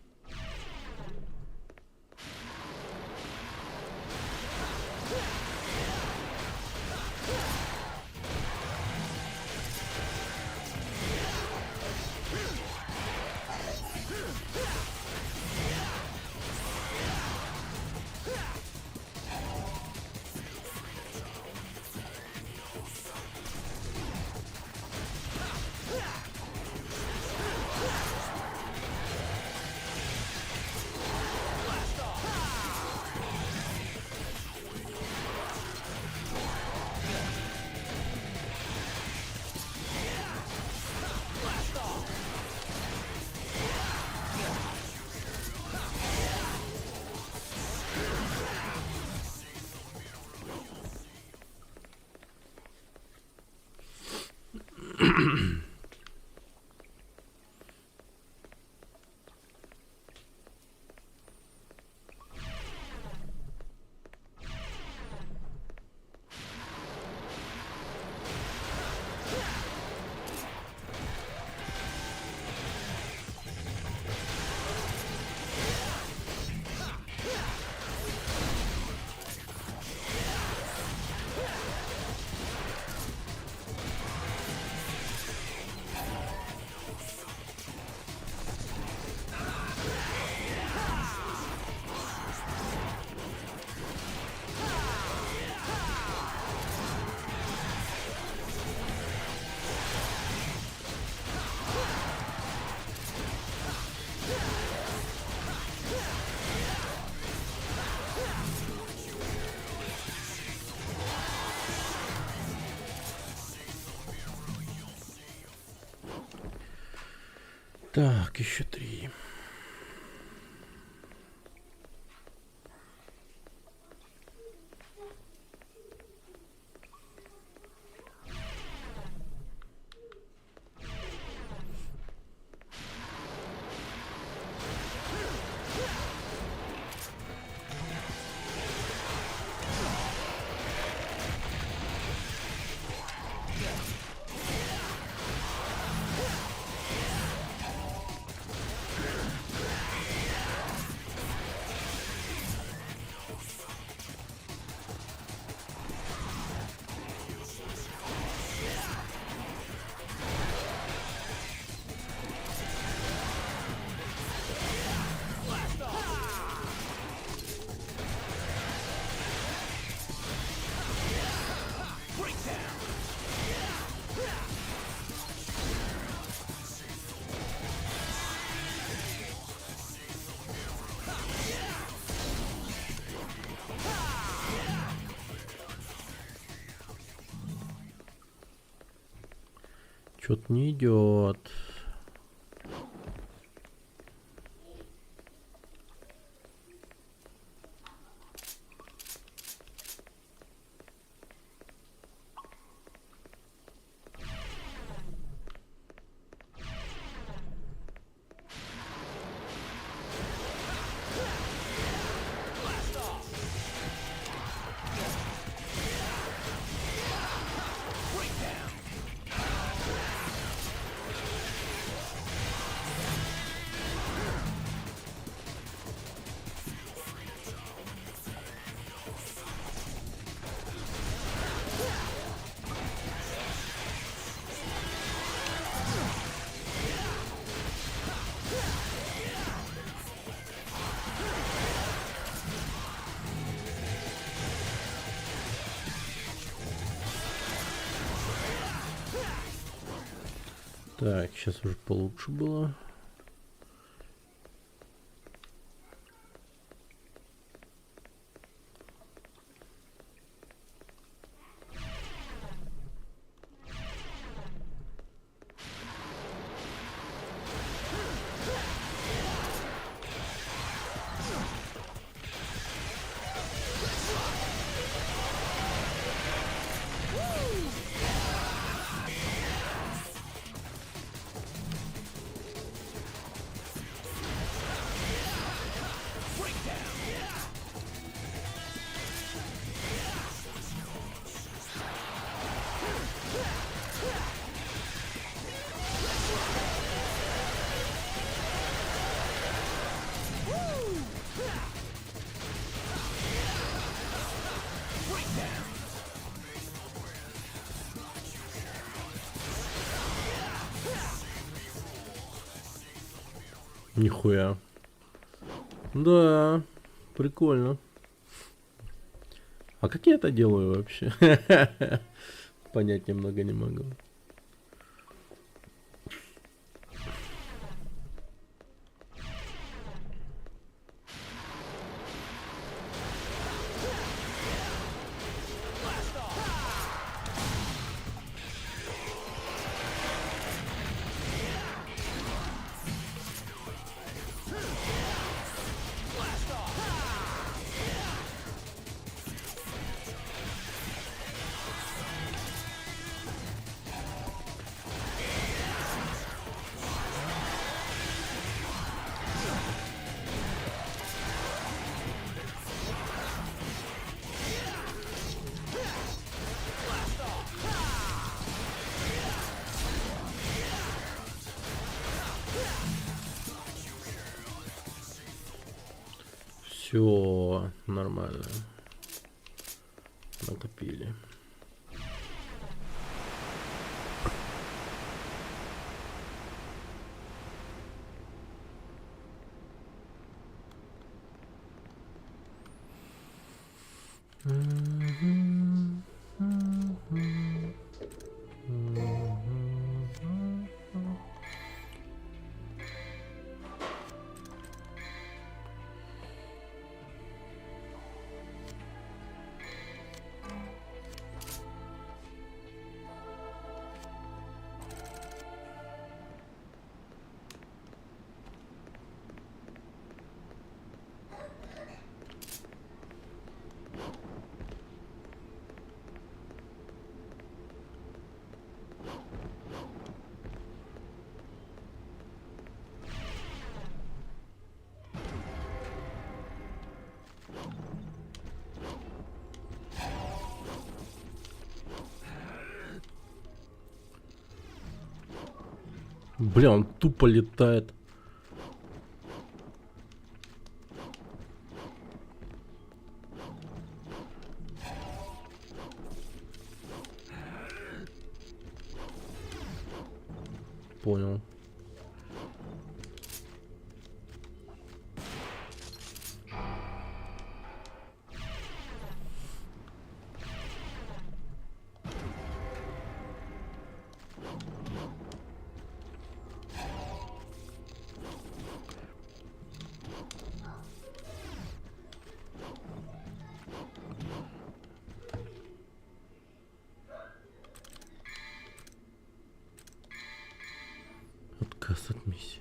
Speaker 1: Так, еще 3. Что-то не идет. Так, сейчас уже получше было. Нихуя. Да, прикольно. А как я это делаю вообще? Понять немного не могу. Все нормально. Накопили. Бля, он тупо летает. Понял. Отказ от миссии.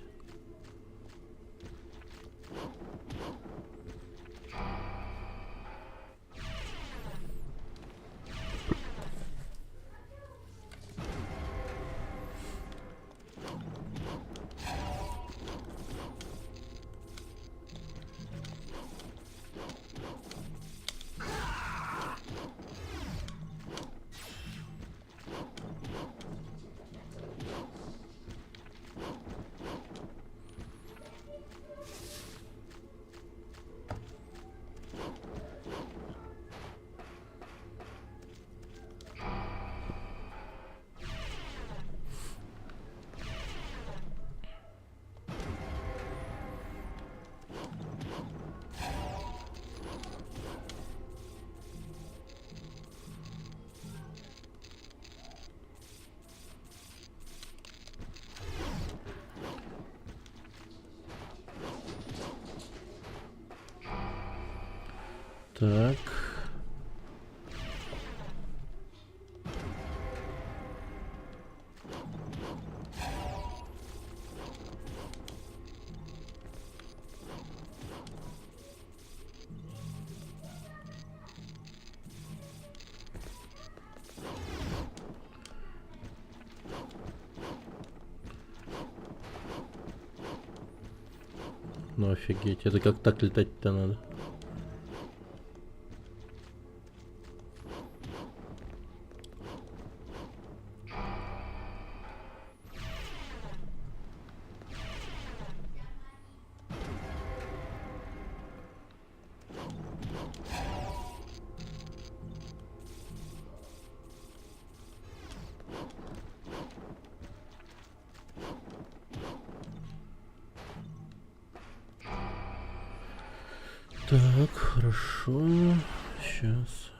Speaker 1: Так. Ну офигеть, это как так летать-то надо? Так, хорошо. Сейчас.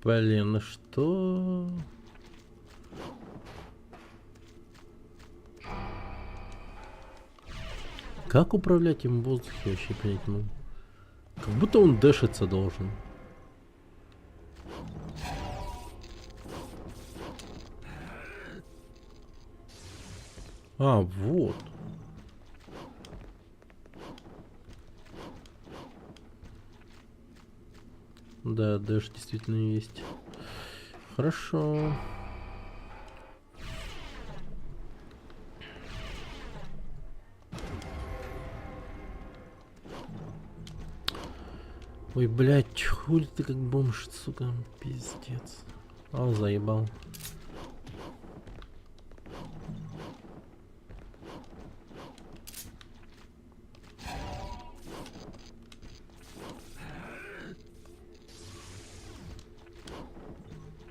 Speaker 1: Блин, ну что? Как управлять им в воздухе, вообще понять, ну. Как будто он дэшиться должен. А, вот. Да, дэш действительно есть. Хорошо. Ой, блядь, хули ты как бомж, сука, пиздец. А, заебал.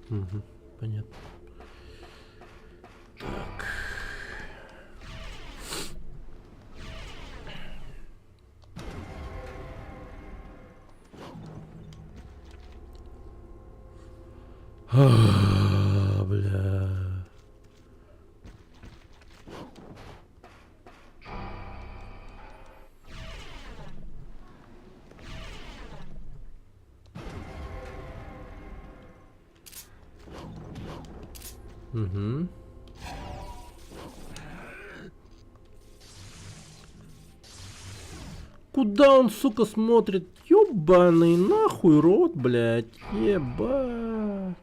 Speaker 1: Угу, понятно. Так. Бля. Угу. Куда он, сука, смотрит? Ёбаный нахуй рот, блядь. Ебать.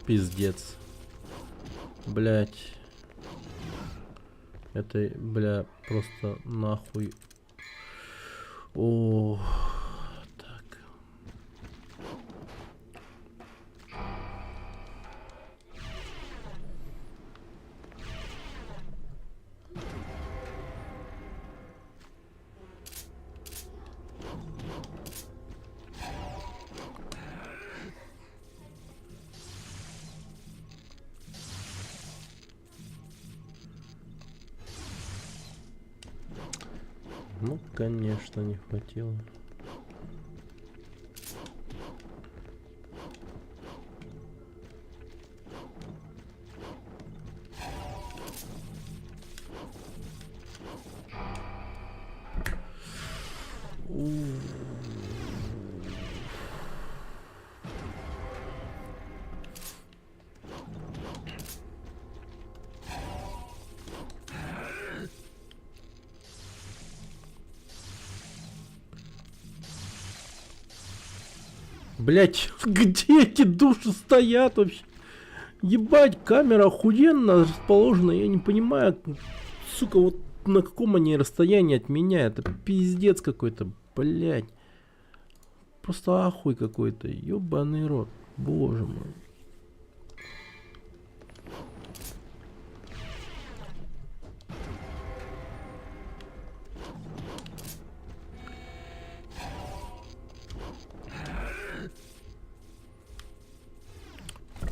Speaker 1: Пиздец. Блядь. Это, бля, просто нахуй. О, так. Ну, конечно, не хватило. Блять, где эти души стоят вообще? Ебать, камера охуенно расположена, я не понимаю, сука, вот на каком они расстоянии от меня, это пиздец какой-то, блять. Просто ахуй какой-то, ебаный рот, боже мой.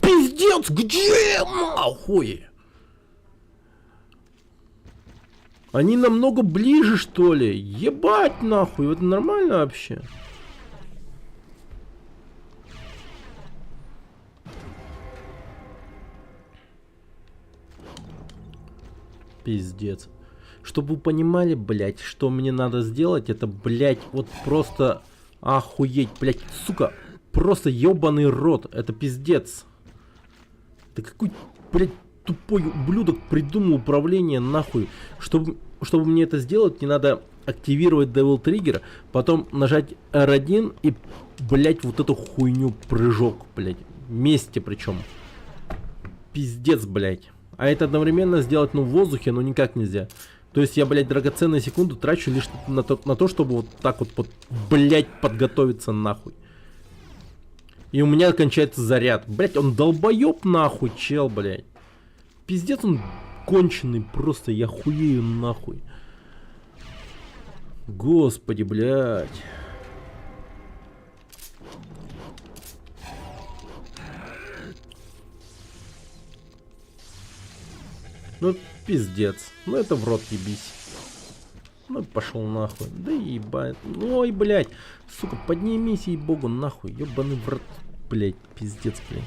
Speaker 1: Пиздец, где нахуй? Они намного ближе, что ли? Ебать нахуй, это нормально вообще? Пиздец. Чтобы вы понимали, блять, что мне надо сделать, это, блять, вот просто охуеть, блять, сука, просто ебаный рот, это пиздец. Да какой, блять, тупой ублюдок придумал управление нахуй. Чтобы мне это сделать, мне надо активировать Devil Trigger, потом нажать R1 и, блять, вот эту хуйню прыжок, блять, вместе причем. Пиздец, блять. А это одновременно сделать, ну, в воздухе, ну, никак нельзя. То есть я, блядь, драгоценные секунды трачу лишь на то, чтобы вот так вот, блядь, подготовиться нахуй. И у меня кончается заряд. Блядь, он долбоеб нахуй, чел, блядь. Пиздец, он конченый, просто я хуею нахуй. Господи, блядь. Ну, пиздец. Ну, это в рот ебись. Ну, пошел нахуй. Да ебать. Ой, блядь. Сука, поднимись, ей-богу, нахуй. Ебаный в рот. Блядь, пиздец, блядь.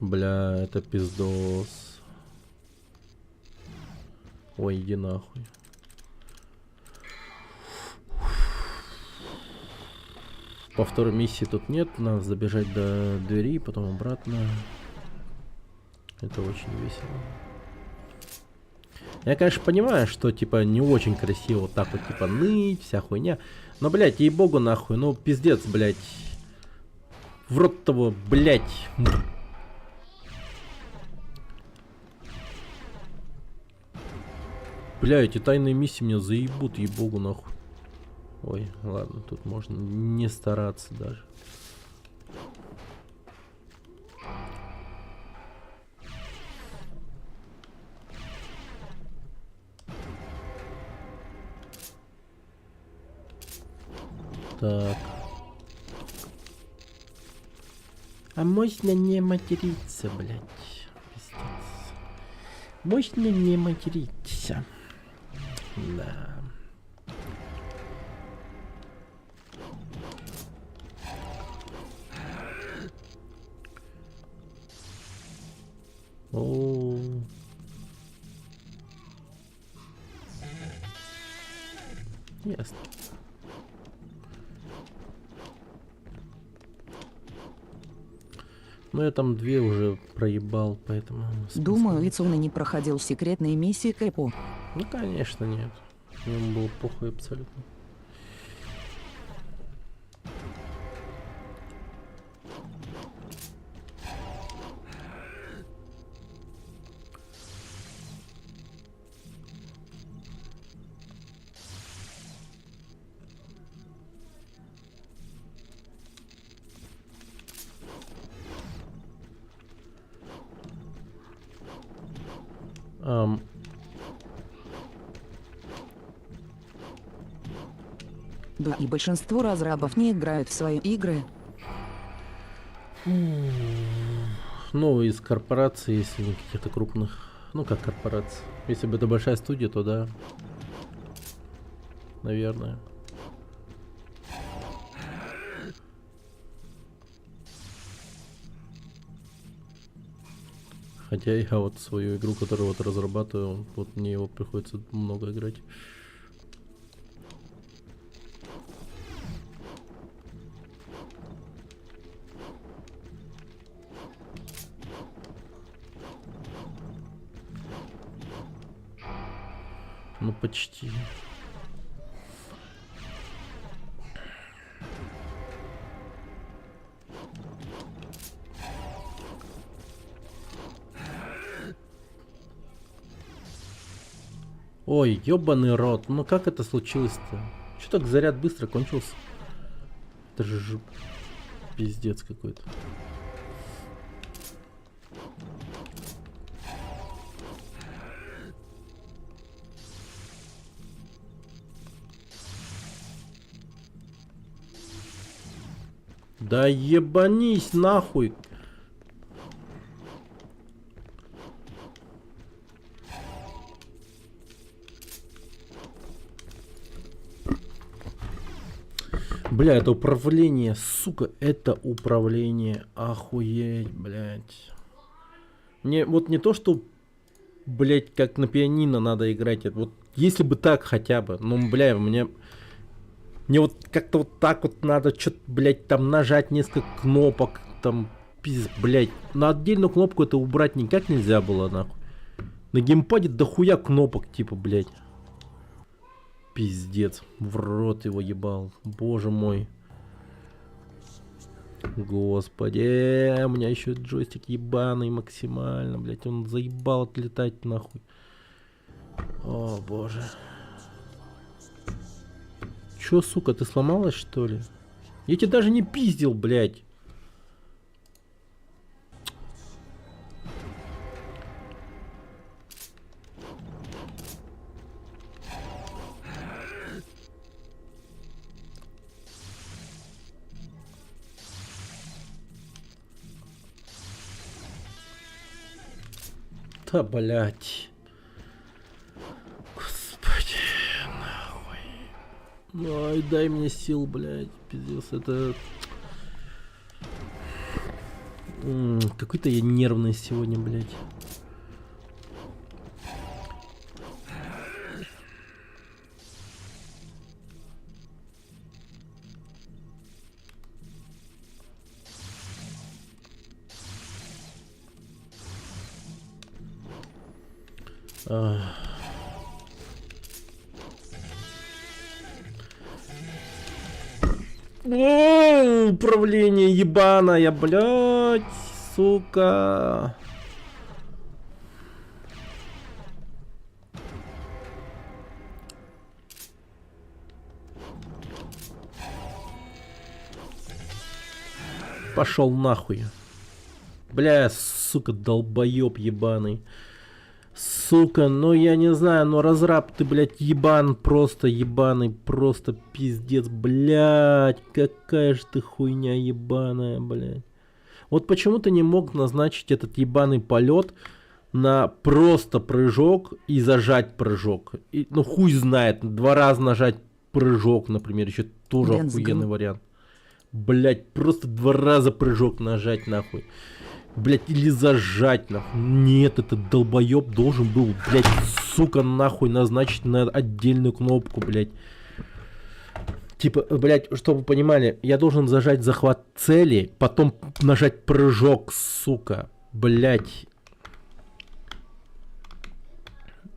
Speaker 1: Бля, это пиздос. Ой, иди нахуй. По второй миссии тут нет, надо забежать до двери, потом обратно. Это очень весело. Я, конечно, понимаю, что, типа, не очень красиво вот так вот, типа, ныть, вся хуйня. Но, блядь, ей-богу, нахуй, ну, пиздец, блядь. В рот того, блядь. Бля, эти тайные миссии меня заебут, ей-богу, нахуй. Ой, ладно, тут можно не стараться даже. Так. А можно не материться, блядь. Пиздец. Можно не материться. Да. О. Ясно. Ну я там 2 уже проебал, поэтому...
Speaker 3: Думаю, Ицуна не проходил секретные миссии Кэпу.
Speaker 1: Ну конечно нет. Ему было похуй абсолютно.
Speaker 3: Да, и большинство разрабов не играют в свои игры.
Speaker 1: Ну, из корпораций, если не каких-то крупных. Ну, как корпорации. Если бы это большая студия, то да. Наверное. Хотя я вот свою игру, которую вот разрабатываю, вот мне его приходится много играть. Ну почти. Ой, ёбаный рот, ну как это случилось-то? Чё так заряд быстро кончился? Это же пиздец какой-то. Да ебанись нахуй! Бля, это управление, сука, это управление, охуеть, блядь. Мне вот не то, что, блядь, как на пианино надо играть, это вот если бы так хотя бы, ну, бля, мне вот как-то вот так вот надо что-то, блядь, там нажать несколько кнопок, там, пиздец, блядь, на отдельную кнопку это убрать никак нельзя было, нахуй. На геймпаде дохуя кнопок, типа, блядь. Пиздец, в рот его ебал, боже мой. Господи, у меня еще джойстик ебаный максимально, блядь, он заебал отлетать нахуй. О, боже. Чё, сука, ты сломалась, что ли? Я тебя даже не пиздил, блядь. Да, блядь. Господи, нахуй. Ай, дай мне сил, блядь. Пиздец, это... Какой-то я нервный сегодня, блядь. Управление ебаное, блядь, сука. Пошел нахуй. Бля, сука, долбоеб ебаный. Сука, ну я не знаю, но разраб ты, блядь, ебан, просто ебаный, просто пиздец, блядь, какая же ты хуйня ебаная, блядь. Вот почему ты не мог назначить этот ебаный полет на просто прыжок и зажать прыжок? И, ну хуй знает, 2 раза нажать прыжок, например, еще тоже охуенный вариант. Блядь, просто 2 раза прыжок нажать нахуй. Блять, или зажать нахуй. Нет, этот долбоеб должен был, блять, сука, нахуй назначить на отдельную кнопку, блять. Типа, блять, чтобы вы понимали, я должен зажать захват цели, потом нажать прыжок, сука. Блять.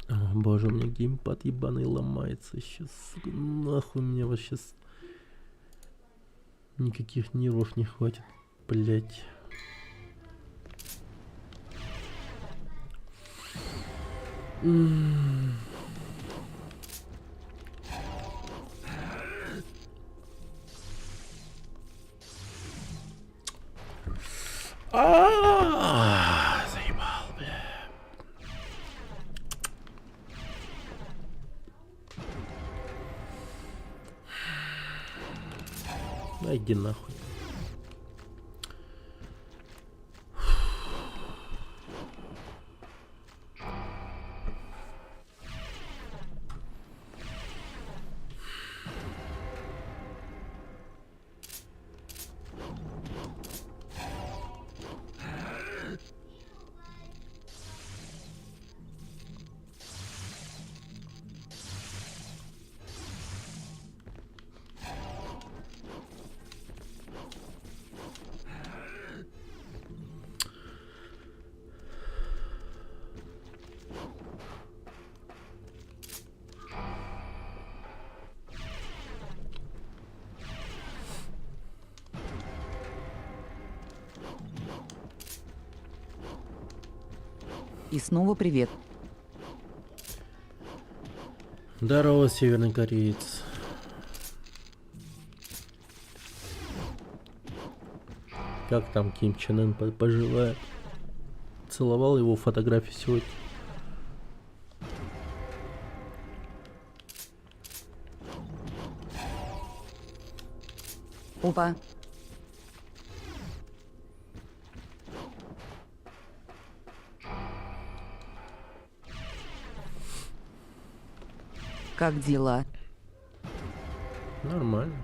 Speaker 1: О, боже, у меня геймпад ебаный ломается сейчас. Сука, нахуй мне вообще никаких нервов не хватит. Блять. Заебал, бля. Да иди нахуй.
Speaker 3: И снова привет.
Speaker 1: Здорово, северный кореец. Как там Ким Чен Ын поживает? Целовал его фотографии сегодня.
Speaker 3: Опа. Как дела?
Speaker 1: Нормально.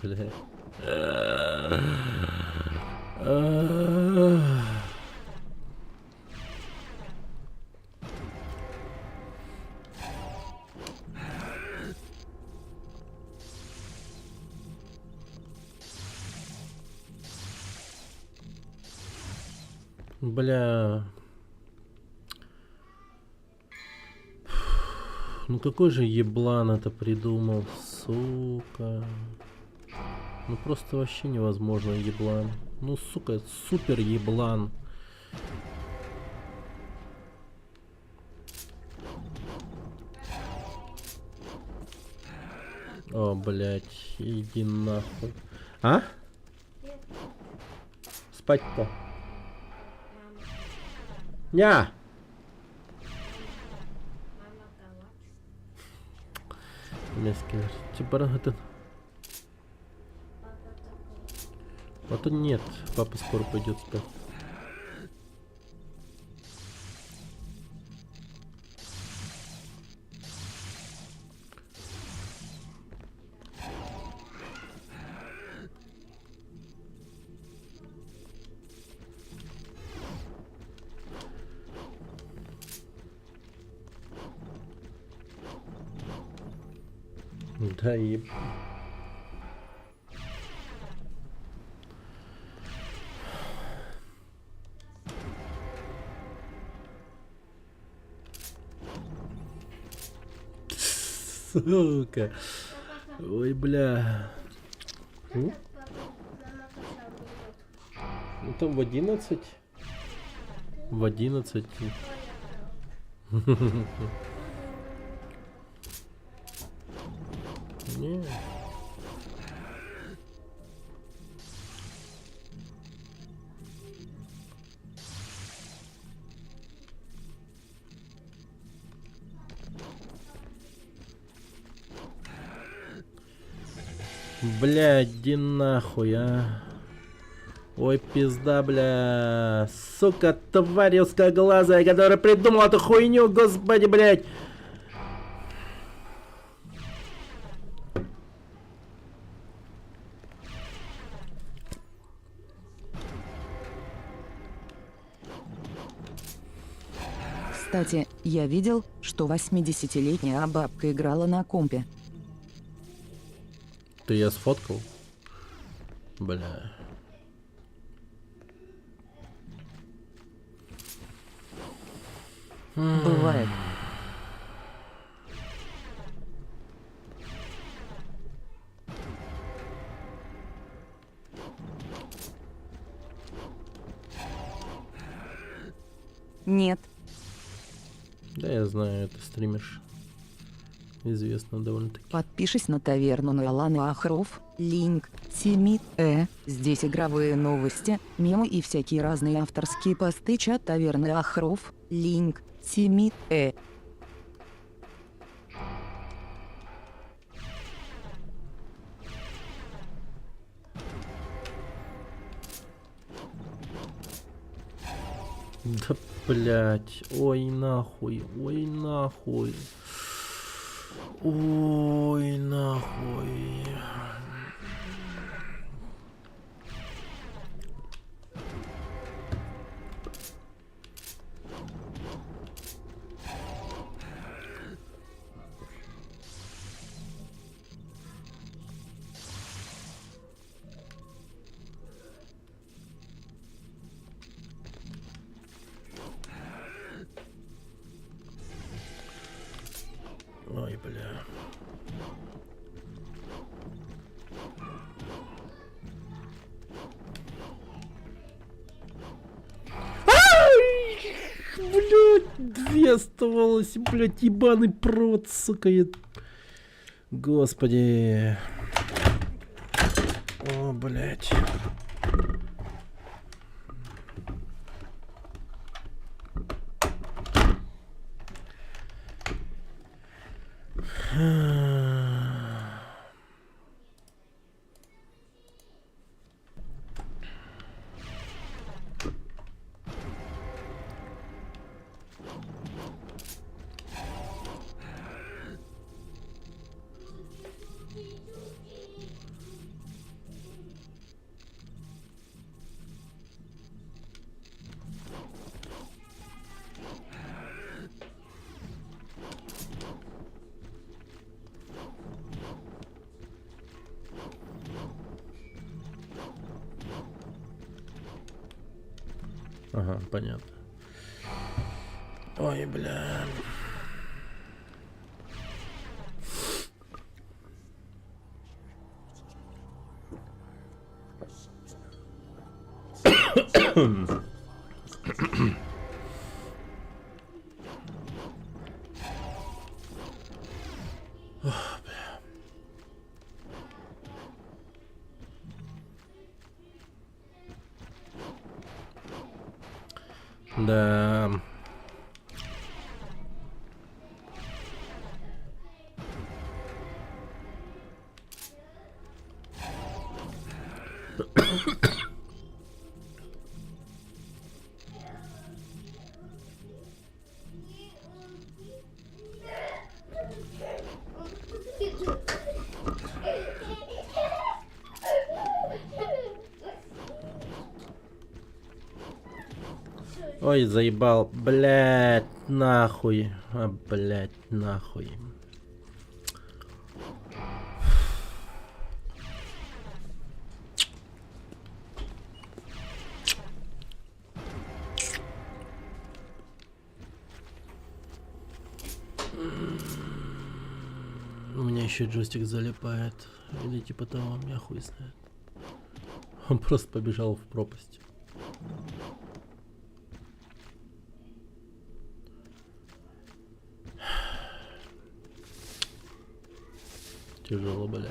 Speaker 1: Бля. Бля. Ну какой же еблан это придумал, сука. Ну просто вообще невозможно еблан. Ну сука, супер еблан. О, блять, иди нахуй. А? Спать-то. Ня! Мески. Типа это. А то нет, папа скоро пойдет спать. Да и... Сука. Ой, бля. Ну там в 11. В 11. Не. Бля, иди нахуй, а. Ой, пизда, бля. Сука, тварь узкоглазая, которая придумала эту хуйню, господи, блядь.
Speaker 3: Кстати, я видел, что 80-летняя бабка играла на компе.
Speaker 1: Ты я сфоткал? Бля.
Speaker 3: Бывает. Нет.
Speaker 1: Да, я знаю, это стримерш. Известно довольно-таки.
Speaker 3: Подпишись на таверну на Алана Ахров, линк, Тимит, здесь игровые новости, мемы и всякие разные авторские посты, чат таверны Ахров, линк, Тимит,
Speaker 1: Да, блять, ой нахуй, ой нахуй. Ой нахуй. Ой, бля. Блять, две оставалось, блять, ебаный прот, сука. Господи. О, блять. Ага, понятно. Ой, бля. Да. Ой, заебал, блять, нахуй, а, блять, нахуй. У меня еще джойстик залипает, или типа того, меня хуй знает. Он просто побежал в пропасть. тяжело, бля.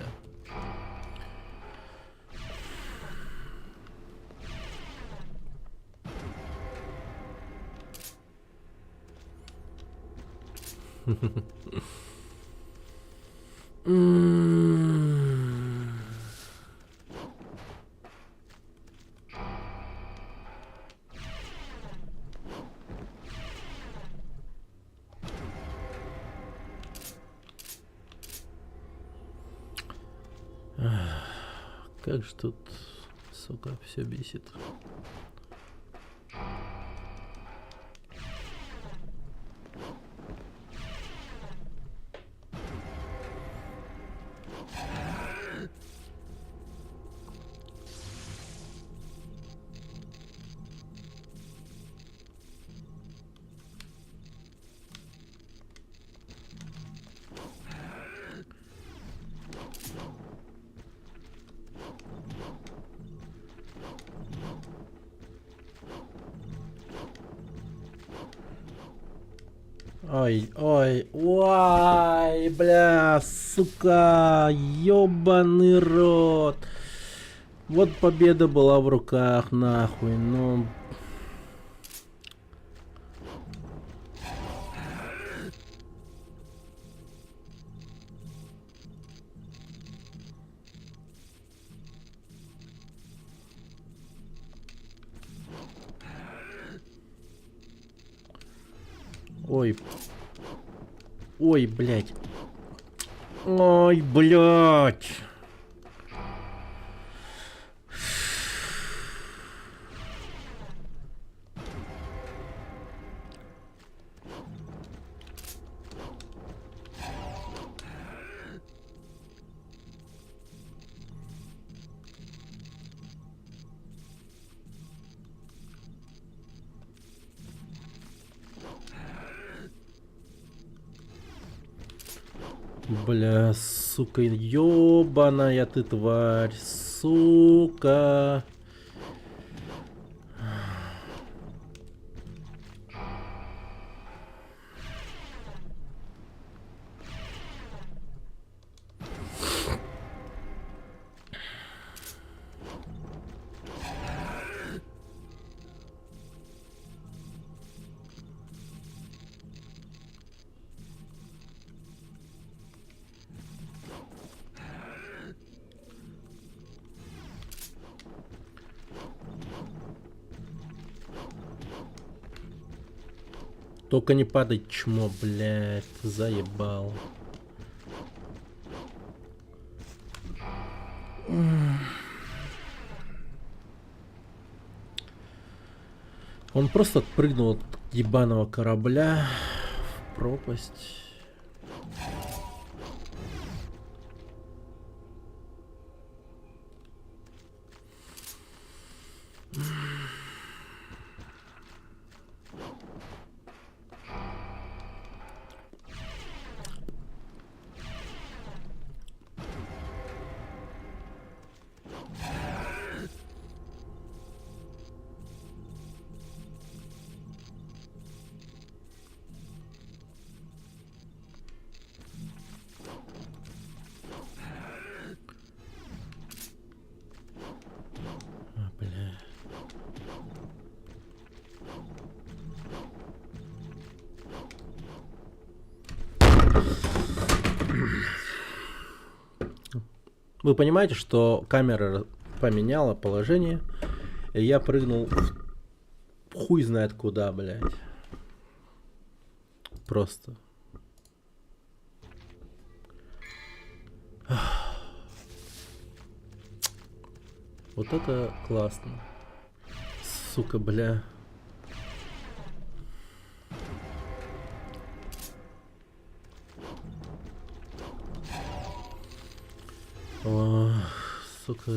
Speaker 1: Как же тут, сука, все бесит. Ой, ой, ой, бля, сука, ёбаный рот. Вот победа была в руках, нахуй, ну. Ой. Ой, блядь. Ой, блядь. Бля, сука, ёбаная ты тварь, сука. Только не падай, чмо, блядь, заебал. Он просто отпрыгнул от ебаного корабля в пропасть. Вы понимаете, что камера поменяла положение, и я прыгнул в хуй знает куда, блядь. Просто. Вот это классно. Сука, бля. О, сука.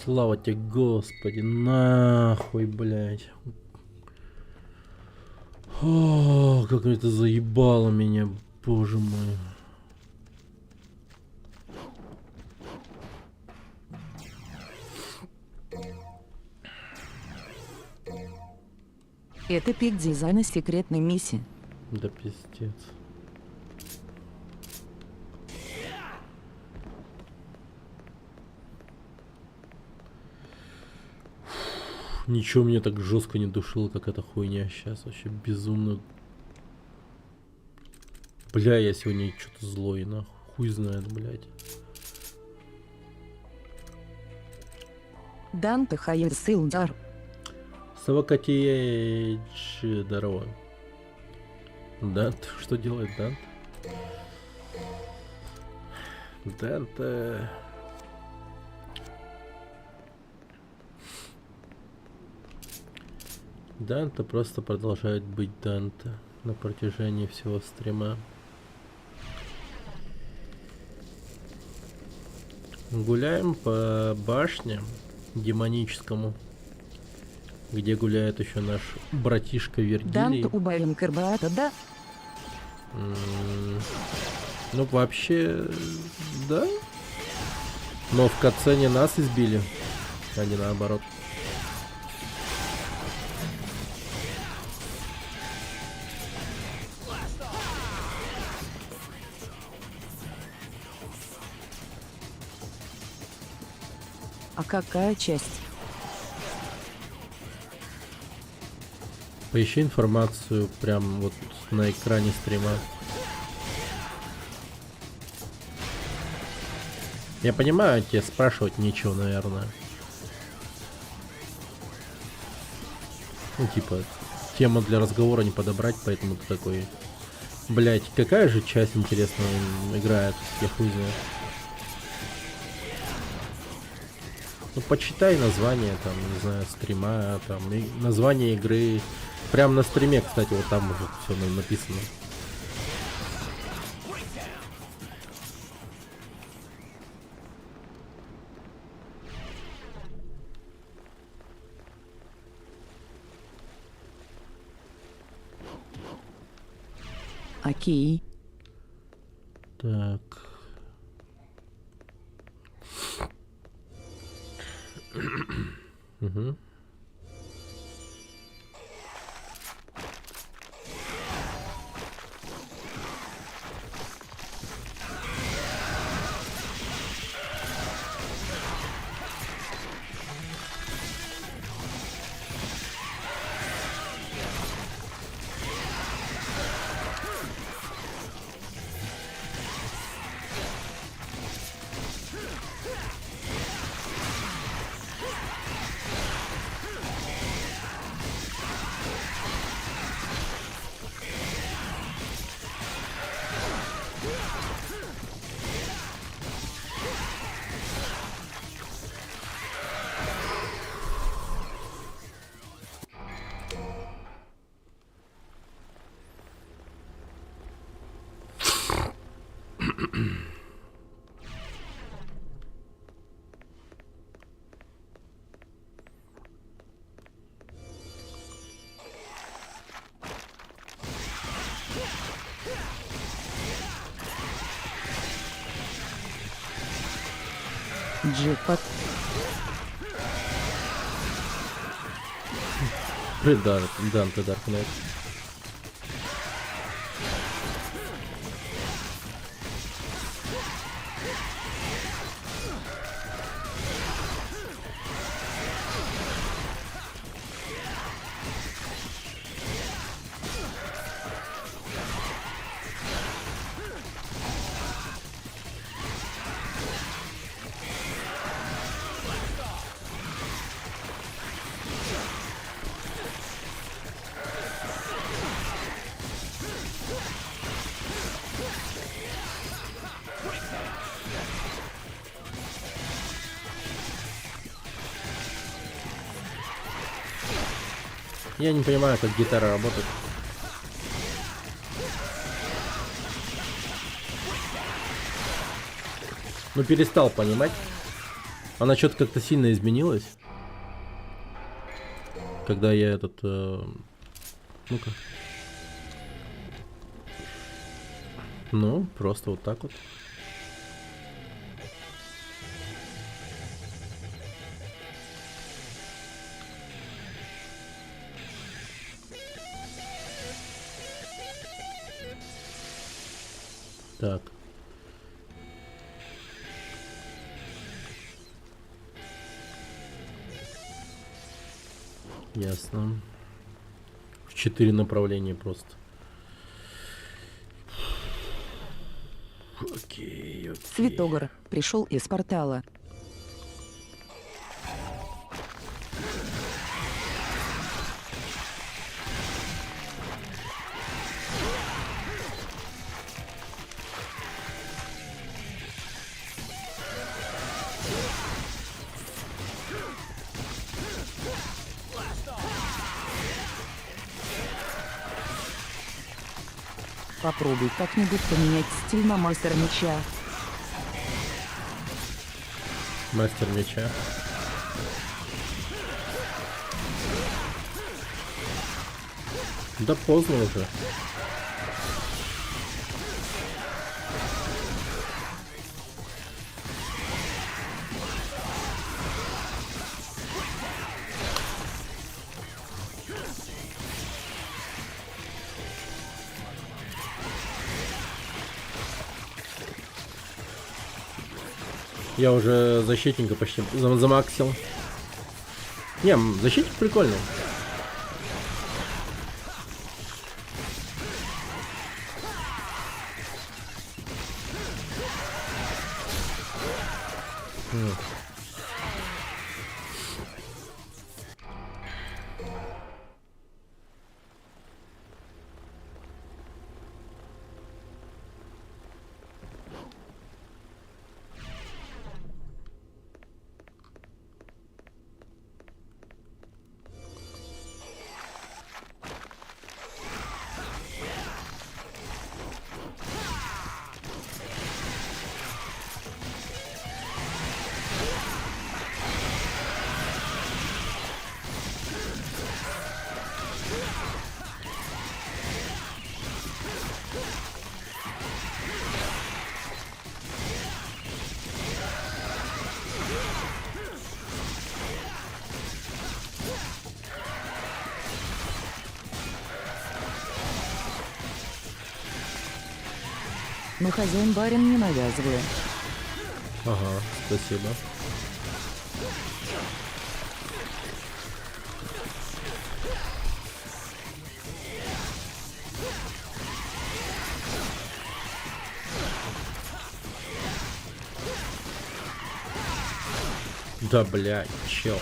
Speaker 1: Слава тебе, Господи, нахуй, блядь. О, как это заебало меня, боже мой.
Speaker 3: Это пик дизайна секретной миссии.
Speaker 1: Да пиздец. Ничего мне так жестко не душило, как эта хуйня сейчас. Вообще безумно. Бля, я сегодня что-то злой, нахуй. Хуй знает, блядь.
Speaker 3: Данте Хайер Силдар.
Speaker 1: Савакатиэч, здорово. Данте, что делает Данте? Данте... Данте просто продолжает быть Данте на протяжении всего стрима. Гуляем по башне демоническому, где гуляет еще наш братишка Вергилий.
Speaker 3: Данте убавим Карбаата, да?
Speaker 1: Ну вообще, да. Но в катсцене нас избили, а не наоборот.
Speaker 3: А какая часть?
Speaker 1: Поищи информацию прям вот на экране стрима. Я понимаю, тебе спрашивать нечего, наверное. Ну, типа, тему для разговора не подобрать, поэтому ты такой... Блять, какая же часть, интересно, играет? Я хуй знаю. Ну, почитай название, там, не знаю, стрима, там, и название игры. Прям на стриме, кстати, вот там уже все написано.
Speaker 3: Окей.
Speaker 1: Так. Угу.
Speaker 3: Джекпот.
Speaker 1: Данте Дарк Найт. Я не понимаю, как гитара работает. Ну, перестал понимать. Она что-то как-то сильно изменилась. Когда я этот... Ну-ка. Ну, просто вот так вот. Так. Ясно. В 4 направления просто. Окей, окей.
Speaker 3: Святогор пришел из портала. Попробуй как-нибудь поменять стиль на мастер меча.
Speaker 1: Мастер меча. Да поздно уже. Я уже защитника почти замаксил. Не, защитник прикольный.
Speaker 3: Но хозяин барин не навязывает.
Speaker 1: Ага, спасибо. Да, блядь, чел.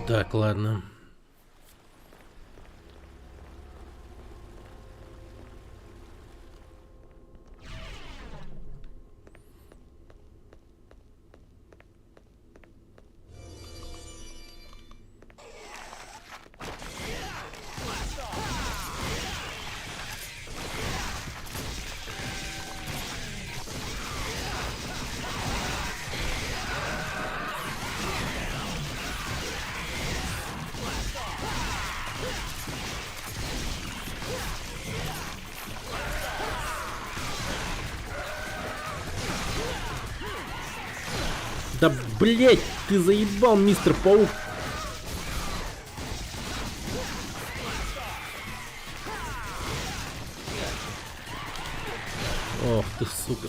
Speaker 1: Так, ладно. Да, блять, ты заебал, мистер Паук. Ох ты, сука.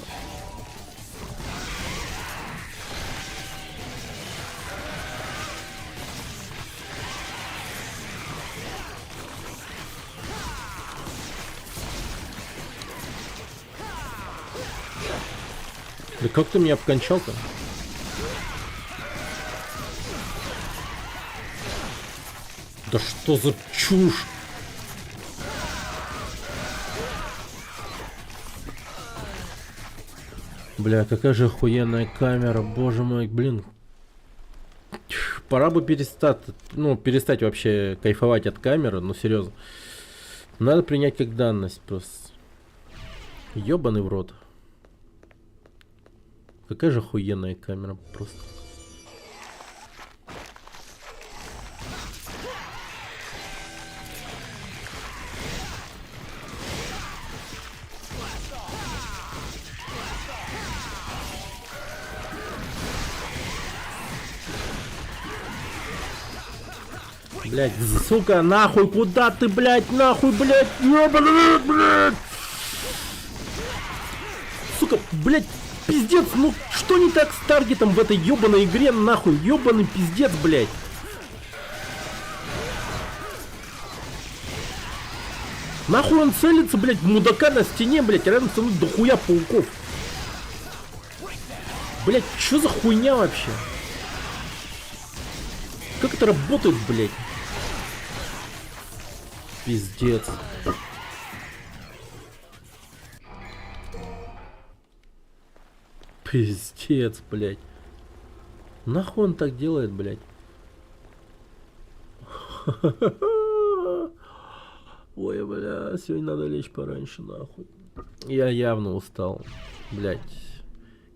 Speaker 1: Да как ты меня обкончал-то? Да что за чушь? Бля, какая же охуенная камера, боже мой, блин. Пора бы перестать вообще кайфовать от камеры, ну серьезно. Надо принять как данность просто. Ёбаный в рот. Какая же охуенная камера просто. Блять, сука, нахуй, куда ты, блять, нахуй, блять, ёбаный, блять! Сука, блять, пиздец, ну что не так с таргетом в этой ёбаной игре, нахуй, ёбаный пиздец, блять! Нахуй он целится, блять, в мудака на стене, блять, рядом со мной дохуя пауков. Блять, что за хуйня вообще? Как это работает, блять? Пиздец. Пиздец, блядь. Нахуй он так делает, блядь? Ой, бля, сегодня надо лечь пораньше, нахуй. Я явно устал, блядь.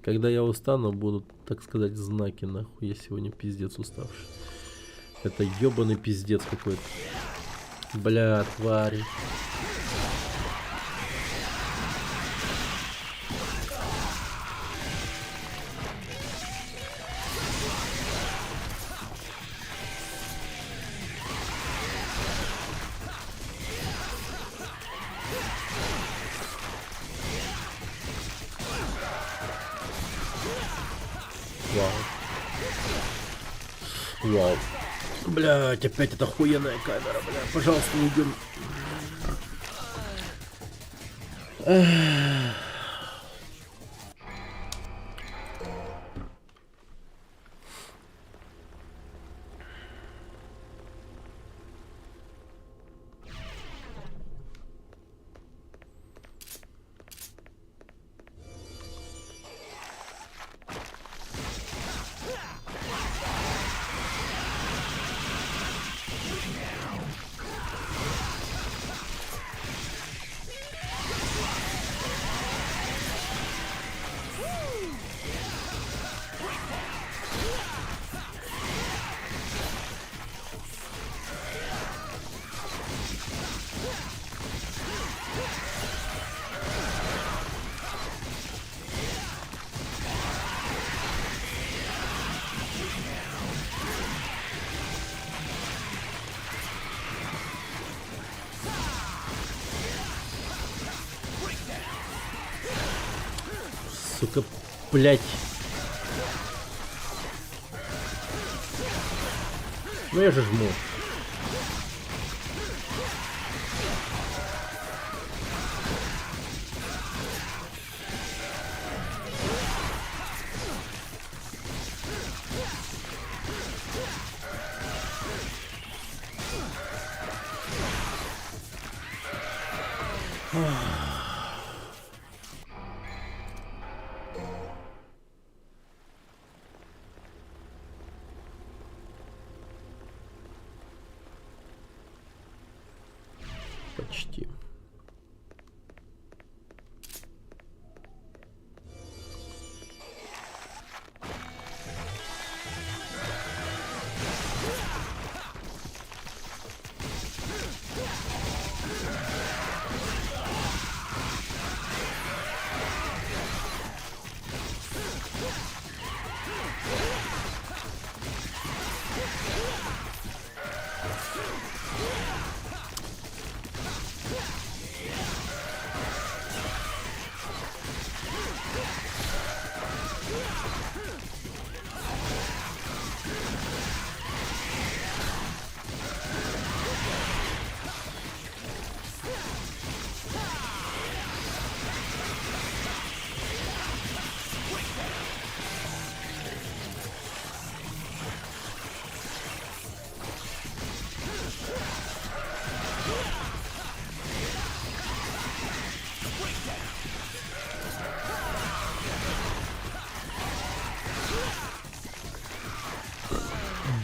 Speaker 1: Когда я устану, будут, так сказать, знаки, нахуй. Я сегодня пиздец уставший. Это ёбаный пиздец какой-то. Бля, твари. Вау. Вау. Блять, опять эта охуенная камера, бля. Пожалуйста, не уйдем. Сука, блять. Ну я же жму. Почти.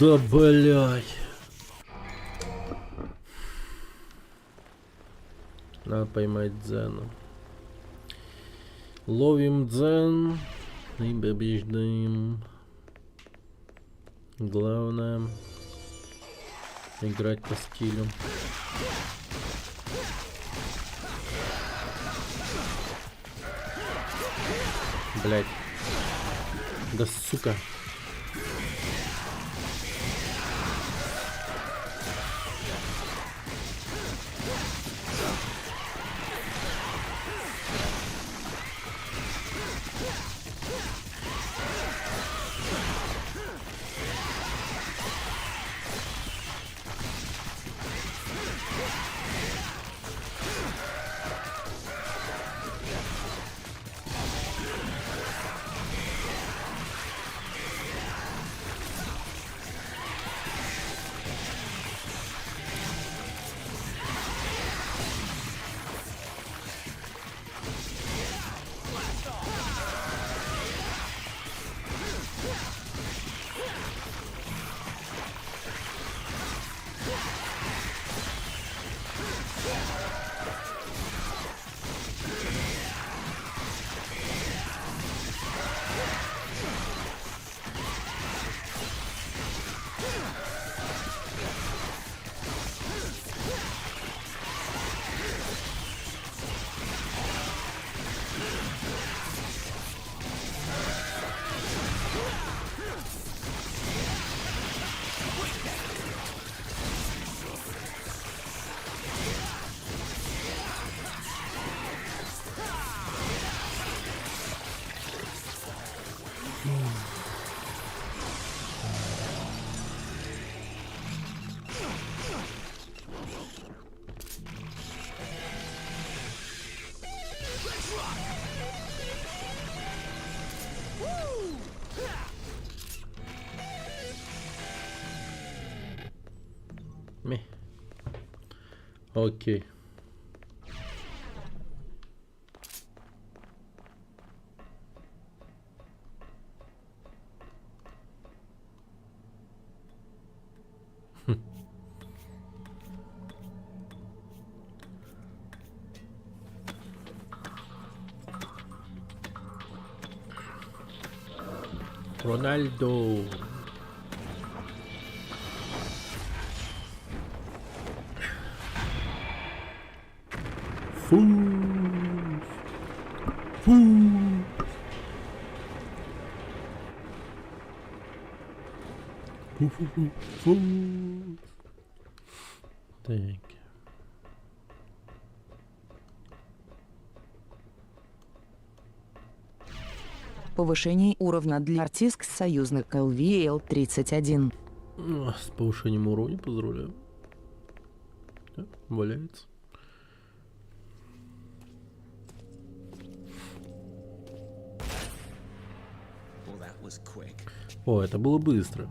Speaker 1: Да блять. Надо поймать Дзена. Ловим Дзен и побеждаем. Главное играть по стилю. Блять. Да сука. Окей. Рональдо. Так.
Speaker 3: Повышение уровня для артист союзных LVL-31.
Speaker 1: С повышением уровня поздравляю. Да, валяется. О, это было быстро.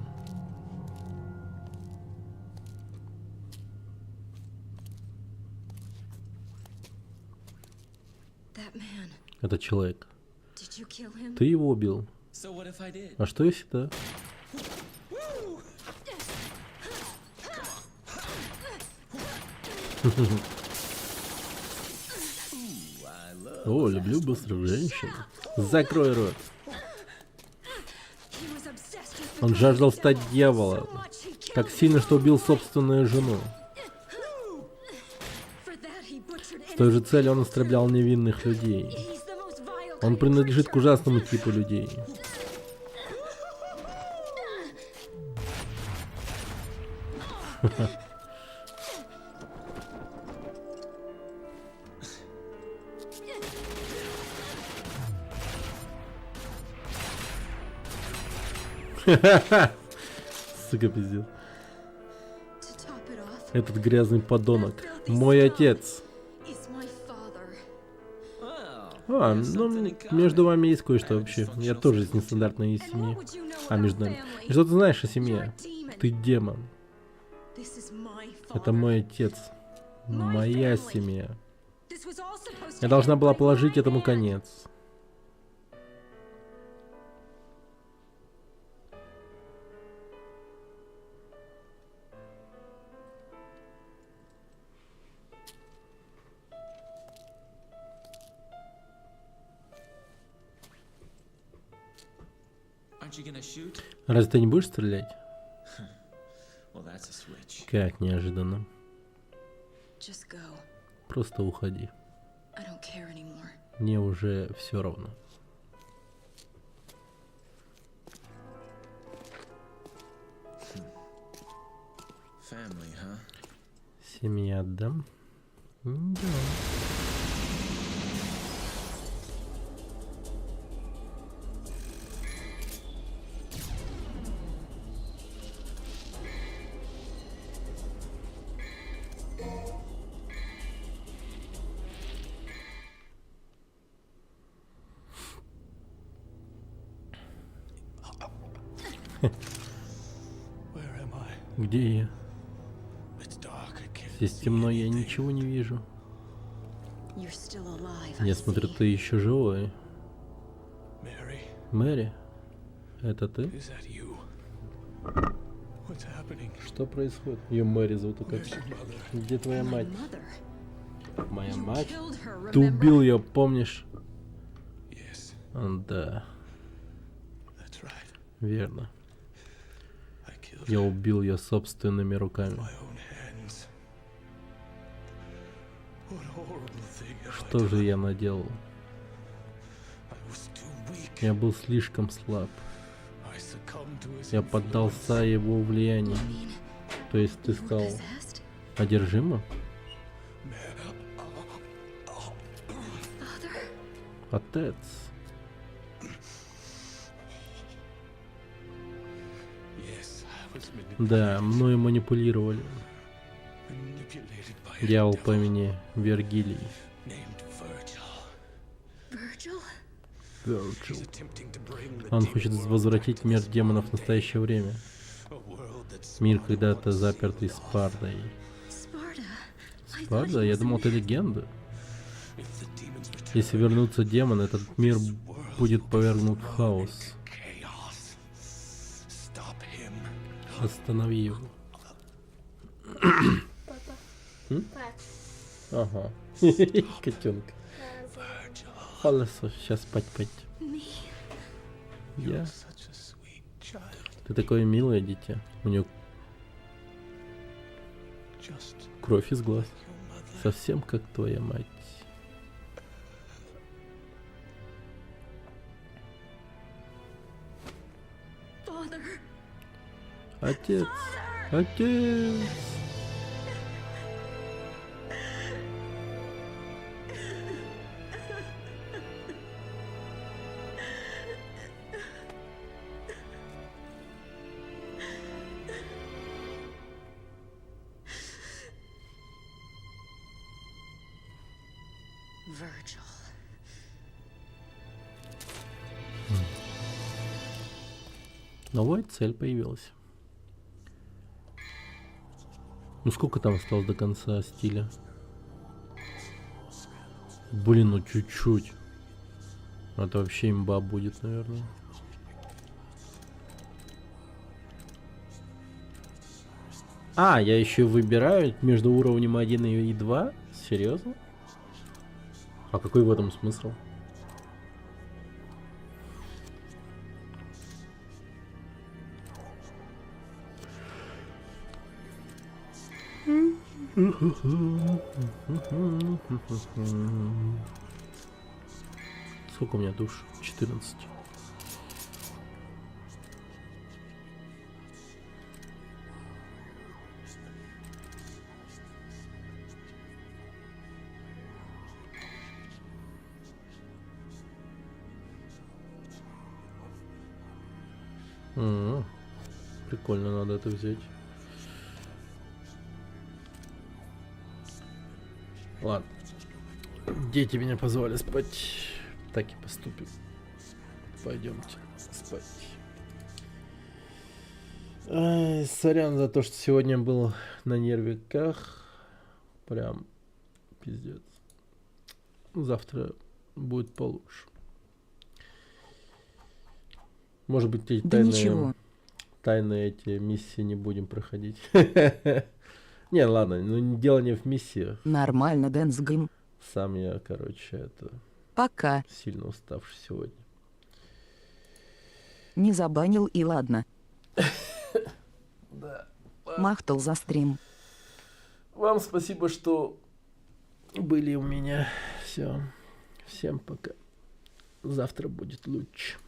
Speaker 1: Этот человек. Ты его убил. А что если да? О, люблю быстрых женщин. Закрой рот. Он жаждал стать дьяволом. Так сильно, что убил собственную жену. С той же целью он истреблял невинных людей. Он принадлежит к ужасному типу людей. Сука, пиздец. Этот грязный подонок. Мой отец. А, ну, между вами есть кое-что вообще. Я тоже из нестандартной семьи. А, между нами. И что ты знаешь о семье? Ты демон. Это мой отец. Моя семья. Я должна была положить этому конец.
Speaker 9: Aren't you gonna shoot?
Speaker 1: Разве ты не будешь стрелять?
Speaker 9: Well, that's a switch.
Speaker 1: Как неожиданно.
Speaker 6: Just go.
Speaker 1: Просто уходи.
Speaker 6: I don't care anymore.
Speaker 1: Мне уже все равно.
Speaker 9: Family, huh?
Speaker 1: Семья, да? Да. Где я? Здесь темно, я ничего не вижу.
Speaker 6: You're still alive. I
Speaker 1: Я смотрю,
Speaker 6: see.
Speaker 1: ты еще живой. Мэри? Это ты? Что происходит? Ее Мэри зовут как? Где твоя
Speaker 6: My
Speaker 1: мать?
Speaker 6: mother.
Speaker 1: Моя
Speaker 6: You
Speaker 1: мать?
Speaker 6: killed her,
Speaker 1: Ты
Speaker 6: remember?
Speaker 1: убил ее, помнишь? Да, верно. Я убил ее собственными руками. Что же я наделал? Я был слишком слаб. Я поддался его влиянию. То есть ты стал
Speaker 6: Possessed?
Speaker 1: одержимым? Отец. Да, мною манипулировали. Дьявол по имени Вергилий.
Speaker 6: Virgil?
Speaker 1: Вирджил. Он хочет возвратить мир демонов в настоящее время. Мир, когда-то запертый Спардой.
Speaker 6: Sparta? I thought
Speaker 1: Спарда?
Speaker 6: he
Speaker 1: Я
Speaker 6: was a
Speaker 1: думал, это
Speaker 6: myth.
Speaker 1: легенда. Если вернутся демоны, этот мир будет повергнут в хаос. Останови его.
Speaker 4: Папа.
Speaker 1: Ага. Котенка. Холосо, сейчас спать пойти. Я. Ты такое милое дитя. У нее кровь из глаз. Совсем как твоя мать.
Speaker 6: Father.
Speaker 1: Отец. Отец.
Speaker 6: Virgil.
Speaker 1: Новая цель появилась. Ну сколько там осталось до конца стиля? Блин, ну чуть-чуть. Это вообще имба будет, наверное. А, я еще выбираю между уровнем 1 и 2? Серьезно? А какой в этом смысл? Сколько у меня душ? 14. Прикольно, надо это взять. Ладно. Дети меня позвали спать. Так и поступим. Пойдемте спать. Ай, сорян за то, что сегодня был на нервиках. Прям пиздец. Завтра будет получше. Может быть, эти
Speaker 3: Да ничего.
Speaker 1: тайные эти миссии не будем проходить. Не, ладно, ну дело не в миссиях.
Speaker 3: Нормально, Дэнсгейм.
Speaker 1: Сам я, короче, это
Speaker 3: Пока.
Speaker 1: сильно уставший сегодня.
Speaker 3: Не забанил и ладно. Махтал за стрим.
Speaker 1: Вам спасибо, что были у меня. Все. Всем пока. Завтра будет лучше.